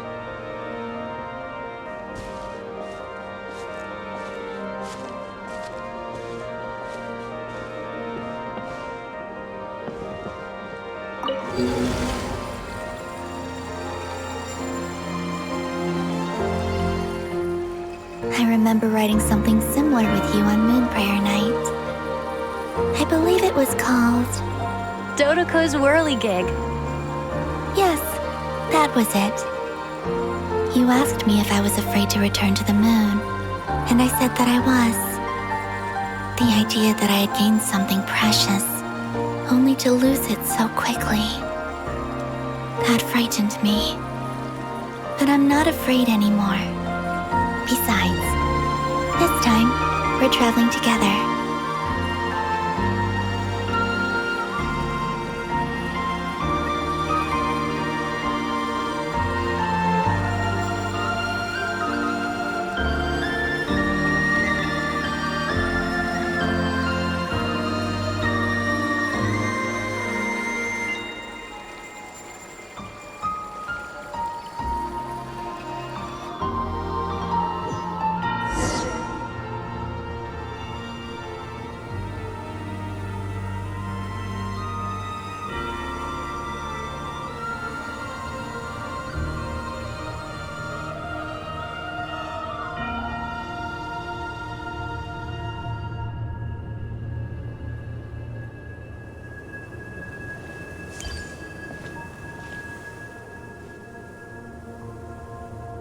I remember writing something similar with you on Moon Prayer Night. I believe it was called Dodoko's Whirligig. Yes, that was it. You asked me if I was afraid to return to the moon, and I said that I was. The idea that I had gained something precious, only to lose it so quickly. That frightened me. But I'm not afraid anymore. Besides, this time, we're traveling together.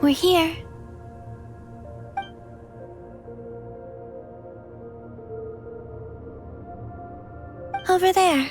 We're here. Over there.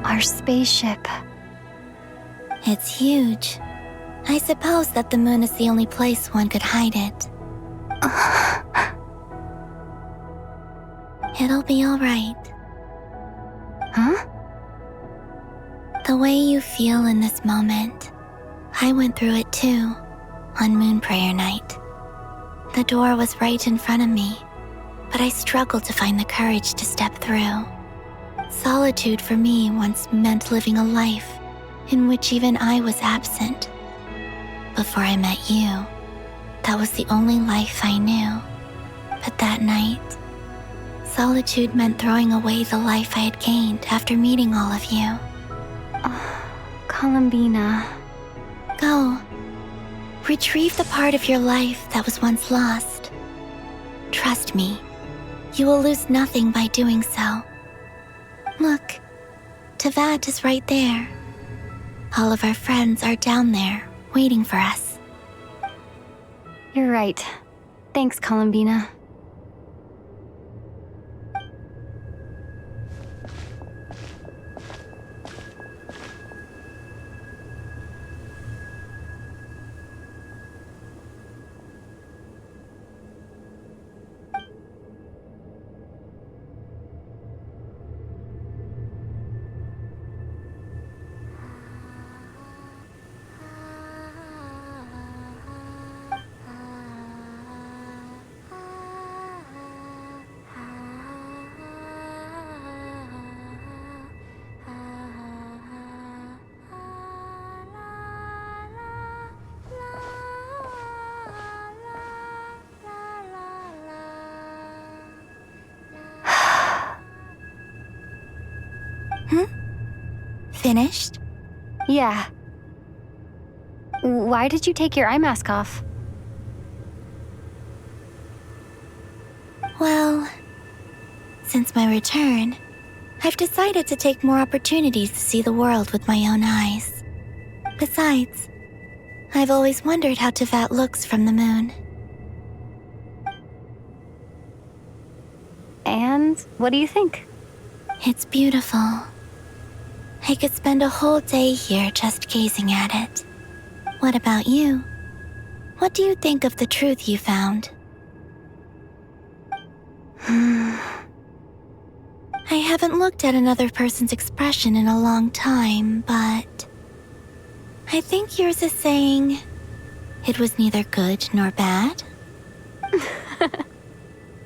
Our spaceship. It's huge. I suppose that the moon is the only place one could hide it. It'll be all right. Huh? The way you feel in this moment, I went through it too, on Moon Prayer Night. The door was right in front of me, but I struggled to find the courage to step through. Solitude for me once meant living a life in which even I was absent. Before I met you, that was the only life I knew. But that night, solitude meant throwing away the life I had gained after meeting all of you. Columbina. Go. Retrieve the part of your life that was once lost. Trust me, you will lose nothing by doing so. Look, Tevat is right there. All of our friends are down there, waiting for us. You're right. Thanks, Columbina. Finished? Yeah. Why did you take your eye mask off? Well, since my return, I've decided to take more opportunities to see the world with my own eyes. Besides, I've always wondered how Tevat looks from the moon. And what do you think? It's beautiful. I could spend a whole day here just gazing at it. What about you? What do you think of the truth you found? I haven't looked at another person's expression in a long time, but I think yours is saying it was neither good nor bad.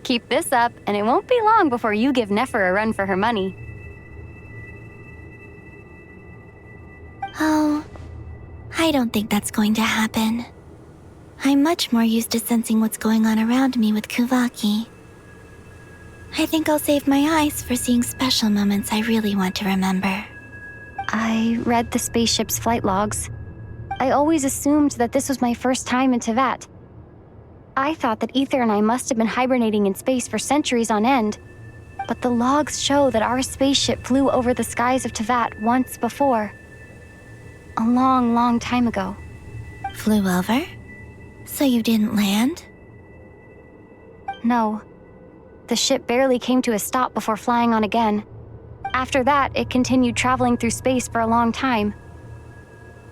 Keep this up, and it won't be long before you give Nefer a run for her money. Oh, I don't think that's going to happen. I'm much more used to sensing what's going on around me with Kuvaki. I think I'll save my eyes for seeing special moments I really want to remember. I read the spaceship's flight logs. I always assumed that this was my first time in Tevat. I thought that Ether and I must have been hibernating in space for centuries on end, but the logs show that our spaceship flew over the skies of Tevat once before. A long, long time ago. Flew over? So you didn't land? No. The ship barely came to a stop before flying on again. After that, it continued traveling through space for a long time.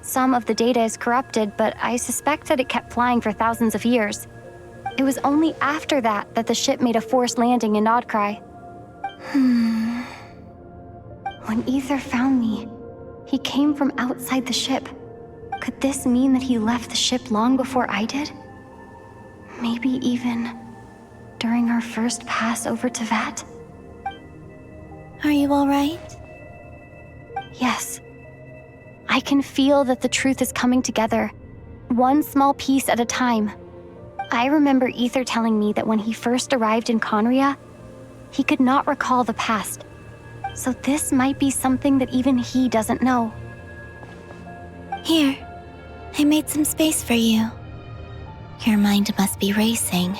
Some of the data is corrupted, but I suspect that it kept flying for thousands of years. It was only after that that the ship made a forced landing in Nodcry. When Ether found me, he came from outside the ship. Could this mean that he left the ship long before I did? Maybe even during our first pass over to Vat? Are you all right? Yes. I can feel that the truth is coming together, one small piece at a time. I remember Ether telling me that when he first arrived in Conria, he could not recall the past. So this might be something that even he doesn't know. Here, I made some space for you. Your mind must be racing,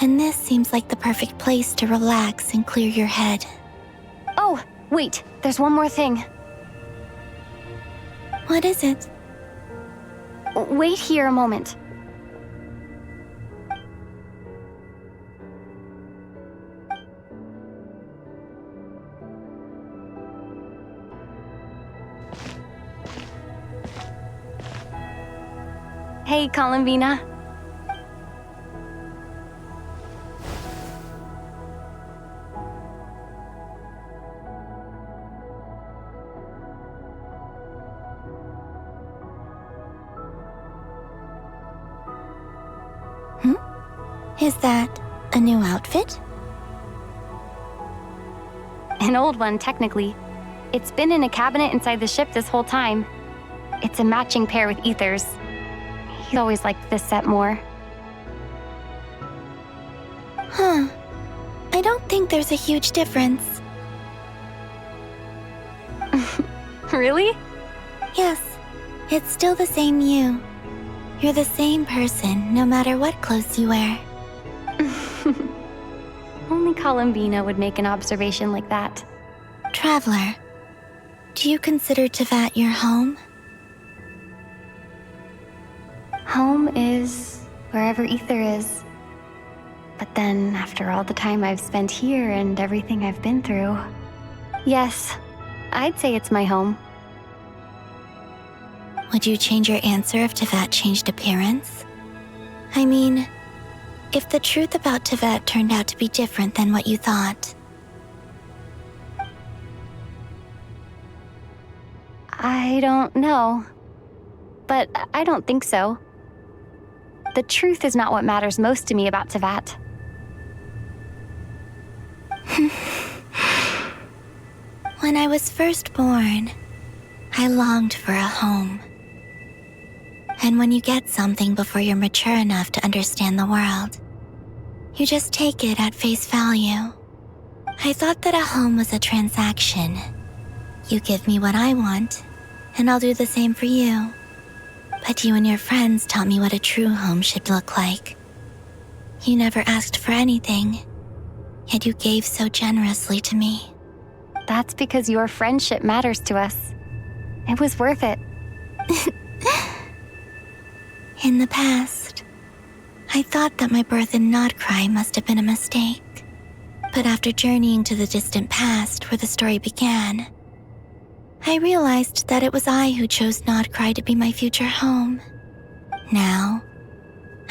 and this seems like the perfect place to relax and clear your head. Oh, wait, there's one more thing. What is it? Wait here a moment. Hey, Columbina. Is that a new outfit? An old one, technically. It's been in a cabinet inside the ship this whole time. It's a matching pair with Ether's. He's always liked this set more. Huh. I don't think there's a huge difference. Really? Yes. It's still the same you. You're the same person, no matter what clothes you wear. Only Columbina would make an observation like that. Traveler, do you consider Tevat your home? Home is wherever Ether is. But then, after all the time I've spent here and everything I've been through, yes, I'd say it's my home. Would you change your answer if Tevat changed appearance? I mean, if the truth about Tevat turned out to be different than what you thought. I don't know. But I don't think so. The truth is not what matters most to me about Tevat. When I was first born, I longed for a home. And when you get something before you're mature enough to understand the world, you just take it at face value. I thought that a home was a transaction. You give me what I want, and I'll do the same for you. But you and your friends taught me what a true home should look like. You never asked for anything, yet you gave so generously to me. That's because your friendship matters to us. It was worth it. In the past, I thought that my birth in Nodcry must have been a mistake. But after journeying to the distant past where the story began, I realized that it was I who chose Nodcry to be my future home. Now,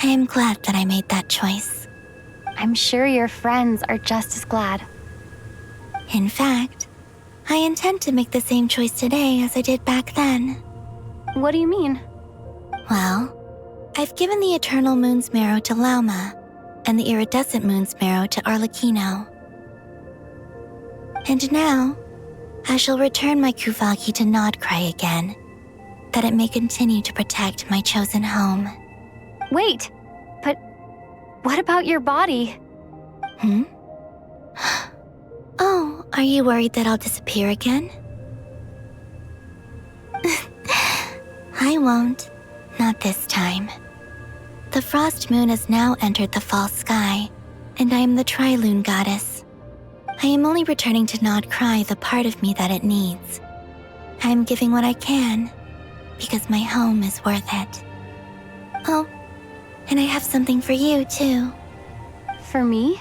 I am glad that I made that choice. I'm sure your friends are just as glad. In fact, I intend to make the same choice today as I did back then. What do you mean? Well, I've given the Eternal Moon's Marrow to Lauma, and the Iridescent Moon's Marrow to Arlecchino. And now, I shall return my Kuvagi to Nodcry again, that it may continue to protect my chosen home. Wait, but what about your body? Oh, are you worried that I'll disappear again? I won't. Not this time. The Frost Moon has now entered the fall sky, and I am the Trilune Goddess. I am only returning to Nodcry the part of me that it needs. I am giving what I can, because my home is worth it. Oh, and I have something for you, too. For me?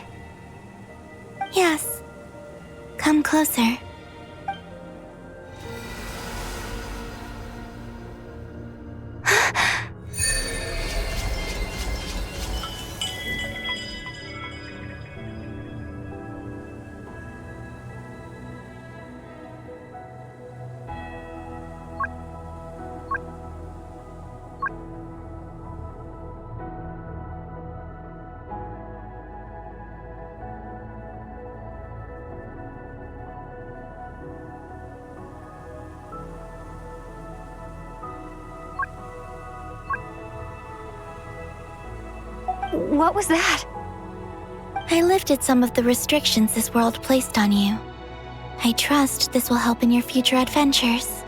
Yes. Come closer. What was that? I lifted some of the restrictions this world placed on you. I trust this will help in your future adventures.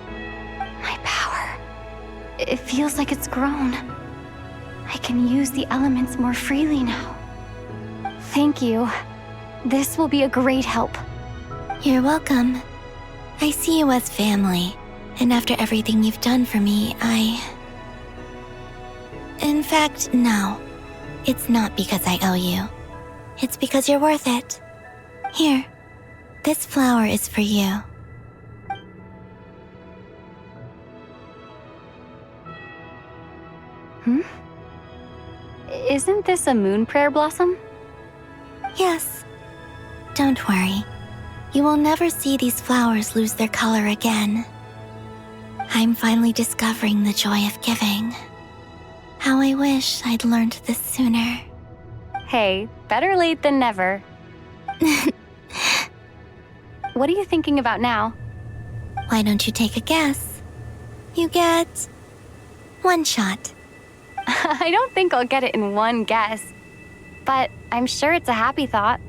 My power. It feels like it's grown. I can use the elements more freely now. Thank you. This will be a great help. You're welcome. I see you as family, and after everything you've done for me, In fact, no. It's not because I owe you. It's because you're worth it. Here, this flower is for you. Isn't this a moon prayer blossom? Yes. Don't worry. You will never see these flowers lose their color again. I'm finally discovering the joy of giving. How I wish I'd learned this sooner. Hey, better late than never. What are you thinking about now? Why don't you take a guess? You get 1 shot. I don't think I'll get it in one guess, but I'm sure it's a happy thought.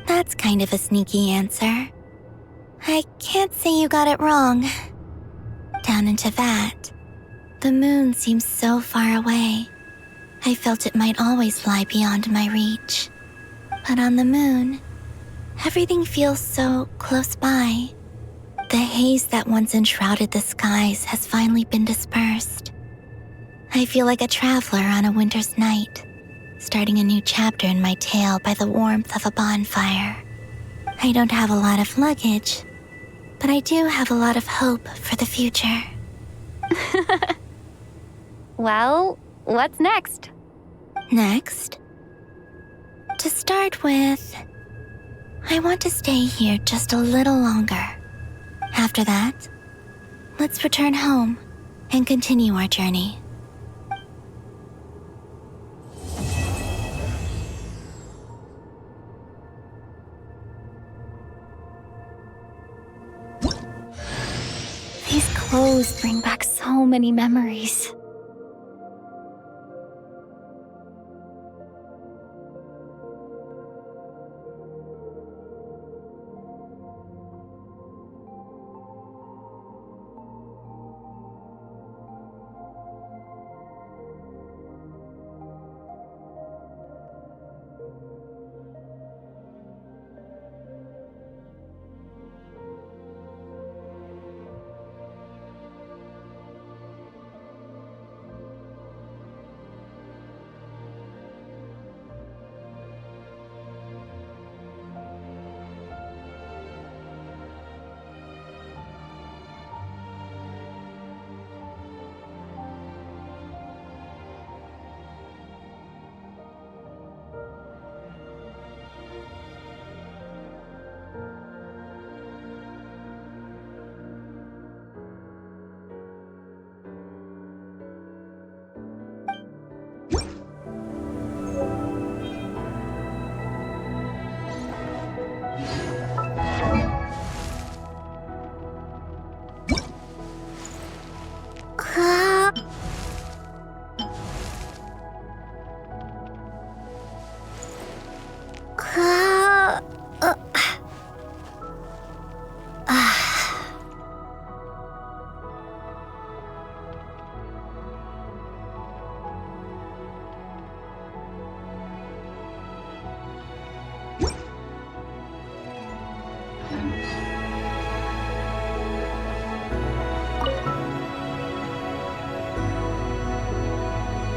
That's kind of a sneaky answer. I can't say you got it wrong. Down into that, the moon seems so far away. I felt it might always lie beyond my reach. But on the moon, everything feels so close by. The haze that once enshrouded the skies has finally been dispersed. I feel like a traveler on a winter's night, starting a new chapter in my tale by the warmth of a bonfire. I don't have a lot of luggage, but I do have a lot of hope for the future. Well, what's next? Next? To start with, I want to stay here just a little longer. After that, let's return home and continue our journey. These clothes bring back so many memories.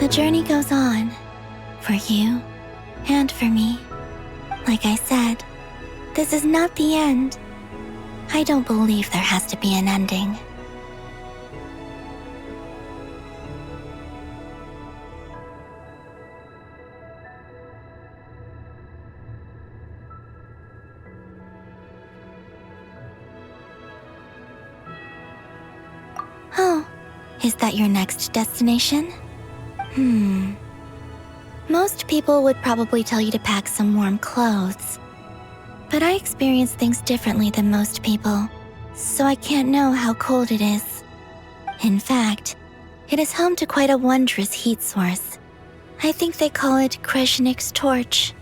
The journey goes on, for you and for me. Like I said, this is not the end. I don't believe there has to be an ending. Oh, is that your next destination? Most people would probably tell you to pack some warm clothes. But I experience things differently than most people, so I can't know how cold it is. In fact, it is home to quite a wondrous heat source. I think they call it Kreshnik's torch.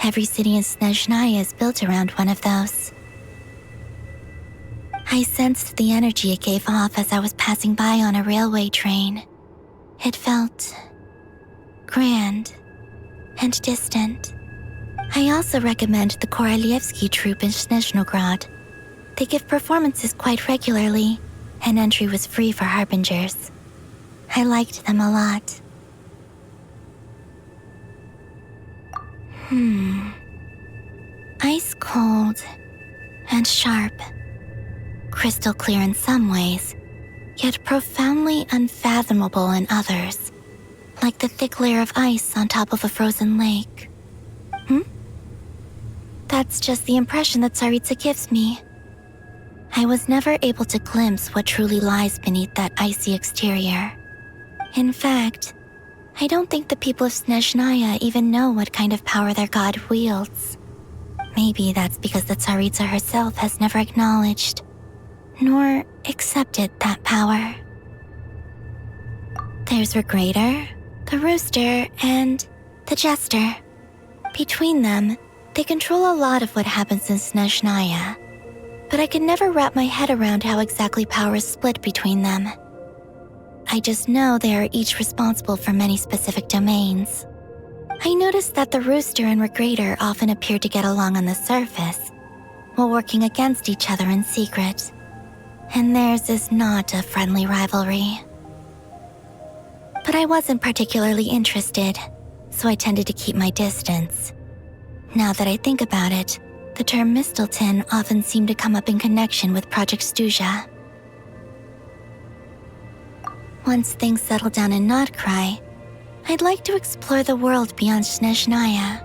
Every city in Snezhnaya is built around one of those. I sensed the energy it gave off as I was passing by on a railway train. It felt grand and distant. I also recommend the Korolievsky troupe in Snezhnograd. They give performances quite regularly, and entry was free for harbingers. I liked them a lot. Ice cold and sharp. Crystal clear in some ways, yet profoundly unfathomable in others, like the thick layer of ice on top of a frozen lake. That's just the impression that Tsaritsa gives me. I was never able to glimpse what truly lies beneath that icy exterior. In fact, I don't think the people of Snezhnaya even know what kind of power their god wields. Maybe that's because the Tsaritsa herself has never acknowledged nor accepted that power. There's Regrator, the Rooster, and the Jester. Between them, they control a lot of what happens in Snezhnaya, but I can never wrap my head around how exactly power is split between them. I just know they are each responsible for many specific domains. I noticed that the Rooster and Regrator often appear to get along on the surface, while working against each other in secret. And theirs is not a friendly rivalry. But I wasn't particularly interested, so I tended to keep my distance. Now that I think about it, the term Mistelton often seemed to come up in connection with Project Stuja. Once things settle down in Notcry, I'd like to explore the world beyond Snezhnaya.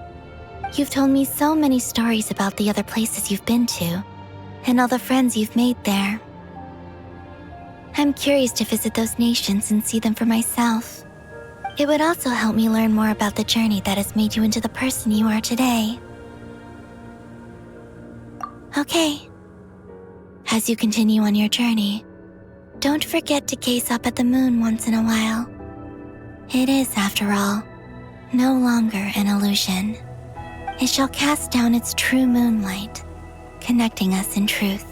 You've told me so many stories about the other places you've been to, and all the friends you've made there. I'm curious to visit those nations and see them for myself. It would also help me learn more about the journey that has made you into the person you are today. Okay. As you continue on your journey, don't forget to gaze up at the moon once in a while. It is, after all, no longer an illusion. It shall cast down its true moonlight, connecting us in truth.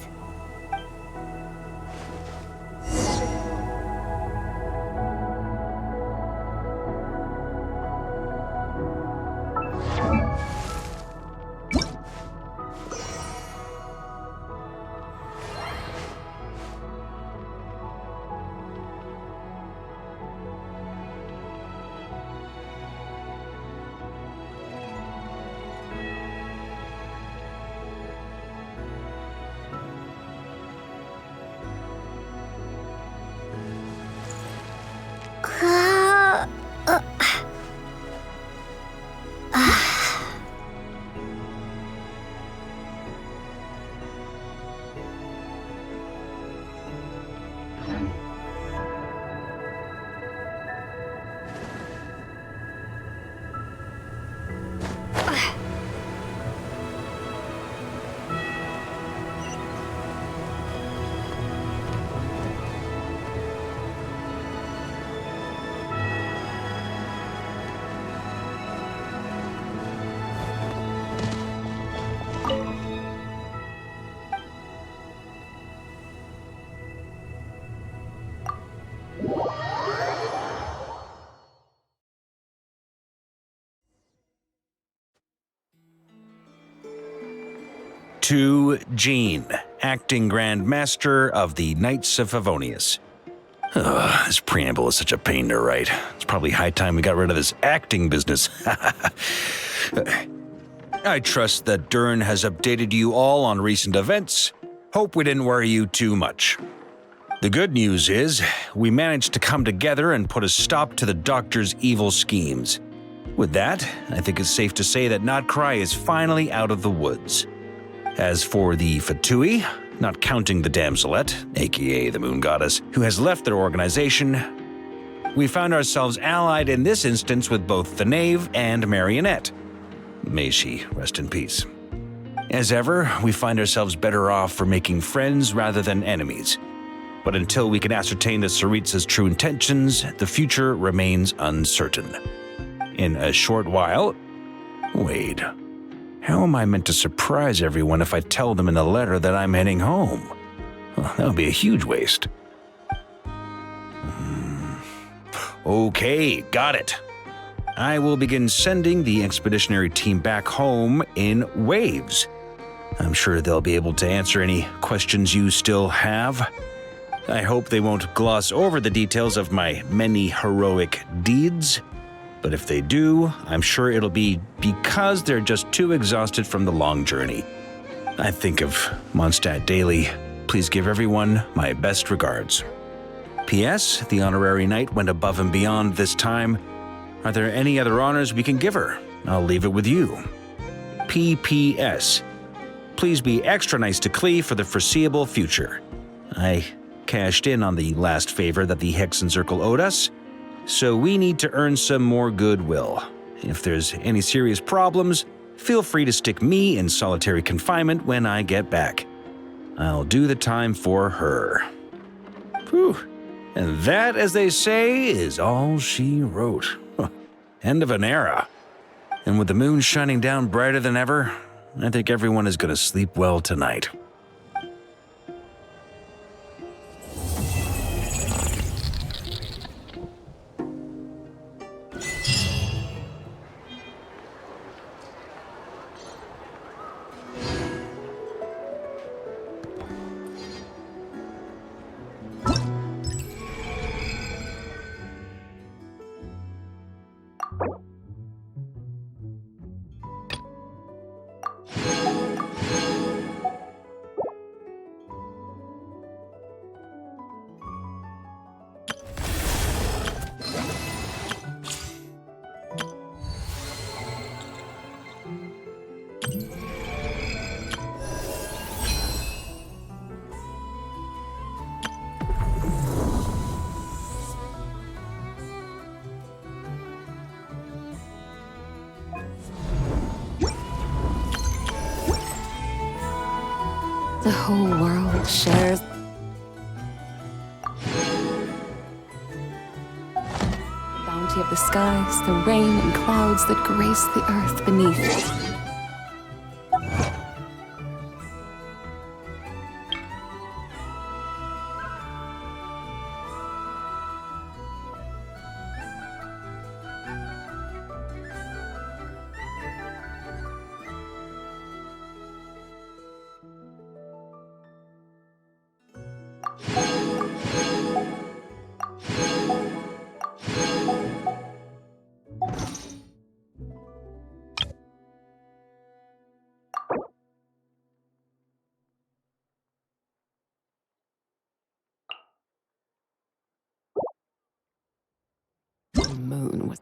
To Jean, acting Grand Master of the Knights of Favonius. This preamble is such a pain to write. It's probably high time we got rid of this acting business. I trust that Dern has updated you all on recent events. Hope we didn't worry you too much. The good news is, we managed to come together and put a stop to the Doctor's evil schemes. With that, I think it's safe to say that Notcry is finally out of the woods. As for the Fatui, not counting the Damselette, aka the Moon Goddess, who has left their organization, we found ourselves allied in this instance with both the Knave and Marionette. May she rest in peace. As ever, we find ourselves better off for making friends rather than enemies. But until we can ascertain the Tsaritsa's true intentions, the future remains uncertain. in a short while. Wait, how am I meant to surprise everyone if I tell them in the letter that I'm heading home? Well, that would be a huge waste. Okay, got it. I will begin sending the expeditionary team back home in waves. I'm sure they'll be able to answer any questions you still have. I hope they won't gloss over the details of my many heroic deeds. But if they do, I'm sure it'll be because they're just too exhausted from the long journey. I think of Mondstadt daily. Please give everyone my best regards. P.S. The honorary knight went above and beyond this time. Are there any other honors we can give her? I'll leave it with you. P.P.S. Please be extra nice to Klee for the foreseeable future. I cashed in on the last favor that the Hexen Circle owed us, so we need to earn some more goodwill. If there's any serious problems, feel free to stick me in solitary confinement when I get back. I'll do the time for her. Whew. And that, as they say, is all she wrote. End of an era. And with the moon shining down brighter than ever, I think everyone is going to sleep well tonight. The whole world shares the bounty of the skies, the rain and clouds that grace the earth beneath. The moon was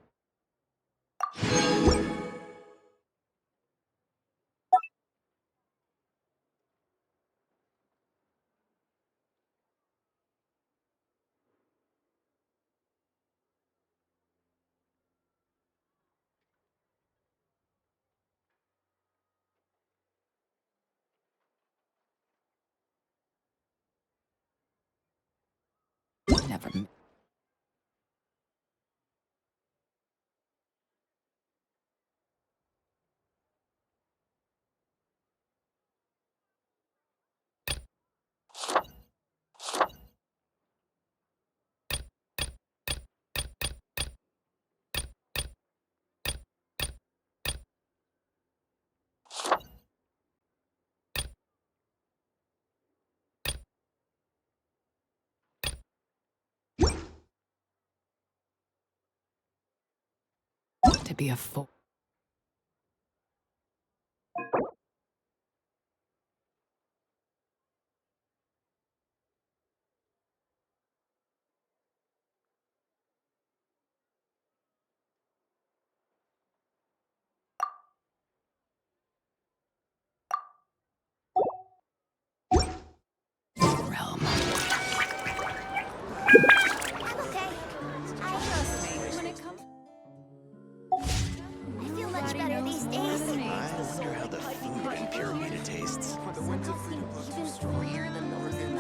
never. To be a fool. I feel much better these days. I wonder how the food in Pyramida tastes. Even freer than those in